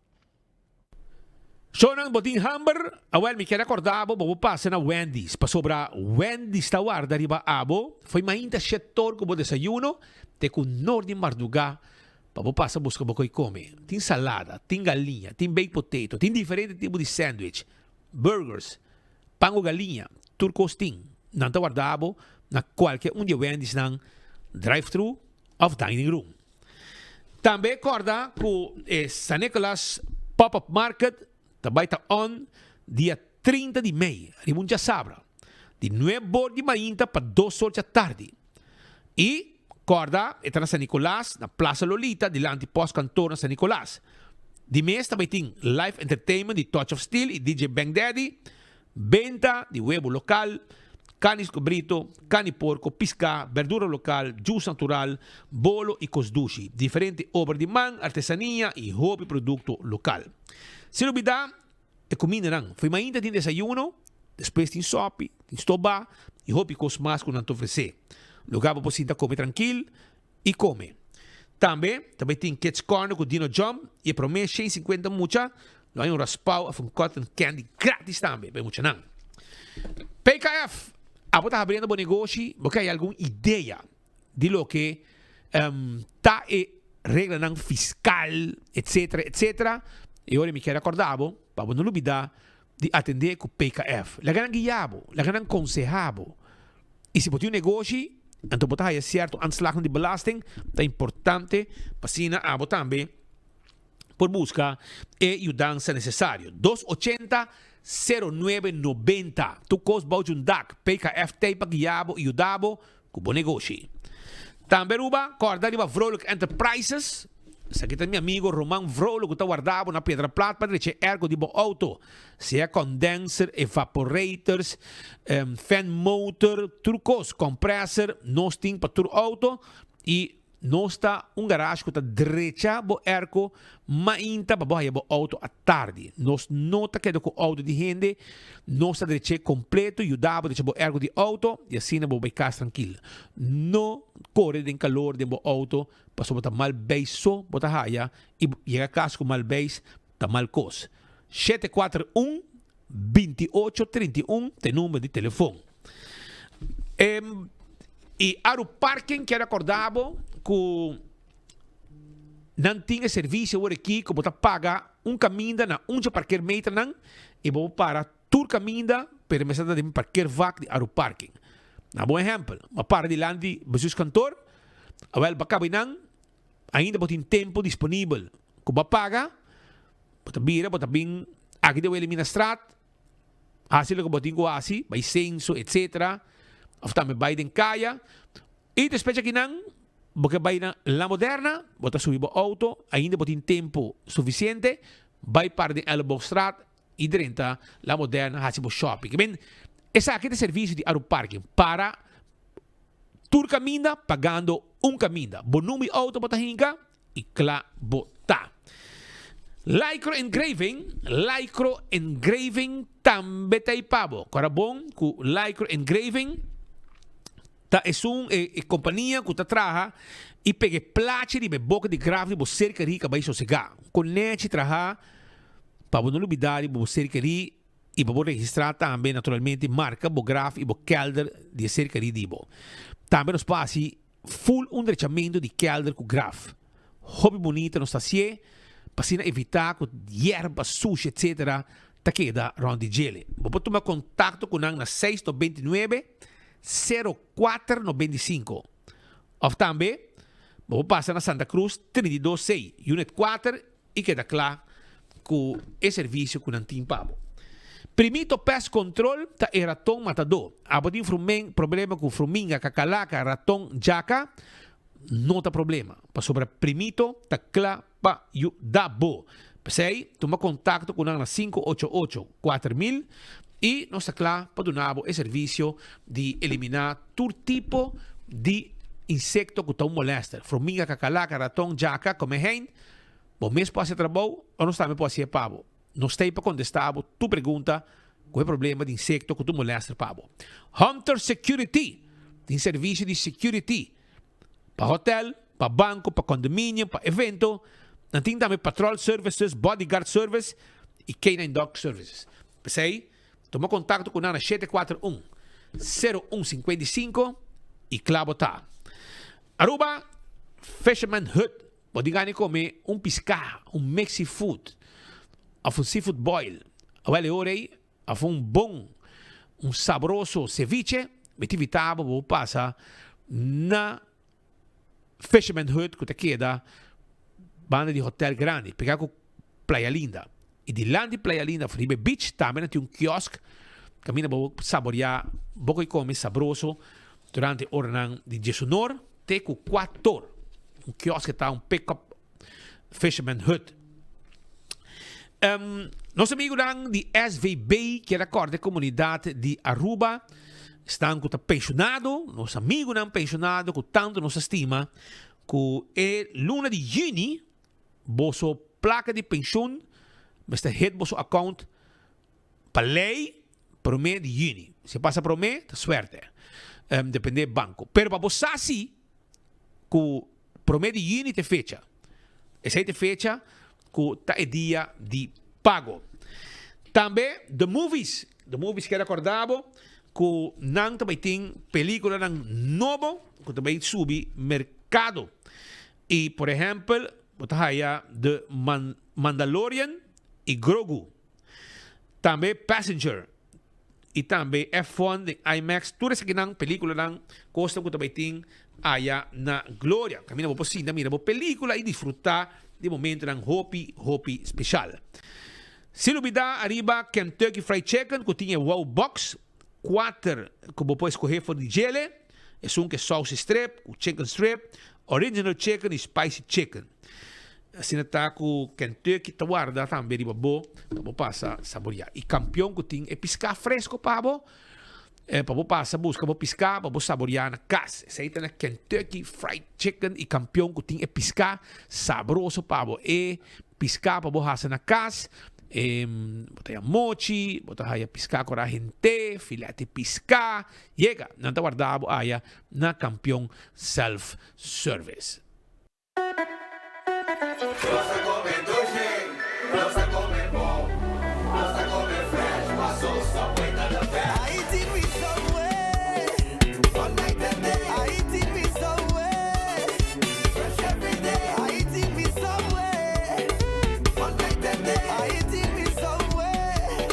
So nang boting hamburger, awal mi kaya acordavo, bobo passa na Wendy's. Pa sobra Wendy's tawar dari ba abo, foi mainta setor ko bo desayuno, te kun nordi marduga, bobo passa busca bokoy come. Tin salada, tin galinha, tin baked potato, tin diferente tipo de sandwich, burgers, pango galinha, turcos ting. Nang tawar dabo, na qualquer de Wendy's nang drive-thru of dining room. Também corda com San Nicolas Pop-Up Market, também está on dia 30 de maio, rimunja sabra, de 9 de manhã para 2 horas da tarde. E, corda, está na San Nicolás, na Plaza Lolita, dilante pós-cantor na San Nicolás. De mês também tem live entertainment de Touch of Steel e DJ Bang Daddy, venda de huevo local, canis cobrito, cani porco, pisca, verdura local, juice natural, bolo e cosdushi. Diferente obra de man, artesania e hobby produto local. Se novidade é comida não. Foi ainda tem desayuno, depois tem sopa, tem estoba e hobby cos mais que não te oferecer. Lugar para você comer tranquilo e come. Também tem Kids Corner com Dino Jump e promete 150 mucha. Não há raspau a cotton candy grátis também, bem mucha não. PKF, a está abrindo um negócio, porque há alguma ideia de lo que está regra não fiscal, etc, etc. E ora mi quero acordavo, para não olvidar de atender com o PKF. La gran guiabo, la gran consejabo. E se botar um negócio, então botar aí certo anslag de belasting, é importante para sina abo também por busca e ajudança necessário. 280-0990. Tu cos baujundak, PKF te para guiabo e ajudabo com bom negócio. Também ruba, corda riba Vrolijk Enterprises. Sa kita mi amigo Roman Vrolo que está guardado na Pedra Plata para dizer ergo de bo auto. Se é condenser, evaporators, fan motor, turcos, compressor, nós tem para tur auto e nós está garagem que está direita bo ergo, mainta para boa bo auto à tarde. Nós nota que com auto de gente, nós está direita completo e o dabo de bo ergo de auto e assim na bo vai casa tranquilo. No corre de calor de bo auto. Paso bota mal beiso, bota haya, e llega a casa com mal beis, tá mal cos. 741-2831, tem número de telefone. E Aru Parking, que era acordado, que não tinha serviço aqui, que bota paga caminho na parquear meter, e vou para tur caminho, para me de parquear vac de Aru Parking. Na bom exemplo, uma para de landi, besus cantor, awal baka binang ainda botin tempo disponível ko ba paga bota bira bota bing aqui deu elimina strat hasil ko botin ko asi by senso etc afta me Biden kaya e despecha kinang boka Biden la moderna bota subibo auto ainda botin tempo suficiente by par de elbow strat Iedereen la moderna hasibo shopping. Ben, essa aqui é serviço de aeroparking para tour caminda pagando caminda. Bonumi auto bota hinga e cla bota. Lycro engraving tambe tay pabo. Corabon ku lycro engraving ta es companhia que trabalha e pega plache de boca de grave de cerca rica vai sossegar. Conete trabalha para não olvidar de cerca ri e para registrar também naturalmente marca bo graf e bo kelder de cerca ri dibo. Também nos passi full underchamento de kelder com graf. Hobby bonita nos tasie para evitar que erva suja etc. ta queda round de gele. Vou tomar contato com na 629 0495. Of também, vou passar na Santa Cruz 326, Unit 4 e queda claro com o serviço com Nantim Pabo. Primito pest control ta e raton matador. Abodi problema com fruminga, cacalaca, raton, jaca, não tá problema. Para sobre primito ta cla pa yu dabo. Sei, toma contato com na 588 4000 e nós está claro para donar o serviço de eliminar todo tipo de insecto que está molesta. Formiga, cacalaca, ratão, jaca, como é o mesmo pode ser trabalho ou não também pode ser pavo. Nós temos para contestar tu pergunta qual é o problema de insecto que tu molesta pavo. Hunter Security tem serviço de security para hotel, para banco, para condomínio, para evento. Não tem também patrol services, bodyguard service e canine dog services. Pensei, toma contato com a 741 0155 e clavo tá. Aruba, Fisherman Hut. Pode ganhar comer pescar, Mexi food, seafood boil. Awele orei, bom, saboroso ceviche. Metivitabo, vou passar na Fisherman Hut que te queda banda de hotel grande, pegar com Playa Linda. E de lá de Playa Linda, Felipe Beach, também tem quiosque. Camina para saborear, boca e come saboroso durante o hora de Jesunor, tem com 4 quiosque está pick-up Fisherman Hut. Nosso amigo de SVB, que é a Corte Comunidade de Aruba, estão com pensionado, nosso amigo não pensionado, com tanto nos estima, que é luna de junho, bosso placa de pensão, mas hit bosso account para lei, para o mês de junho. Se passa para o mês, tá suerte. Depende do banco. Pero para você assim, que para o mês de junho tem fecha. Essa é a fecha que tá é dia de pago. Também, The Movies que era acordado, que não também tem película nova, que também sube mercado. E, por exemplo, botahaya The Mandalorian e Grogu. Também Passenger. E também F1 de IMAX. Tudo isso aqui não película não custa que também tem aí na Glória. Camina por cima, mira por película e desfrutar de momento não hopi especial. Se duvida arriba Kentucky Fried Chicken que tinha wow box 4 que você pode escolher for de gele. É que é sauce strip, o chicken strip, original chicken e spicy chicken. Assim está com Kentucky, tá guarda também de babo, para passar saborear. E campeão que tem é piscar fresco para para passar busca para piscar, para saborear na casa. Essa aí tem Kentucky Fried Chicken e campeão que tem é piscar saboroso para e piscar para você na casa. Botar mochi, botar piscar com a gente, filete piscar, chega, não está guardado aí na campeão self-service. Nossa come doce, nossa come bom, nossa come fresh, passou só peita da pé. Aí te me somewhere, all night and day. Aí te me somewhere, fresh every day. Aí te me somewhere, all night and day. Aí te me somewhere.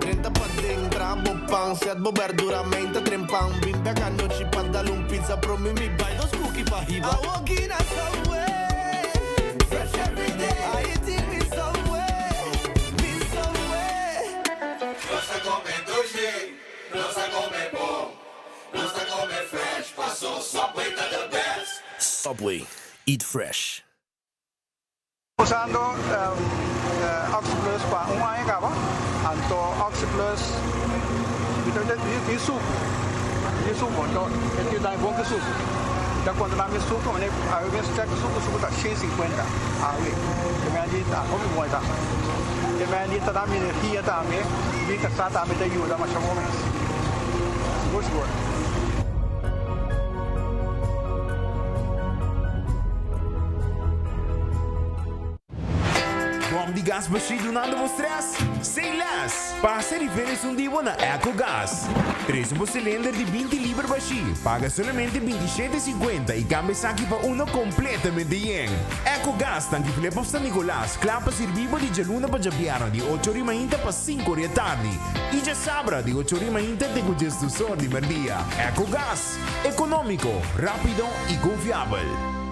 30 padding, trabo pang, set bo verduramente, trempang, bimbe canoci, padalong pizza, pro mi buy dos cookie pa hiba. I walk in a somewhere. Subway, eat fresh. Usando Oxyplus para un año acaba, anto Oxyplus itu suco, então ele dá bom que suco. Então quando lá me suco, né, aí eu check suco tá 150, aí que me andi tá como bom tá. Que me andi tá da minha energia tá me, me que tá me da ajuda mas chamo mais. Gosto. Bom de gás baixo nada vos stress? Sem less! Passa diferença dia na EcoGás. 3 cilindro de 20 libras baixo. Paga somente 27,50 e cambia aqui para uno completamente yen. EcoGás tanque flepa San Nicolás. Clapa servivo de Jaluna para Jabiara de 8h30 para 5h da tarde. E já sabra de 8h30 de congestor de merdia. EcoGás. Econômico, rápido e confiável.